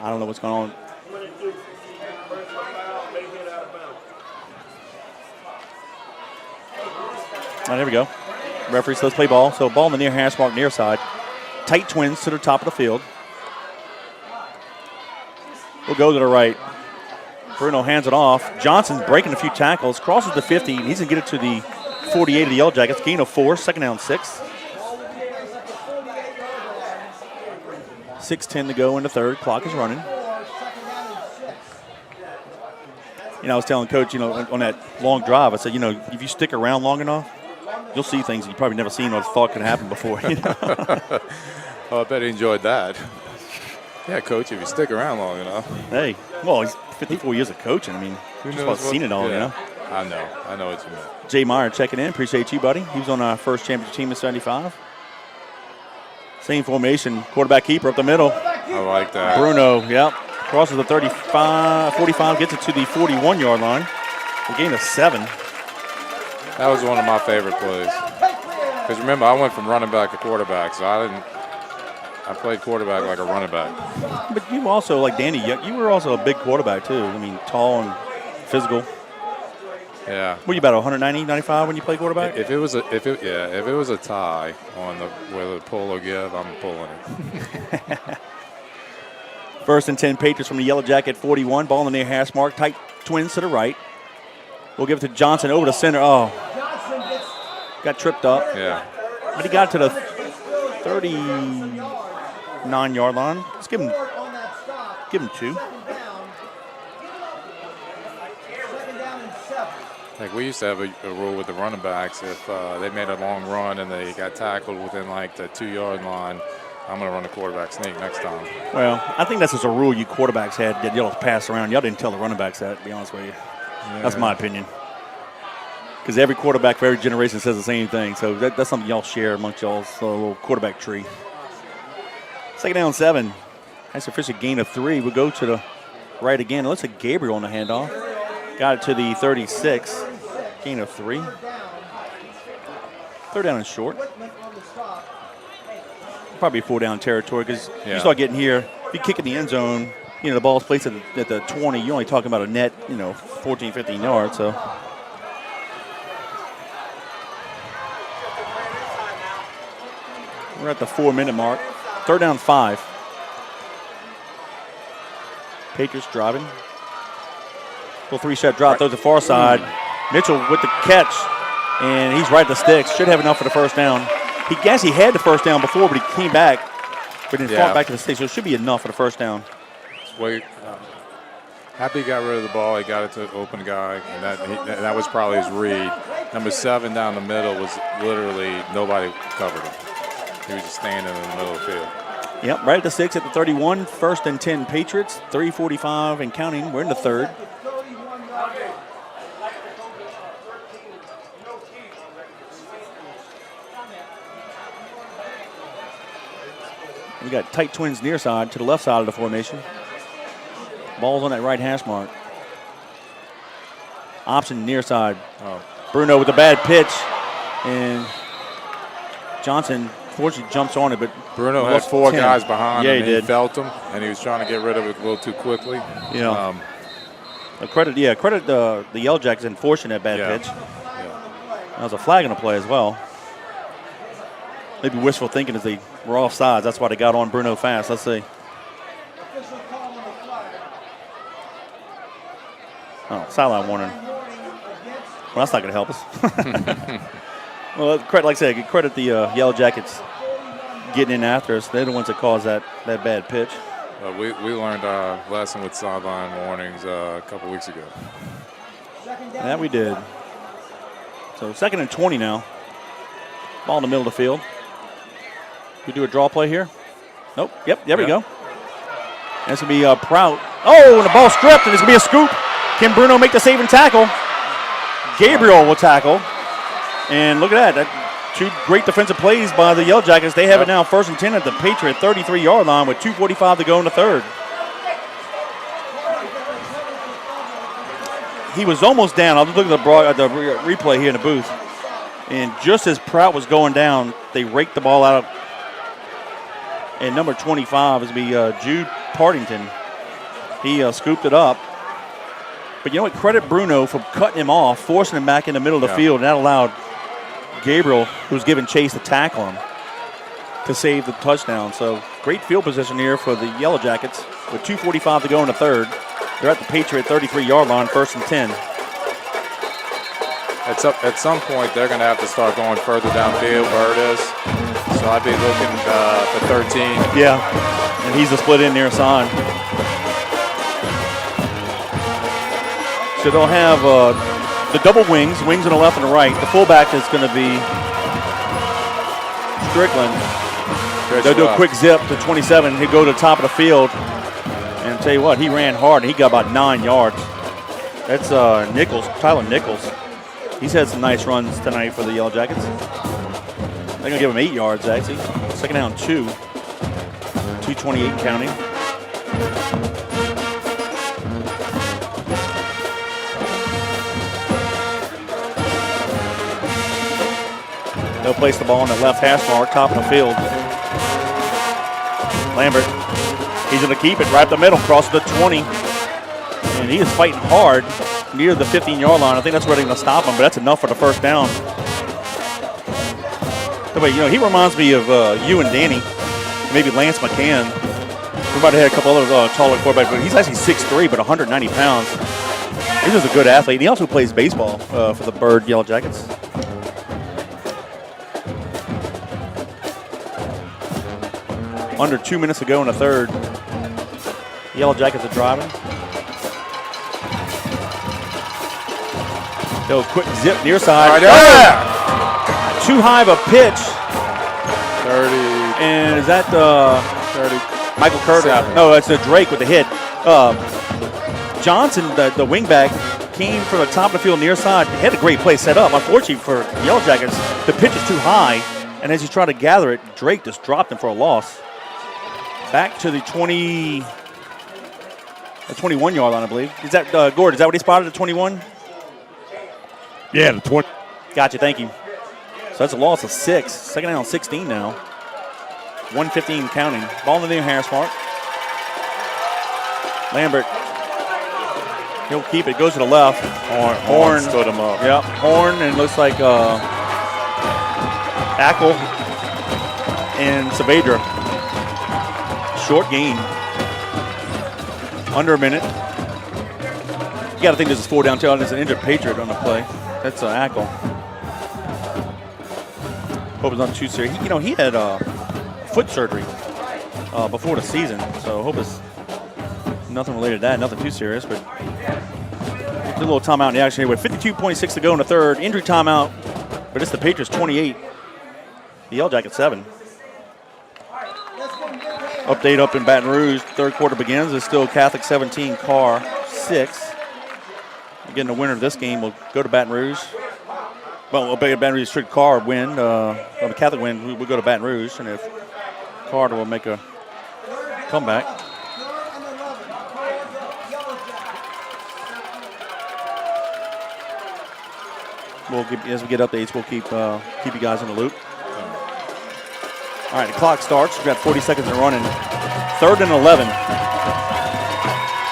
I don't know what's going on. Oh, there we go. Referee says play ball. So ball in the near hash mark, near side. Tight twins to the top of the field. We'll go to the right. Bruno hands it off. Johnson's breaking a few tackles. Crosses the 50. He's going to get it to the 48 of the Yellow Jackets. Gain of 4. Second down 6. 6:10 to go in the third. Clock is running. I was telling Coach, on that long drive, I said, if you stick around long enough, you'll see things you probably never seen or thought could happen before. Oh, I bet he enjoyed that. Yeah, Coach, if you stick around long enough. Hey, well, he's 54 years of coaching. I mean, just about seen it all, I know what you meant. Jay Meyer checking in. Appreciate you, buddy. He was on our first championship team in 75. Same formation, quarterback keeper up the middle. I like that. Bruno, yep. Crosses the 45, gets it to the 41-yard line. A gain of 7. That was one of my favorite plays. Because remember, I went from running back to quarterback, so I played quarterback like a running back. But you also, like Danny, you were also a big quarterback too. I mean, tall and physical. Yeah. Were you about 190, 95 when you played quarterback? If it was a tie on where the polo give, I'm pulling it. First and 10 Patriots from the Yellow Jacket 41. Ball in the near hash mark. Tight twins to the right. We'll give it to Johnson over the center. Oh, got tripped up. Yeah. But he got to the 39-yard line. Let's give him 2. Like we used to have a rule with the running backs. If they made a long run and they got tackled within like the 2-yard line, I'm going to run the quarterback sneak next time. Well, I think that's just a rule you quarterbacks had that y'all pass around. Y'all didn't tell the running backs that, to be honest with you. Yeah. That's my opinion. Because every quarterback for every generation says the same thing. So that's something y'all share amongst y'all's little quarterback tree. Second down 7. That's official gain of 3. We'll go to the right again. It looks like Gabriel on the handoff. Got it to the 36. Gain of 3. Third down and short. Probably 4-down territory because you start getting here. If you kick in the end zone, the ball's placed at the 20. You're only talking about a net, 14, 15 yards. So. We're at the 4-minute mark. Third down 5. Patriots driving. Little 3-shot drop, throws the far side. Mitchell with the catch, and he's right at the sticks. Should have enough for the first down. He had the first down before, but he came back, but then fought back to the sticks, so it should be enough for the first down. Happy he got rid of the ball. He got it to the open guy, and that was probably his read. Number 7 down the middle was literally nobody covered him. He was just standing in the middle of the field. Yep, right at the 6 at the 31. First and 10 Patriots, 3:45 and counting. We're in the third. We got tight twins near side to the left side of the formation. Ball's on that right hash mark. Option near side. Bruno with a bad pitch. And Johnson fortunately jumps on it, but Bruno had 4 guys behind him. He did. He felt him, and he was trying to get rid of it a little too quickly. Yeah. Credit the Yellow Jackets in forcing that bad pitch. Yeah. That was a flag in the play as well. Maybe wishful thinking as they were offsides. That's why they got on Bruno fast. Let's see. Oh, sideline warning. Well, that's not going to help us. Well, like I said, credit the Yellow Jackets getting in after us. They're the ones that caused that bad pitch. We learned our lesson with sideline warnings a couple weeks ago. That we did. So 2nd and 20 now. Ball in the middle of the field. We do a draw play here? Nope. Yep, there we go. And it's going to be Prout. Oh, and the ball stripped, and it's going to be a scoop. Can Bruno make the saving tackle? Gabriel will tackle. And look at that. 2 great defensive plays by the Yellow Jackets. They have it now 1st and 10 at the Patriot 33-yard line with 2:45 to go in the third. He was almost down. I'll look at the replay here in the booth. And just as Prout was going down, they raked the ball out. And number 25 is going to be Jude Partington. He scooped it up. But you know what? Credit Bruno for cutting him off, forcing him back in the middle of the field, and that allowed Gabriel, who was giving chase, to tackle him to save the touchdown. So great field position here for the Yellow Jackets with 2:45 to go in the third. They're at the Patriot 33-yard line, 1st and 10. At some point, they're going to have to start going further downfield, Byrd is. So I'd be looking for 13. Yeah, and he's a split in near side. So they'll have the double wings on the left and the right. The fullback is going to be Strickland. They'll do a quick zip to 27. He'll go to the top of the field. And I'll tell you what, he ran hard, and he got about 9 yards. That's Nichols, Tyler Nichols. He's had some nice runs tonight for the Yellow Jackets. They're going to give him 8 yards, actually. Second down, 2. 2:28 counting. They'll place the ball on the left hash mark, top of the field. Lambert, he's going to keep it right up the middle, crosses the 20. And he is fighting hard near the 15-yard line. I think that's where they're going to stop him, but that's enough for the first down. But, he reminds me of you and Danny, maybe Lance McCann. We might have had a couple other taller quarterbacks, but he's actually 6'3", but 190 pounds. He's just a good athlete. He also plays baseball for the Byrd Yellow Jackets. Under 2 minutes to go in the third. Yellow Jackets are driving. They'll quick zip near side. Too high of a pitch. 30. And is that 30. Michael Curtis? No, it's Drake with the hit. Johnson, the wingback, came from the top of the field near side. He had a great play set up. Unfortunately for Yellow Jackets, the pitch is too high. And as he's trying to gather it, Drake just dropped him for a loss. Back to the 21-yard line, I believe. Is that Gordon? Is that what he spotted at 21? Yeah, the 20. Gotcha, thank you. So that's a loss of 6. Second down, 16 now. 1:15 counting. Ball in the near hash mark. Lambert. He'll keep it. Goes to the left. Horn stood him up. Yep. Horn and looks like Ackle and Saavedra. Short gain. Under a minute. You got to think this is 4 down tail. There's an injured Patriot on the play. That's Ackle. Hope it's not too serious. He had foot surgery before the season, so hope it's nothing related to that, nothing too serious. But a little timeout in the action here with 52.6 to go in the third. Injury timeout, but it's the Patriots 28, the Yellow Jackets 7. Update up in Baton Rouge. Third quarter begins. It's still Catholic 17, Carr 6. Again, the winner of this game will go to Baton Rouge. Well, Baton Rouge should Carr win. The Catholic win, we'll go to Baton Rouge. And if Carter will make a comeback. As we get updates, we'll keep you guys in the loop. All right, the clock starts. We've got 40 seconds to run in. 3rd and 11.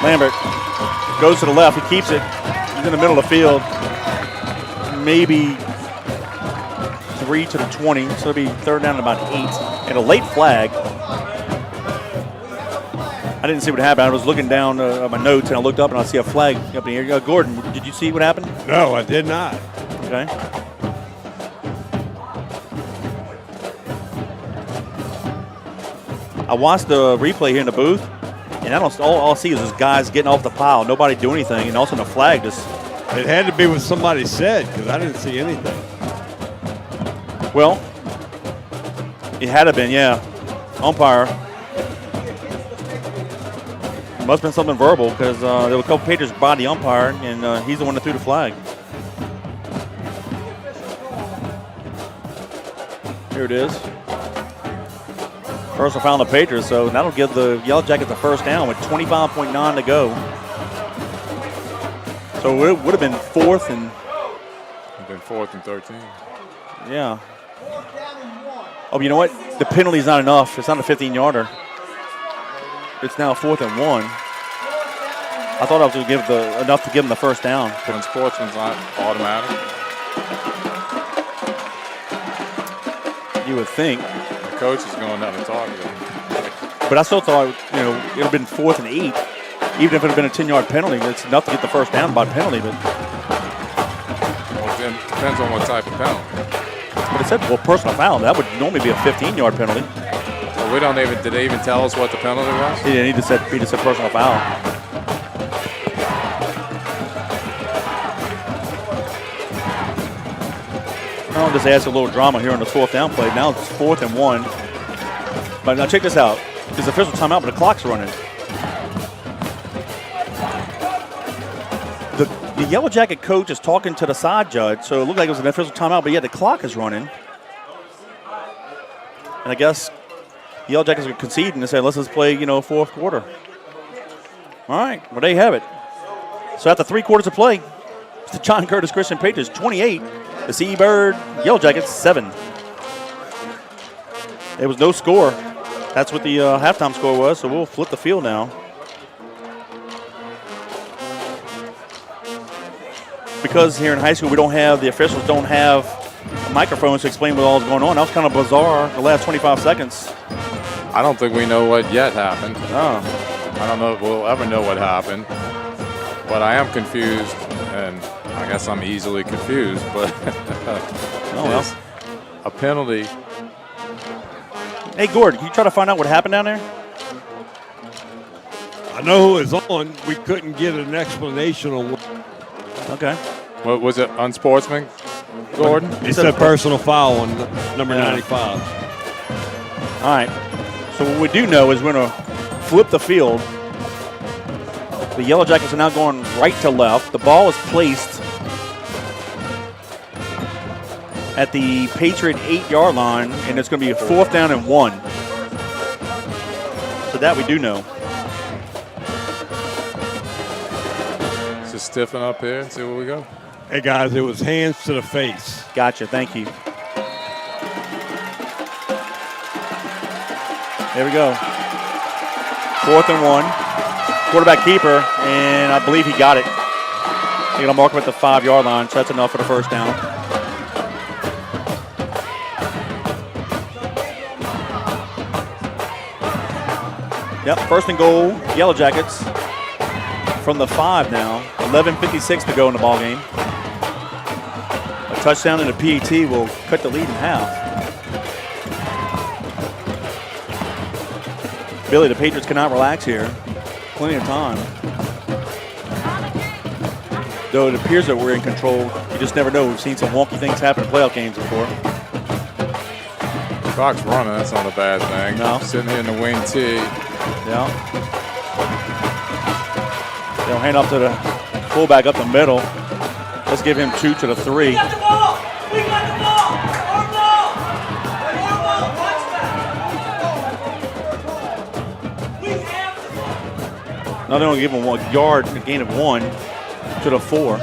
Lambert goes to the left. He keeps it. He's in the middle of the field. Maybe 3 to the 20. So it'll be 3rd down and about 8. And a late flag. I didn't see what happened. I was looking down at my notes, and I looked up, and I see a flag up in here. Gordon, did you see what happened? No, I did not. Okay. I watched the replay here in the booth, and all I see is guys getting off the pile. Nobody do anything, and also the flag just. It had to be what somebody said because I didn't see anything. Well, it had to have been, yeah. Umpire. Must have been something verbal because there were a couple Patriots by the umpire, and he's the one that threw the flag. Here it is. Personal foul on the Patriots, so that'll give the Yellow Jackets the first down with 25.9 to go. So it would have been 4th and. It'd been 4th and 13. Yeah. Oh, you know what? The penalty's not enough. It's not a 15-yarder. It's now 4th and 1. I thought I was going to give enough to give them the first down. When sportsman's not automatic. You would think. The coach is going down to talk to him. But I still thought, it would have been 4th and 8. Even if it had been a 10-yard penalty, it's enough to get the first down by penalty. But Well, it depends on what type of penalty. it said, personal foul. That would normally be a 15-yard penalty. Well, we don't even. Did they even tell us what the penalty was? He just said personal foul. I'll just add a little drama here on the 4th down play. Now it's 4th and 1. But now check this out. It's official timeout, but the clock's running. The Yellow Jacket coach is talking to the side judge, so it looked like it was an official timeout, but yeah, the clock is running. And I guess the Yellow Jackets are conceding and saying, let's just play, fourth quarter. All right, well, there you have it. So after 3 quarters of play, it's the John Curtis Christian Patriots 28, the C. Byrd Yellow Jackets 7. There was no score. That's what the halftime score was, so we'll flip the field now. Because here in high school the officials don't have microphones to explain what all is going on. That was kind of bizarre the last 25 seconds. I don't think we know what yet happened. Oh. I don't know if we'll ever know what happened. But I am confused, and I guess I'm easily confused, but well. A penalty. Hey, Gord, can you try to find out what happened down there? I know who was on. We couldn't get an explanation on what. Okay. What was it, unsportsman, Gordon? He said personal foul on number 95. All right. So what we do know is we're going to flip the field. The Yellow Jackets are now going right to left. The ball is placed at the Patriot 8-yard line, and it's going to be a 4th down and 1. So that we do know. Just stiffen up here and see where we go. Hey, guys, it was hands to the face. Gotcha. Thank you. There we go. 4th and 1. Quarterback keeper, and I believe he got it. They're going to mark him at the 5-yard line, so that's enough for the first down. Yep, 1st and goal, Yellow Jackets from the 5 now. 11:56 to go in the ball game. A touchdown and a PAT will cut the lead in half. Billy, the Patriots cannot relax here. Plenty of time. Though it appears that we're in control, you just never know. We've seen some wonky things happen in playoff games before. Clock's running, that's not a bad thing. No. Sitting here in the wing tee. Yeah. They'll hand off to the fullback up the middle. Let's give him 2 to the 3. We got the ball! We got the ball! Our ball! Our ball! Watch that! We have the ball! Now they're going to give him 1 yard, a gain of 1 to the 4.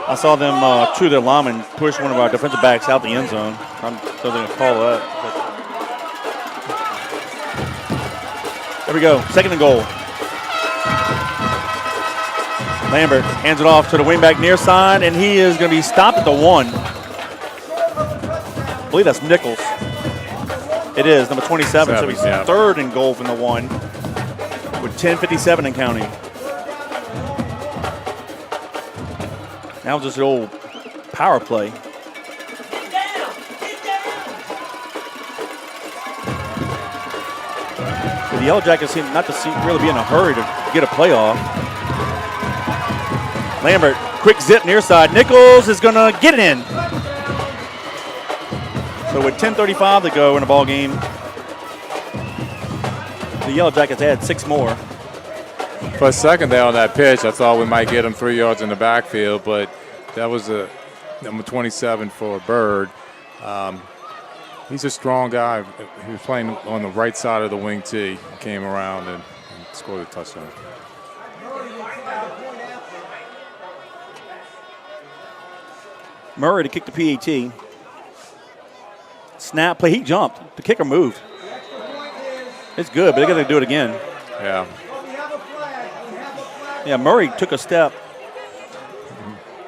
I saw them, 2 of their linemen push one of our defensive backs out the end zone. I'm still going to call that. But. There we go. 2nd and goal. Lambert hands it off to the wingback near side, and he is going to be stopped at the 1. I believe that's Nichols. It is, number 27. So he's 3rd and goal from the 1 with 10:57 and counting. Now just an old power play. Get down! Get down! The Yellow Jackets seem not to really be in a hurry to get a playoff. Lambert, quick zip near side. Nichols is going to get it in. So with 10:35 to go in the ball game, the Yellow Jackets add 6 more. For a second there on that pitch, I thought we might get him 3 yards in the backfield, but that was a number 27 for Byrd. He's a strong guy. He was playing on the right side of the wing tee, came around and scored a touchdown. Murray to kick the PAT. Snap play, he jumped. The kicker moved. It's good, but they got to do it again. Yeah. Yeah, Murray took a step.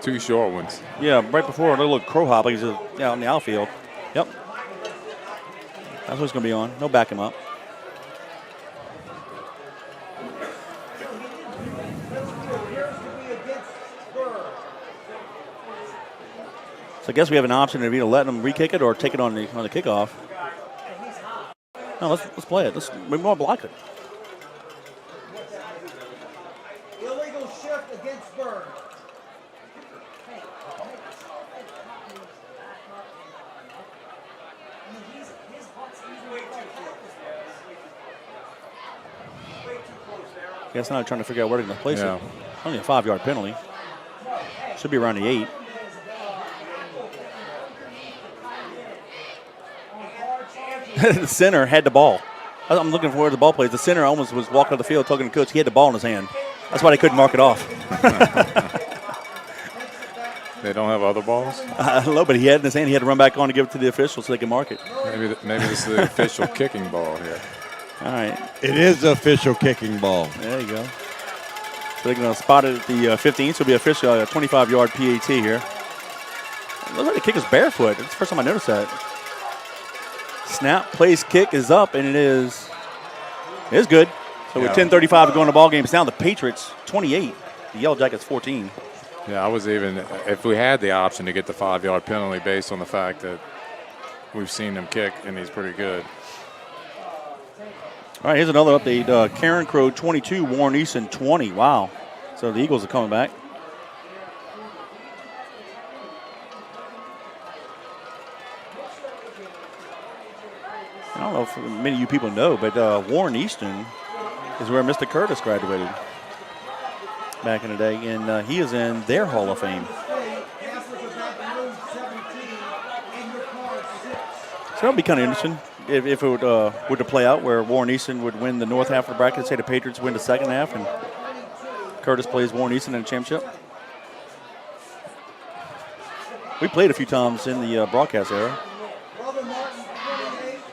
2 short ones. Yeah, right before a little crow hop. He's out in the outfield. Yep. That's what it's going to be on. No back him up. So I guess we have an option of either letting them re-kick it or take it on the kickoff. No, let's play it. We want to block it. Illegal shift against Byrd. Guess now they're trying to figure out where they're going to place Yeah. it. Only a 5-yard penalty. Should be around the 8. The center had the ball. I'm looking for where the ball plays. The center almost was walking on the field talking to the coach. He had the ball in his hand. That's why they couldn't mark it off. They don't have other balls? I don't know, but he had it in his hand. He had to run back on to give it to the officials so they could mark it. Maybe this is the official kicking ball here. All right. It is the official kicking ball. There you go. So they're going to spot it at the 15. So it'll be official, a 25-yard PAT here. It looks like the kick is barefoot. It's the first time I noticed that. Snap, place, kick is up, and it is good. So with 10:35 to go in the ball game, it's now the Patriots 28, the Yellow Jackets 14. Yeah, I was even, if we had the option to get the 5-yard penalty based on the fact that we've seen him kick and he's pretty good. All right, here's another update. Karen Crow 22, Warren Easton 20. Wow. So the Eagles are coming back. I don't know if many of you people know, but Warren Easton is where Mr. Curtis graduated back in the day, and he is in their Hall of Fame. So that'll be kind of interesting if it were to play out where Warren Easton would win the north half of the bracket, say the Patriots win the second half, and Curtis plays Warren Easton in the championship. We played a few times in the broadcast era.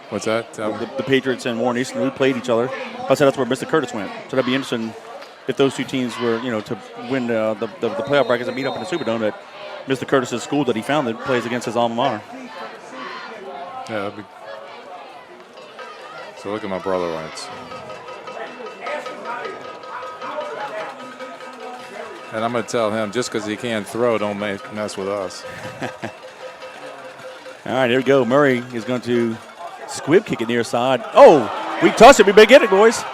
What's that? The Patriots and Warren Easton, we played each other. I said that's where Mr. Curtis went. So that'd be interesting if those two teams were, to win the playoff brackets and meet up in the Superdome. That Mr. Curtis's school that he founded plays against his alma mater. Yeah, that'd be. So look at my brother Lance. And I'm going to tell him, just because he can't throw, don't mess with us. All right, here we go. Murray is going to squib kick it near side. Oh, we toss it. We better get it, boys.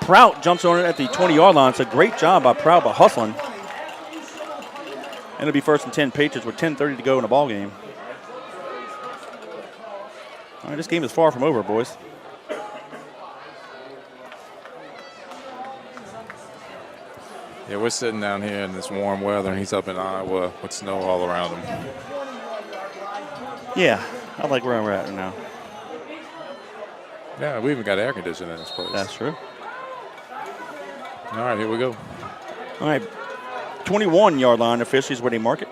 Prout jumps on it at the 20-yard line. It's a great job by Prout by hustling. And it'll be 1st and 10 Patriots with 10:30 to go in the ball game. All right, this game is far from over, boys. Yeah, we're sitting down here in this warm weather, and he's up in Iowa with snow all around him. Yeah, I like where we're at now. Yeah, we even got air conditioning in this place. That's true. All right, here we go. All right, 21-yard line officially is where they mark it.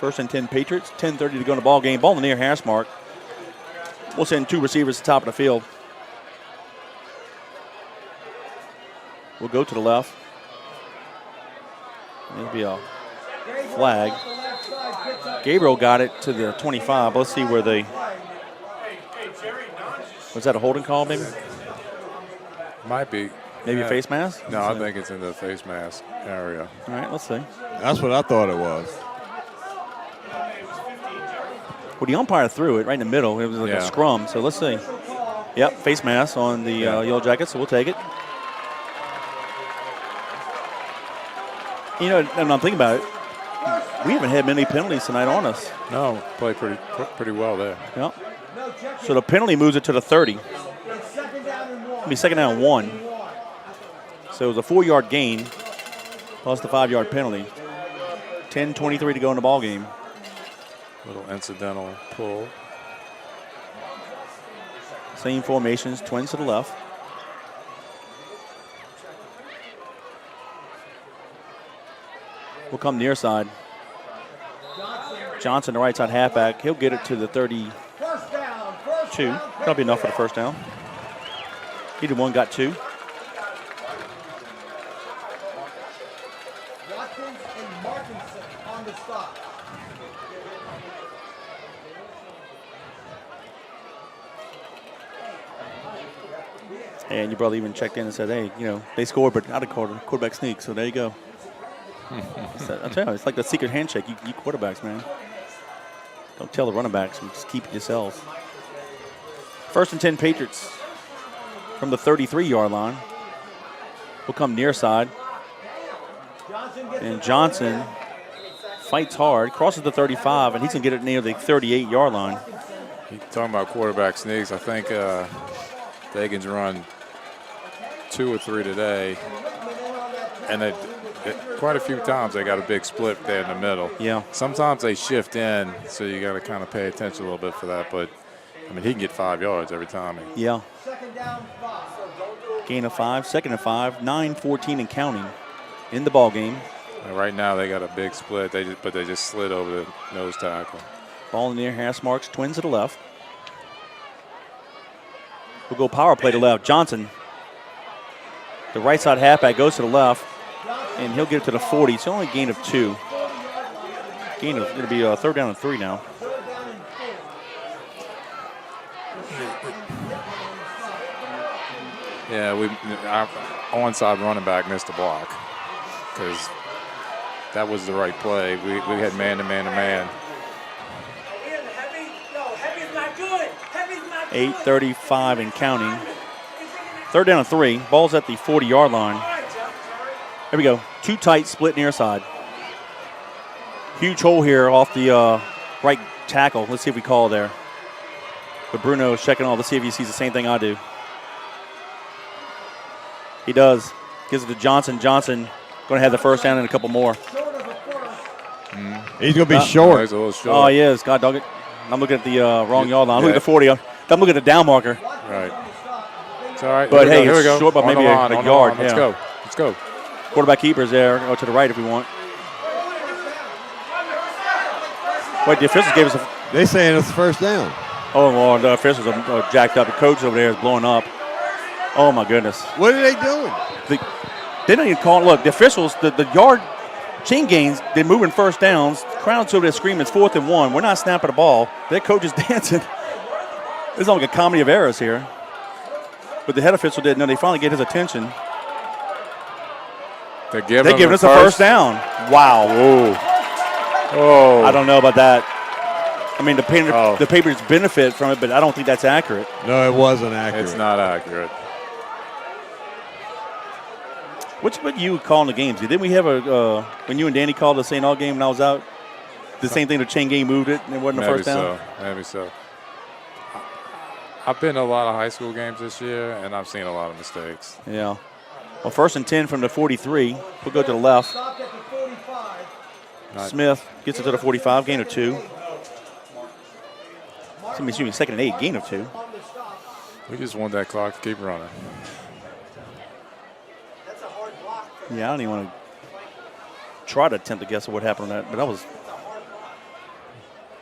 1st and 10 Patriots, 10:30 to go in the ball game. Ball in the near hash mark. We'll send 2 receivers to the top of the field. We'll go to the left. There'll be a flag. Gabriel got it to the 25. Let's see where they. Was that a holding call, maybe? Might be. Maybe a face mask? No, I think it's in the face mask area. All right, let's see. That's what I thought it was. Well, the umpire threw it right in the middle. It was like a scrum. So let's see. Yep, face mask on the Yellow Jackets, so we'll take it. And I'm thinking about it. We haven't had many penalties tonight on us. No, played pretty well there. Yep. So the penalty moves it to the 30. It'll be 2nd down and 1. So it was a 4-yard gain plus the 5-yard penalty. 10:23 to go in the ball game. Little incidental pull. Same formations, twins to the left. Will come near side. Johnson, the right side halfback. He'll get it to the 32. That'll be enough for the 1st down. Either one got 2. Watkins and Markinson on the stop. And your brother even checked in and said, hey, they scored, but out of quarterback sneak. So there you go. I tell you, it's like the secret handshake. You quarterbacks, man. Don't tell the running backs. Just keep it yourselves. 1st and 10 Patriots from the 33-yard line. Will come near side. And Johnson fights hard, crosses the 35, and he's going to get it near the 38-yard line. Talking about quarterback sneaks, I think Dagan's run 2 or 3 today, and quite a few times they got a big split there in the middle. Yeah. Sometimes they shift in, so you got to kind of pay attention a little bit for that. But I mean, he can get 5 yards every time. Yeah. Gain of 5, second and 5, 9-14 and counting in the ball game. And right now they got a big split. They just slid over the nose tackle. Ball in the near hash marks, Twins to the left. We'll go power play to left. Johnson, the right side halfback, goes to the left, and he'll get it to the 40. It's only a gain of 2. It'll be a 3rd down and 3 now. Yeah, our onside running back missed the block because that was the right play. We had man to man to man. 8:35 and counting. 3rd down and 3. Ball's at the 40-yard line. There we go. 2 tight, split near side. Huge hole here off the right tackle. Let's see if we call there. But Bruno's checking all. Let's see if he sees the same thing I do. He does. Gives it to Johnson. Johnson going to have the 1st down and a couple more. He's going to be short. He's a little short. Oh, he is. God dog it. I'm looking at the wrong yard line. I'm looking at the 40. I'm looking at the down marker. Right. It's all right. But hey, here we it's go. short by maybe a yard. Let's go. Let's go. Quarterback keeper's there. Go to the right if we want. Wait, the officials gave us a... They saying it's 1st down. Oh, well, the officials are jacked up. The coach over there is blowing up. Oh, my goodness. What are they doing? They don't even call it. Look, the officials, the yard chain gains, they're moving 1st downs. The crowd's over there screaming, it's 4th and 1. We're not snapping the ball. Their coach is dancing. This is like a comedy of errors here. But the head official didn't know. They finally get his attention. They're giving us a 1st down. Wow. Oh. I don't know about that. I mean, the Patriots benefit from it, but I don't think that's accurate. No, it wasn't accurate. It's not accurate. What's what you calling the games? Didn't we have when you and Danny called the St. All game when I was out? The same thing, the chain game moved it, and it wasn't the 1st down? Maybe so. I've been to a lot of high school games this year, and I've seen a lot of mistakes. Yeah. Well, 1st and 10 from the 43. We'll go to the left. Smith gets it to the 45, gain of 2. Excuse me, 2nd and 8, gain of 2. We just want that clock to keep running. Yeah, I don't even want to try to attempt to guess what happened on that, but that was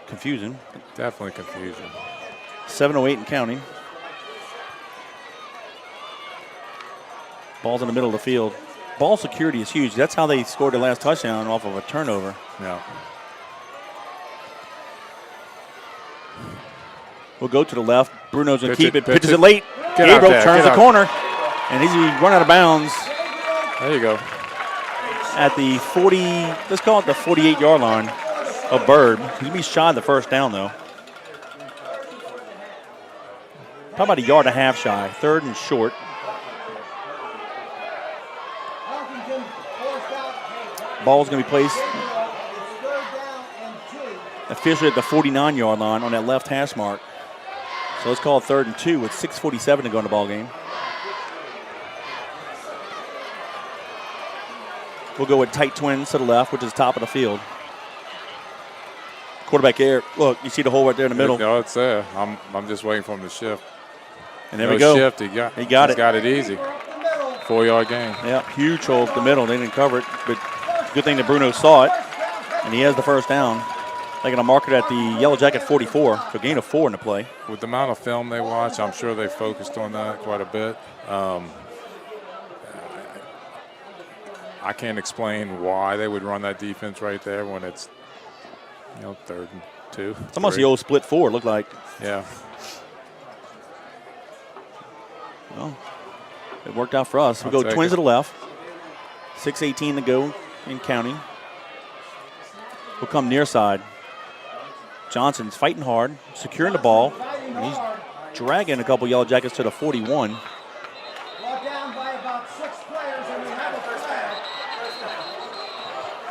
confusing. Definitely confusing. 7:08 and counting. Ball's in the middle of the field. Ball security is huge. That's how they scored their last touchdown, off of a turnover. Yeah. We'll go to the left. Bruno's going to keep it. Pitch Pitches it. it late. Get out Gabriel there, turns get the out. corner, and he's run out of bounds There you go. at the 40, let's call it the 48-yard line of Byrd. He's going to be shy of the 1st down, though. How about a yard and a half shy? 3rd and short. Ball's going to be placed officially at the 49-yard line on that left hash mark. So let's call it 3rd and 2 with 6:47 to go in the ball game. We'll go with tight twins to the left, which is top of the field. Quarterback air. Look, you see the hole right there in the middle. No, it's there. I'm just waiting for him to shift. And there we go. Shift. He got it. He's got it easy. 4-yard gain. Yeah, huge hole at the middle. They didn't cover it, but good thing that Bruno saw it, and he has the 1st down. They're going to mark it at the Yellow Jacket 44, so gain of 4 in the play. With the amount of film they watch, I'm sure they focused on that quite a bit. I can't explain why they would run that defense right there when it's, 3rd and 2. It's almost the old split 4, it looked like. Yeah. Well, it worked out for us. We'll go twins to the left. 6:18 to go in counting. We'll come near side. Johnson's fighting hard, securing the ball. And he's dragging a couple Yellow Jackets to the 41.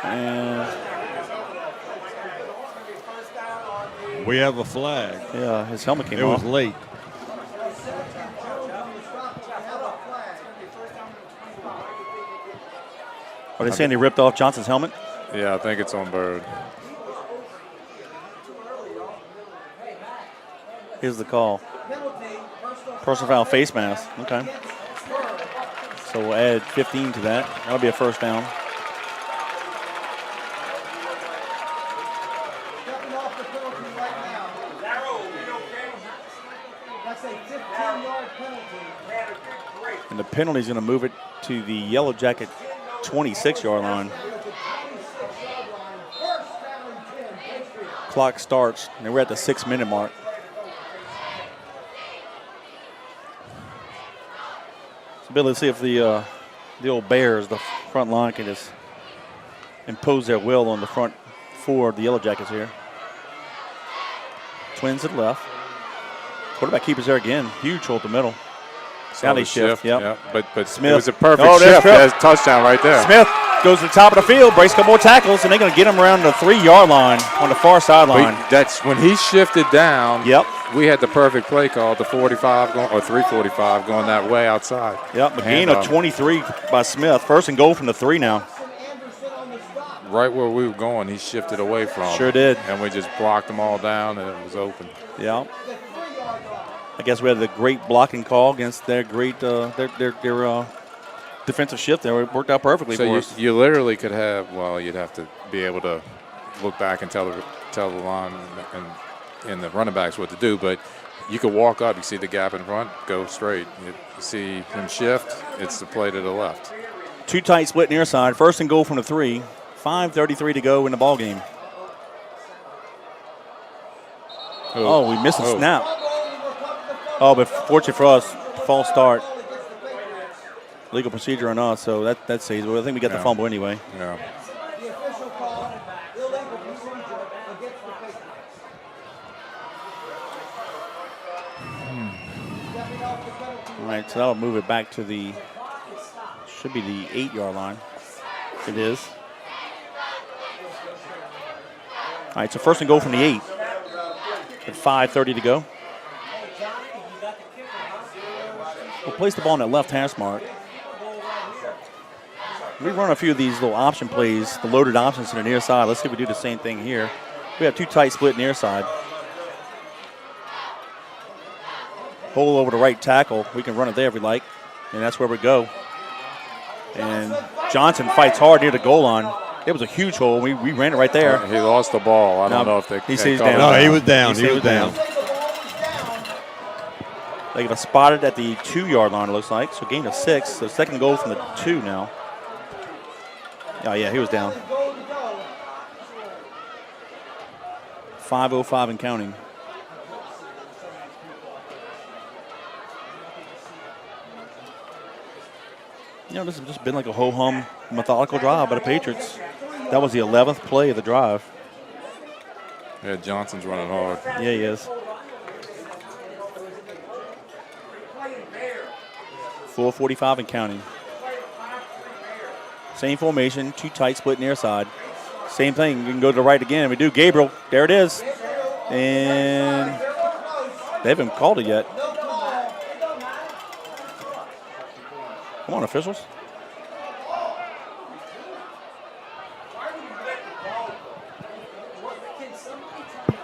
And We have a flag. yeah, his helmet came It off. was late. Are they saying they ripped off Johnson's helmet? Yeah, I think it's on Byrd. Here's the call. Personal foul, face mask. Okay. So we'll add 15 to that. That'll be a first down. Stepping off the penalty right now. That's a 15-yard penalty. And the penalty's going to move it to the Yellow Jacket 26-yard line. Clock starts, and we're at the 6-minute mark. So, Bill, let's see if the old Bears, the front line, can just impose their will on the front four of the Yellow Jackets here. Twins to the left. Quarterback keepers there again. Huge hole at the middle. Now they shift. Yep. Yeah, but Smith. it was a perfect Oh, shift. Tripp. That's a touchdown right there. Smith goes to the top of the field, breaks a couple more tackles, and they're going to get him around the 3-yard line on the far sideline. That's when he shifted down. Yep. We had the perfect play call, the 45 going, or 345 going that way outside. Yep, a gain of 23 by Smith. First and goal from the 3 now. Right where we were going, he shifted away from. Sure did. And we just blocked them all down, and it was open. Yeah. I guess we had the great blocking call against their great their defensive shift there. It worked out perfectly for us. You literally could have, well, you'd have to be able to look back and tell the line and the running backs what to do, but you could walk up, you see the gap in front, go straight. You see him shift, it's the play to the left. Too tight split near side. First and goal from the 3. 5:33 to go in the ball game. Oh, we missed a snap. Oh, but fortunate for us, false start. Legal procedure on us, so that saves. Well, I think we got the fumble anyway. Yeah. The official call, illegal procedure against the Patriots. Stepping off the penalty. All right, so that'll move it back to the, should be the 8-yard line. It is. All right, so first and goal from the 8. At 5:30 to go. We'll place the ball in that left hash mark. We run a few of these little option plays, the loaded options to the near side. Let's see if we do the same thing here. We have two tight split near side. Hole over the right tackle. We can run it there if we like, and that's where we go. And Johnson fights hard near the goal line. It was a huge hole. We ran it right there. He lost the ball. I don't know if they. He stays down. No, he was down. He was down. They got spotted at the 2-yard line, it looks like. So gain of 6. So second goal from the 2 now. Oh, yeah, he was down. 5:05 and counting. You know, this has just been like a ho-hum methodical drive by the Patriots. That was the 11th play of the drive. Yeah, Johnson's running hard. Yeah, he is. 4:45 and counting. Same formation, two tight split near side. Same thing, we can go to the right again. We do. Gabriel, there it is. And they haven't called it yet. Come on, officials.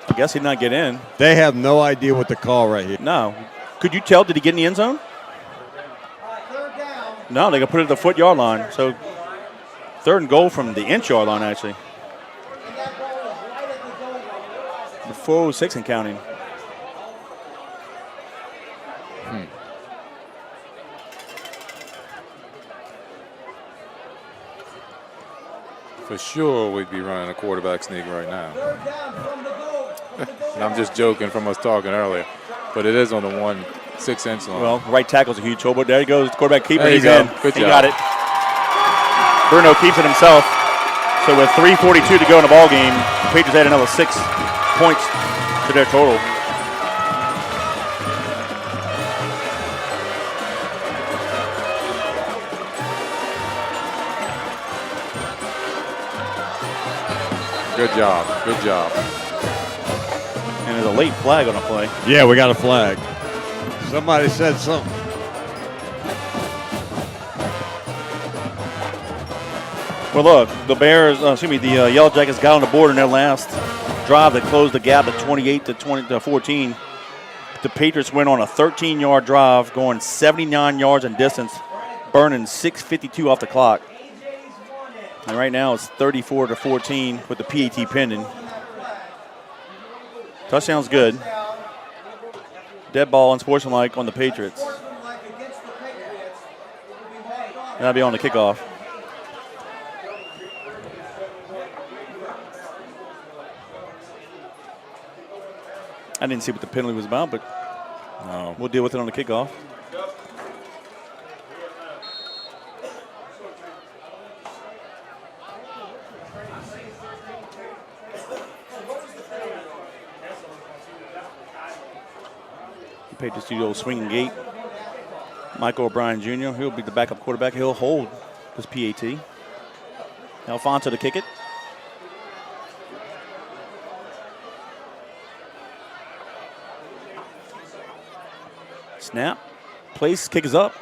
I guess he did not get in. They have no idea what to call right here. No. Could you tell, did he get in the end zone? No, they got to put it at the foot-yard line. So third and goal from the inch-yard line, actually. The 4:06 and counting. For sure, we'd be running a quarterback sneak right now. And I'm just joking from us talking earlier, but it is on the 1.6-inch line. Well, right tackle's a huge hole, but there he goes. Quarterback keeper, There you he's go. in. Good He job. got it. Bruno keeps it himself. So with 3:42 to go in the ball game, the Patriots add another 6 points to their total. Good job. Good job. And there's a late flag on the play. Yeah, we got a flag. Somebody said something. Well, look, the Yellow Jackets got on the board in their last drive that closed the gap at 28 to 14. The Patriots went on a 13-yard drive, going 79 yards in distance, burning 6:52 off the clock. And right now it's 34 to 14 with the PAT pending. Touchdown's good. Dead ball, unsportsmanlike on the Patriots. And that'll be on the kickoff. I didn't see what the penalty was about, but we'll deal with it on the kickoff. The Patriots do the old swinging gate. Michael O'Brien Jr., he'll be the backup quarterback. He'll hold this PAT. Alfonso to kick it. Snap, place, kick is up,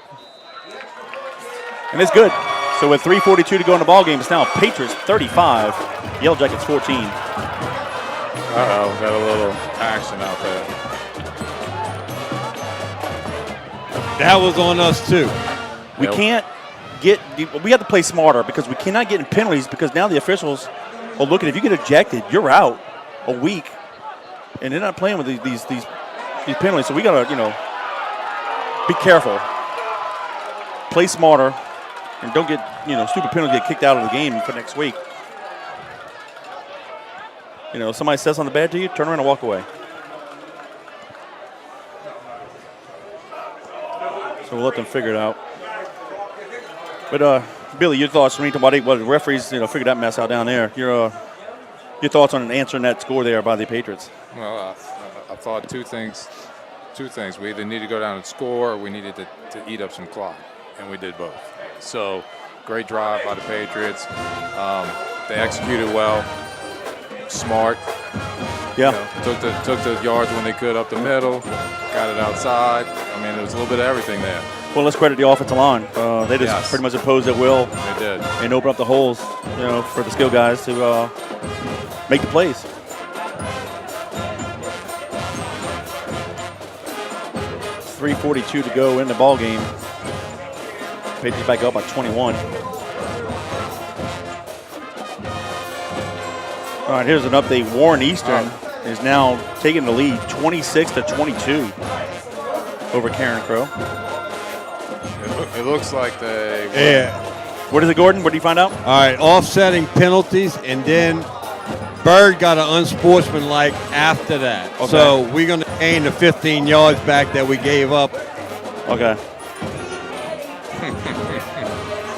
and it's good. So with 3:42 to go in the ball game, it's now Patriots 35, Yellow Jackets 14. Uh-oh, got a little action out there. That was on us too. We can't we have to play smarter because we cannot get in penalties because now the officials are looking. If you get ejected, you're out a week, and they're not playing with these penalties. So we gotta be careful, play smarter, and don't get, stupid penalty, get kicked out of the game for next week. If somebody says something bad to you, turn around and walk away. So we'll let them figure it out. But, Billy, your thoughts when the referees, figured that mess out down there. Your thoughts on answering that score there by the Patriots? Well, I thought two things. We either need to go down and score or we needed to eat up some clock, and we did both. So great drive by the Patriots. They executed well, smart. Yeah. Took the yards when they could up the middle, got it outside. I mean, there was a little bit of everything there. Well, let's credit the offensive line. They just pretty much opposed at will. They did. And open up the holes, for the skill guys to make the plays. .342 to go in the ball game. Patriots back up by 21. All right, here's an update. Warren Eastern is now taking the lead, 26 to 22 over Karen Crow. It looks like they. Yeah. What is it, Gordon? What did you find out? All right, offsetting penalties, and then Byrd got an unsportsmanlike after that. Okay. So we're going to gain the 15 yards back that we gave up. Okay.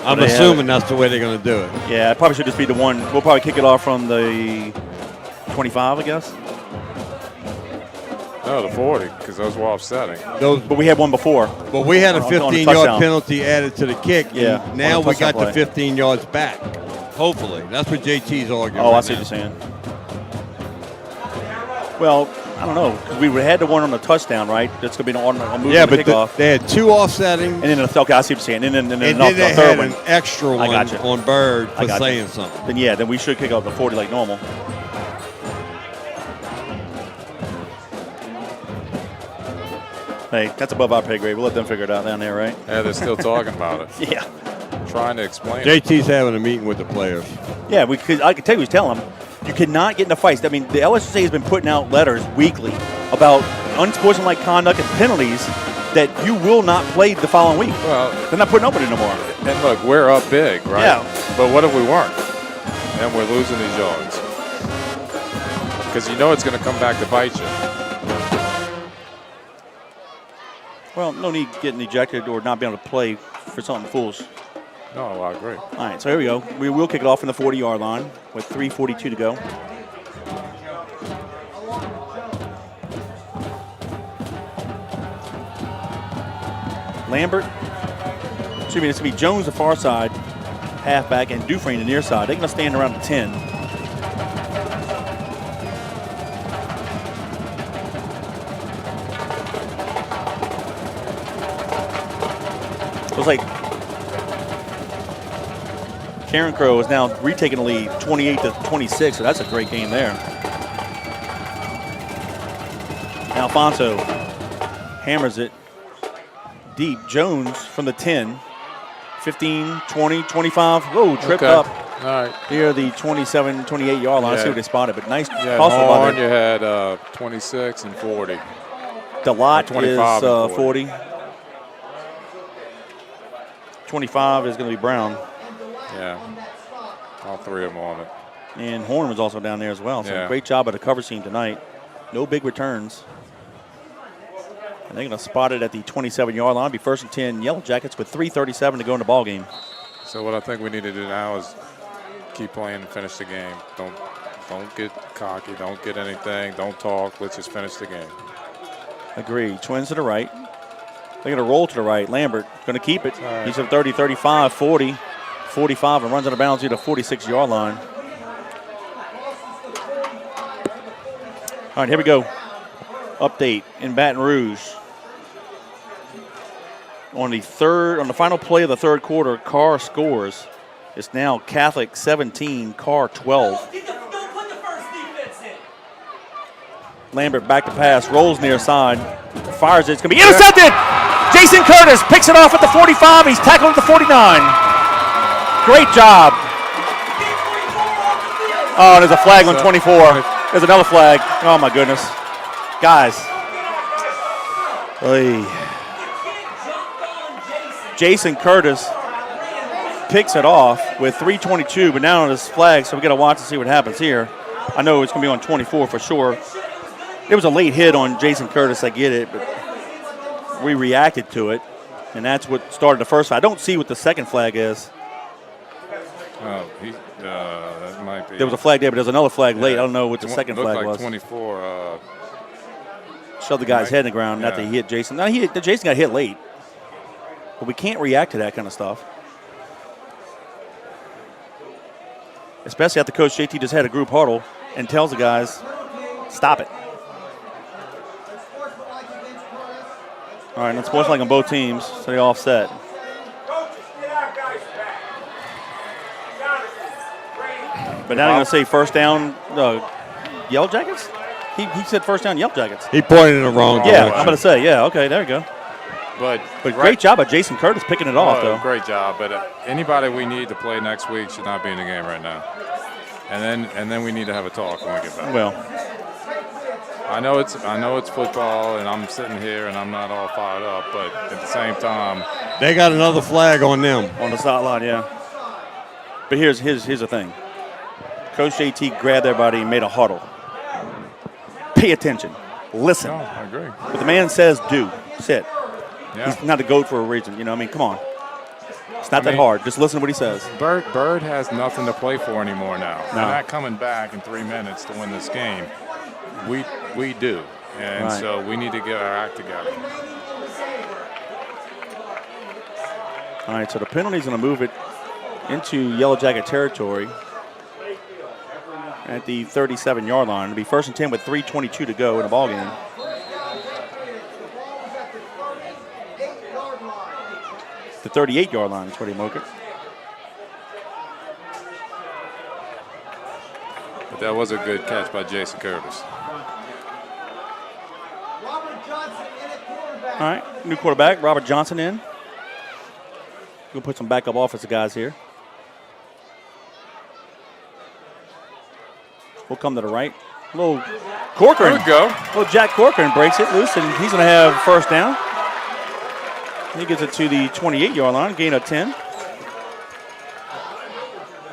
I'm assuming that's the way they're going to do it. Yeah, it probably should just be the one. We'll probably kick it off from the 25, I guess. No, the 40, because those were offsetting. But we had one before. But we had a On the 15-yard touchdown. penalty added to the kick. Yeah, And now on the we got touchdown the play. 15 yards back. Hopefully. That's what JT's arguing. Oh, I right see now. what you're saying. Well, I don't know, because we had the one on the touchdown, right? That's going to be an automatic move Yeah, on the but kickoff. they had two offsetting. And then, okay, I see what you're saying. And then And the then they third had one. an extra I one got you. on Byrd I for got you. saying something. Then, yeah, then we should kick off the 40 like normal. Hey, that's above our pay grade. We'll let them figure it out down there, right? Yeah, they're still talking about it. Yeah. Trying to explain it. JT's having a meeting with the players. Yeah, I can tell you, he's telling them, you cannot get into fights. I mean, the LSSA has been putting out letters weekly about unsportsmanlike conduct and penalties that you will not play the following week. Well, they're not putting up with it no more. And look, we're up big, right? Yeah. But what if we weren't? And we're losing these yards. Because it's going to come back to bite you. Well, no need getting ejected or not being able to play for something foolish. No, I agree. All right, so here we go. We will kick it off from the 40-yard line with 3:42 to go. Lambert, it's going to be Jones the far side, halfback, and Dufresne the near side. They're going to stand around the 10. Looks like Karen Crow is now retaking the lead 28-26, so that's a great game there. Alfonso hammers it deep. Jones from the 10, 15, 20, 25. Whoa, tripped up. All right. Here, the 27, 28-yard line. I see what they spotted, but nice Yeah, hustle by Horn, there. you had 26 and 40. The lot 25 is and 40. 25 is going to be Brown. Yeah. All three of them on it. And Horn was also down there as well. So Yeah. great job by the cover team tonight. No big returns. And they're going to spot it at the 27-yard line. Be first and 10 Yellow Jackets with 3:37 to go in the ball game. So what I think we need to do now is keep playing and finish the game. Don't get cocky. Don't get anything. Don't talk. Let's just finish the game. Agree. Twins to the right. They're going to roll to the right. Lambert going to keep it. He's at 30, 35, 40, 45, and runs out of bounds to the 46-yard line. All right, here we go. Update in Baton Rouge. On the final play of the third quarter, Carr scores. It's now Catholic 17, Carr 12. Lambert back to pass, rolls near side, fires it. It's going to be intercepted. Jason Curtis picks it off at the 45. He's tackled at the 49. Great job. Oh, there's a flag on 24. There's another flag. Oh, my goodness. Guys. Oy. Jason Curtis picks it off with 3:22, but now on this flag, so we got to watch and see what happens here. I know it's going to be on 24 for sure. It was a late hit on Jason Curtis, I get it, but we reacted to it, and that's what started the first fight. I don't see what the second flag is. Oh, that might be. There was a flag there, but there's another flag late. I don't know what the second flag like was. 24. Shoved the guy's head in the ground, not that he hit Jason. No, Jason got hit late. But we can't react to that kind of stuff. Especially after Coach JT just had a group huddle and tells the guys, stop it. All right, and sportsmanlike on both teams, so they offset. But now they're going to say first down Yellow Jackets? He said first down Yellow Jackets. He pointed in the wrong Yeah, direction. I'm going to say, yeah, okay, there you go. But Great job by Jason Curtis picking it off, though. Great job. But anybody we need to play next week should not be in the game right now. And then we need to have a talk when we get back. Well, I know it's football, and I'm sitting here and I'm not all fired up. But at the same time, they got another flag on them. On the sideline, yeah. But here's the thing. Coach JT grabbed everybody and made a huddle. Pay attention. Listen. no, I agree. What the man says, do. Sit. Yeah. He's not a GOAT for a reason. You know, I mean, come on. It's not that hard. Just listen to what he says. Byrd has nothing to play for anymore now. No. They're not coming back in 3 minutes to win this game. We do. And Right. so we need to get our act together. All right, so the penalty's going to move it into Yellow Jacket territory at the 37-yard line. It'll be first and 10 with 3:22 to go in the ballgame. The 38-yard line is where they mark it. But that was a good catch by Jason Curtis. All right, new quarterback, Robert Johnson in. We'll put some backup offensive guys here. We'll come to the right. Little Corcoran. There we go. Little Jack Corcoran breaks it loose, and he's going to have first down. He gets it to the 28-yard line, gain of 10.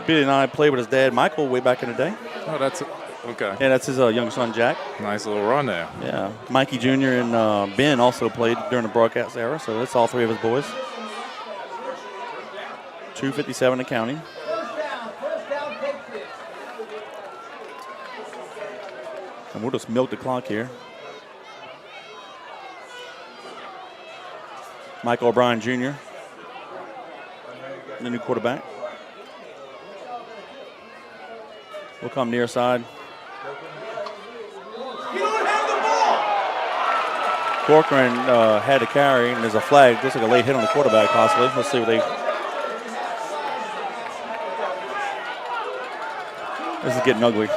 Billy and I played with his dad, Michael, way back in the day. Oh, that's okay. Yeah, that's his young son, Jack. Nice little run there. Yeah, Mikey Jr. and Ben also played during the broadcast era, so that's all three of his boys. 2:57 to counting. And we'll just milk the clock here. Michael O'Brien Jr., the new quarterback. We'll come near side. Corcoran had to carry, and there's a flag. Looks like a late hit on the quarterback, possibly. Let's see what they. This is getting ugly.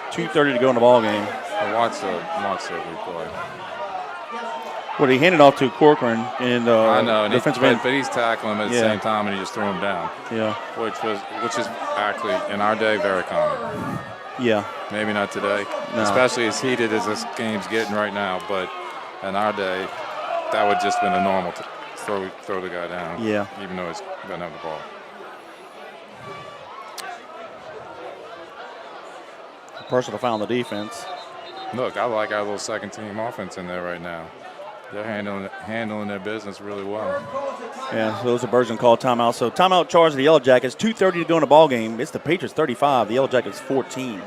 2:30 to go in the ball game. I watched the replay. Well, he handed off to Corcoran in I know, and defensive end. but he's tackling him at the Yeah. same time, and he just threw him down. Yeah. Which is actually in our day very common. Yeah. Maybe not today, No. especially as heated as this game's getting right now. But in our day, that would just been a normal throw the guy down. Yeah. Even though he's doesn't have the ball. Personal foul on the defense. Look, I like our little second team offense in there right now. They're handling their business really well. Yeah, so those are Birds and call timeout. So timeout charge of the Yellow Jackets. 2:30 to go in the ball game. It's the Patriots 35, the Yellow Jackets 14.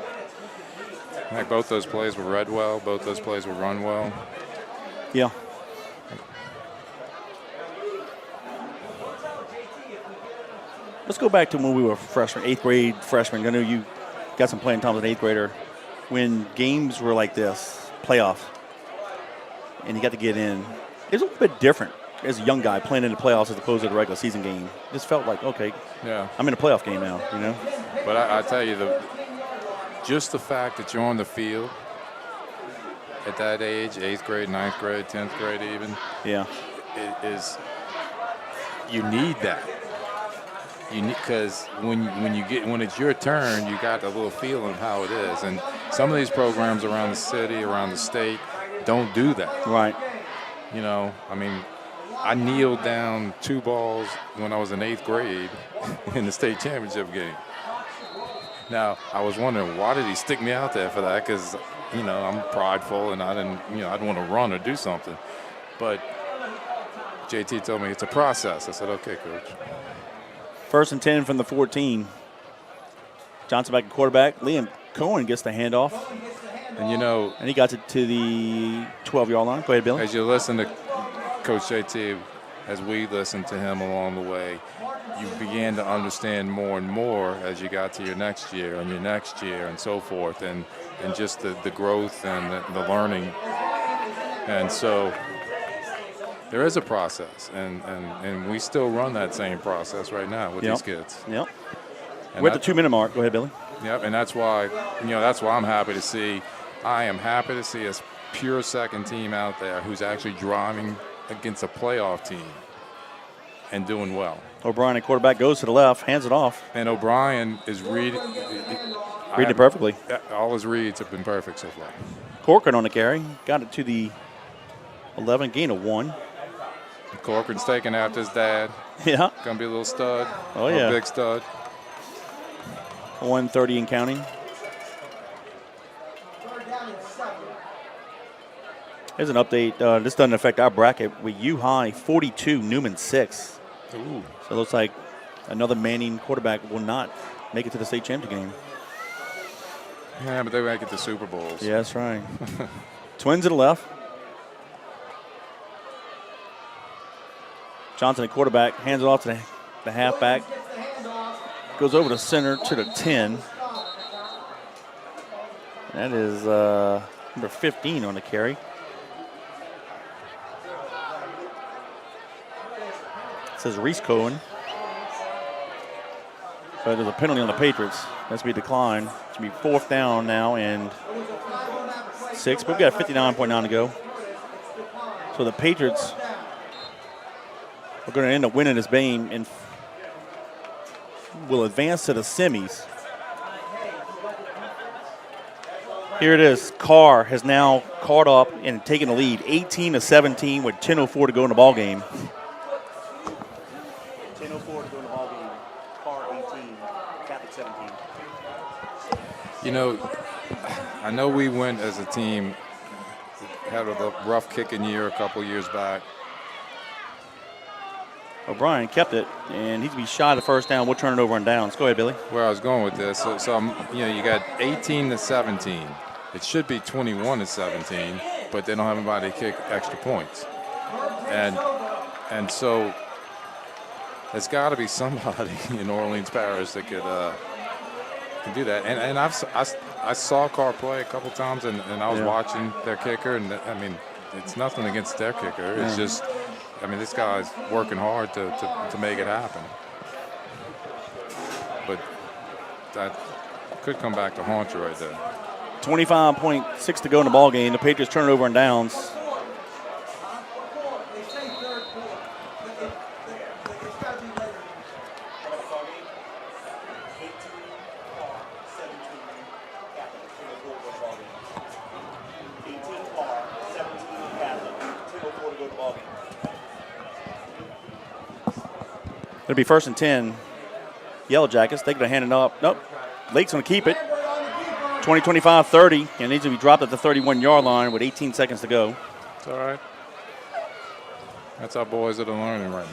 I think both those plays were read well. Both those plays were run well. Yeah. Let's go back to when we were freshmen, 8th grade freshmen. I know you got some playing time as an 8th grader. When games were like this, playoff, and you got to get in, it was a little bit different as a young guy playing in the playoffs as opposed to the regular season game. It just felt like, okay, Yeah. I'm in a playoff game now, you know? But I tell you, just the fact that you're on the field at that age, 8th grade, 9th grade, 10th grade even, Yeah. you need that. You need, because when it's your turn, you got a little feeling of how it is. And some of these programs around the city, around the state, don't do that. Right. You know, I mean, I kneeled down 2 balls when I was in 8th grade in the state championship game. Now, I was wondering, why did he stick me out there for that? Because, you know, I'm prideful and I didn't want to run or do something. But JT told me it's a process. I said, okay, coach. 1st and 10 from the 14. Johnson back at quarterback. Liam Cohen gets the handoff, And, you know, and he got it to the 12-yard line. Go ahead, Billy. as you listen to Coach JT, as we listened to him along the way, you began to understand more and more as you got to your next year and your next year and so forth, and just the growth and the learning. And so there is a process, and we still run that same process right now with these kids. Yep. And We're at the 2-minute mark. Go ahead, Billy. Yep, and that's why, I'm happy to see. I am happy to see a pure second team out there who's actually driving against a playoff team and doing well. O'Brien at quarterback goes to the left, hands it off. And O'Brien is reading Reading it perfectly. All his reads have been perfect so far. Corcoran on the carry. Got it to the 11, gain of 1. Corcoran's taking after his dad. Yeah. Gonna be a little stud. Oh, a yeah. big stud. 1:30 and counting. Here's an update. This doesn't affect our bracket. With U High 42, Newman 6. Ooh. So it looks like another Manning quarterback will not make it to the state championship game. Yeah, but they make it to Super Bowls. Yeah, that's right. Twins to the left. Johnson at quarterback, hands it off to the halfback. Goes over to center to the 10. That is number 15 on the carry. It says Reese Cohen. But there's a penalty on the Patriots. That's to be declined. It's going to be 4th down now and 6. But we've got 59.9 to go. So the Patriots are going to end up winning this game and will advance to the semis. Here it is. Carr has now caught up and taken the lead, 18-17 with 10:04 to go in the ball game. 10:04 to go in the ball game. Carr 18, Catholic 17. You know, I know we went as a team, had a rough kicking year a couple years back. O'Brien kept it, and he's going to be shy of the first down. We'll turn it over on downs. Go ahead, Billy. Where I was going with this, so you got 18-17. It should be 21-17, but they don't have anybody to kick extra points. And so there's got to be somebody in Orleans Parish that can do that. And I saw Carr play a couple times, and I was watching their kicker, and I mean, it's nothing against their kicker. It's just, I mean, this guy's working hard to make it happen. that could come back to haunt you right there. 25.6 to go in the ball game. The Patriots turn it over and downs. They say third quarter. It's got to be later. It'll be 1st and 10. Yellow Jackets, they're going to hand it up. Nope. Lake's going to keep it. 20-25-30, and it needs to be dropped at the 31-yard line with 18 seconds to go. It's all right. That's our boys that are learning right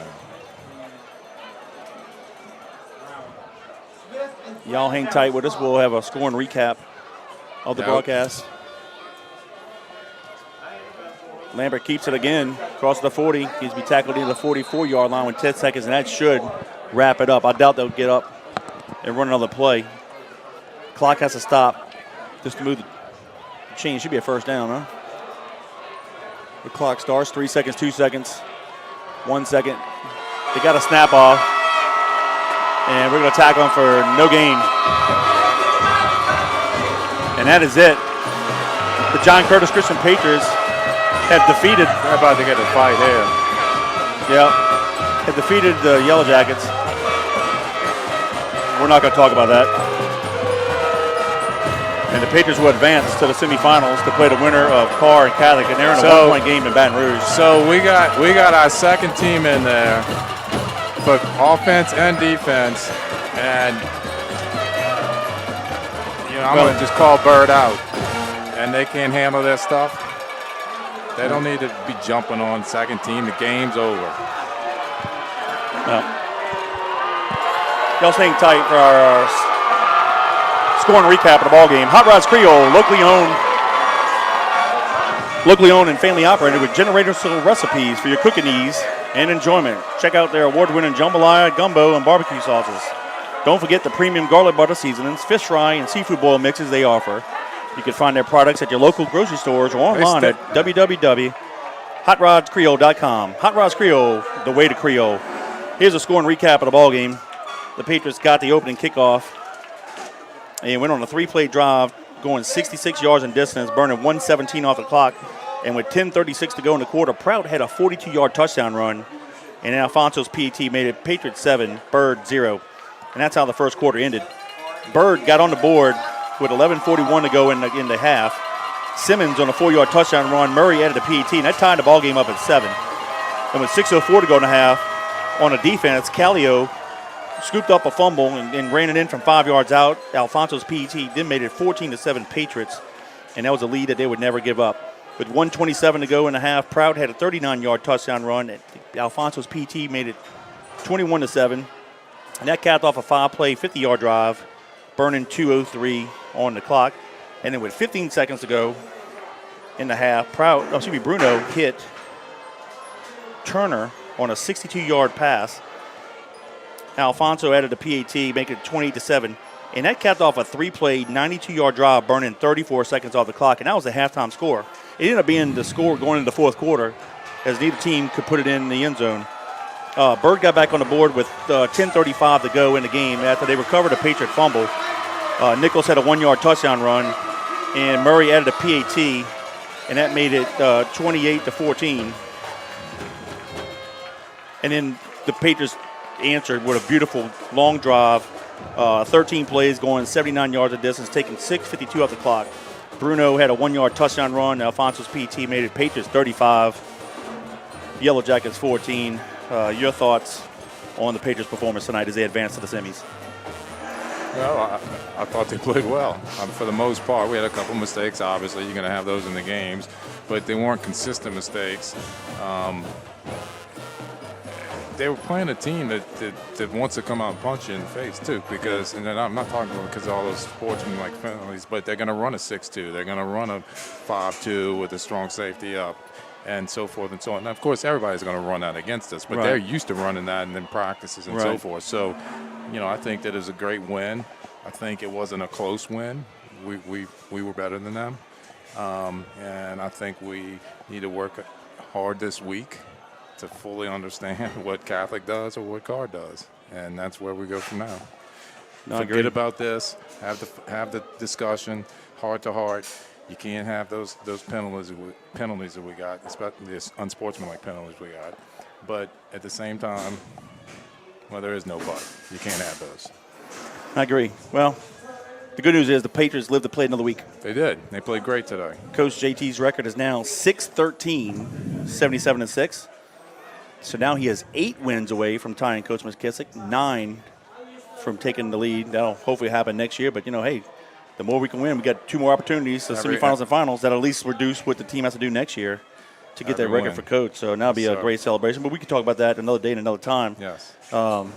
now. Y'all hang tight with us. We'll have a score and recap of the broadcast. Lambert keeps it again, across the 40. He's be tackled into the 44-yard line with 10 seconds, and that should wrap it up. I doubt they'll get up and run another play. Clock has to stop just to move the chain. Should be a first down, huh? The clock starts. 3 seconds, 2 seconds, 1 second. They got a snap off, and we're going to tackle them for no gain. And that is it. The John Curtis Christian Patriots have defeated. They're about to get a fight here. Yeah, have defeated the Yellow Jackets. We're not going to talk about that. And the Patriots will advance to the semifinals to play the winner of Carr and Catholic, and they're in a one-point game in Baton Rouge. So we got our second team in there for offense and defense, and I'm going to just call Byrd out, and they can't handle their stuff. They don't need to be jumping on second team. The game's over. No. Y'all staying tight for our score and recap of the ball game. Hot Rods Creole, locally owned and family operated with generational recipes for your cooking needs and enjoyment. Check out their award-winning jambalaya, gumbo, and barbecue sauces. Don't forget the premium garlic butter seasonings, fish fry, and seafood boil mixes they offer. You can find their products at your local grocery stores or online at www.hotrodscreole.com. Hot Rods Creole, the way to Creole. Here's a score and recap of the ball game. The Patriots got the opening kickoff and went on a 3-play drive, going 66 yards in distance, burning 1:17 off the clock. And with 10:36 to go in the quarter, Prout had a 42-yard touchdown run, and Alfonso's PAT made it Patriots 7, Byrd 0. And that's how the first quarter ended. Byrd got on the board with 11:41 to go in the half. Simmons on a 4-yard touchdown run. Murray added a PAT, and that tied the ball game up at 7. And with 6:04 to go in the half, on a defense, Callio scooped up a fumble and ran it in from 5 yards out. Alfonso's PAT then made it 14-7 Patriots, and that was a lead that they would never give up. With 1:27 to go in the half, Prout had a 39-yard touchdown run. Alfonso's PAT made it 21-7, and that capped off a 5-play, 50-yard drive, burning 2:03 on the clock. And then with 15 seconds to go in the half, Bruno hit Turner on a 62-yard pass. Alfonso added a PAT, making it 28-7. And that capped off a 3-play, 92-yard drive, burning 34 seconds off the clock. And that was a halftime score. It ended up being the score going into the fourth quarter, as neither team could put it in the end zone. Byrd got back on the board with 10:35 to go in the game after they recovered a Patriot fumble. Nichols had a 1-yard touchdown run, and Murray added a PAT, and that made it 28-14. And then the Patriots answered with a beautiful long drive, 13 plays going 79 yards of distance, taking 6:52 off the clock. Bruno had a 1-yard touchdown run. Alfonso's PAT made it Patriots 35, Yellow Jackets 14. Your thoughts on the Patriots' performance tonight as they advance to the semis? Well, I thought they played well. For the most part, we had a couple mistakes. Obviously, you're going to have those in the games, but they weren't consistent mistakes. They were playing a team that wants to come out and punch you in the face too. Because, and then I'm not talking about because of all those sportsman-like penalties, but they're going to run a 6-2. They're going to run a 5-2 with a strong safety up, and so forth and so on. Now, of course, everybody's going to run that against us, but they're used to running that in practices and so forth. So, I think that is a great win. I think it wasn't a close win. We were better than them, and I think we need to work hard this week to fully understand what Catholic does or what Carr does, and that's where we go from now. No, I agree. Forget about this. Have the discussion, heart to heart. You can't have those penalties that we got, especially this unsportsmanlike penalties we got. But at the same time, well, there is no but. You can't have those. I agree. Well, the good news is the Patriots live to play another week. They did. They played great today. Coach JT's record is now 6-13, 77-6. So now he has 8 wins away from tying Coach McKissick, 9 from taking the lead. That'll hopefully happen next year. But, hey, the more we can win, we got 2 more opportunities, the semifinals and finals, that at least reduce what the team has to do next year to get that record for Coach. So now it'll be a great celebration. But we can talk about that another day and another time. Yes. Well,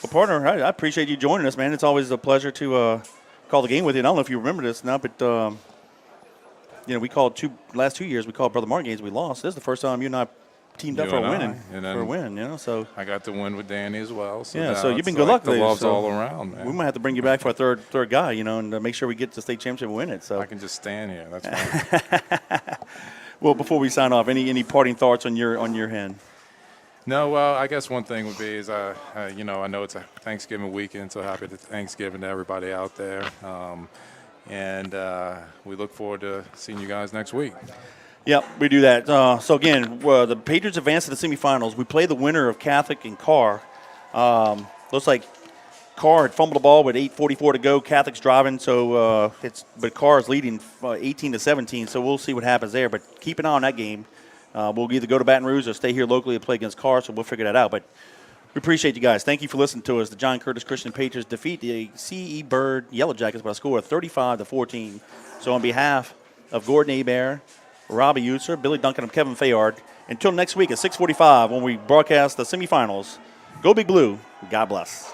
partner, I appreciate you joining us, man. It's always a pleasure to call the game with you. And I don't know if you remember this now, but, we called last 2 years, we called Brother Martin games. We lost. This is the first time you and I teamed up for a win. So I got the win with Danny as well. So so you've been good luck. The love's all around, man. We might have to bring you back for a third guy, and make sure we get to the state championship and win it. So I can just stand here. That's fine. Well, before we sign off, any parting thoughts on your end? No, well, I guess one thing would be is, I know it's a Thanksgiving weekend, so happy Thanksgiving to everybody out there. And we look forward to seeing you guys next week. Yep, we do that. So, again, the Patriots advance to the semifinals. We play the winner of Catholic and Carr. Looks like Carr had fumbled the ball with 8:44 to go. Catholic's driving, but Carr is leading 18-17, so we'll see what happens there. But keep an eye on that game. We'll either go to Baton Rouge or stay here locally and play against Carr, so we'll figure that out. But we appreciate you guys. Thank you for listening to us. The John Curtis Christian Patriots defeat the CE Byrd Yellow Jackets by a score of 35-14. So on behalf of Gordon Hebert, Robbie Utzer, Billy Duncan, and Kevin Fayard, until next week at 6:45 when we broadcast the semifinals, go Big Blue. God bless.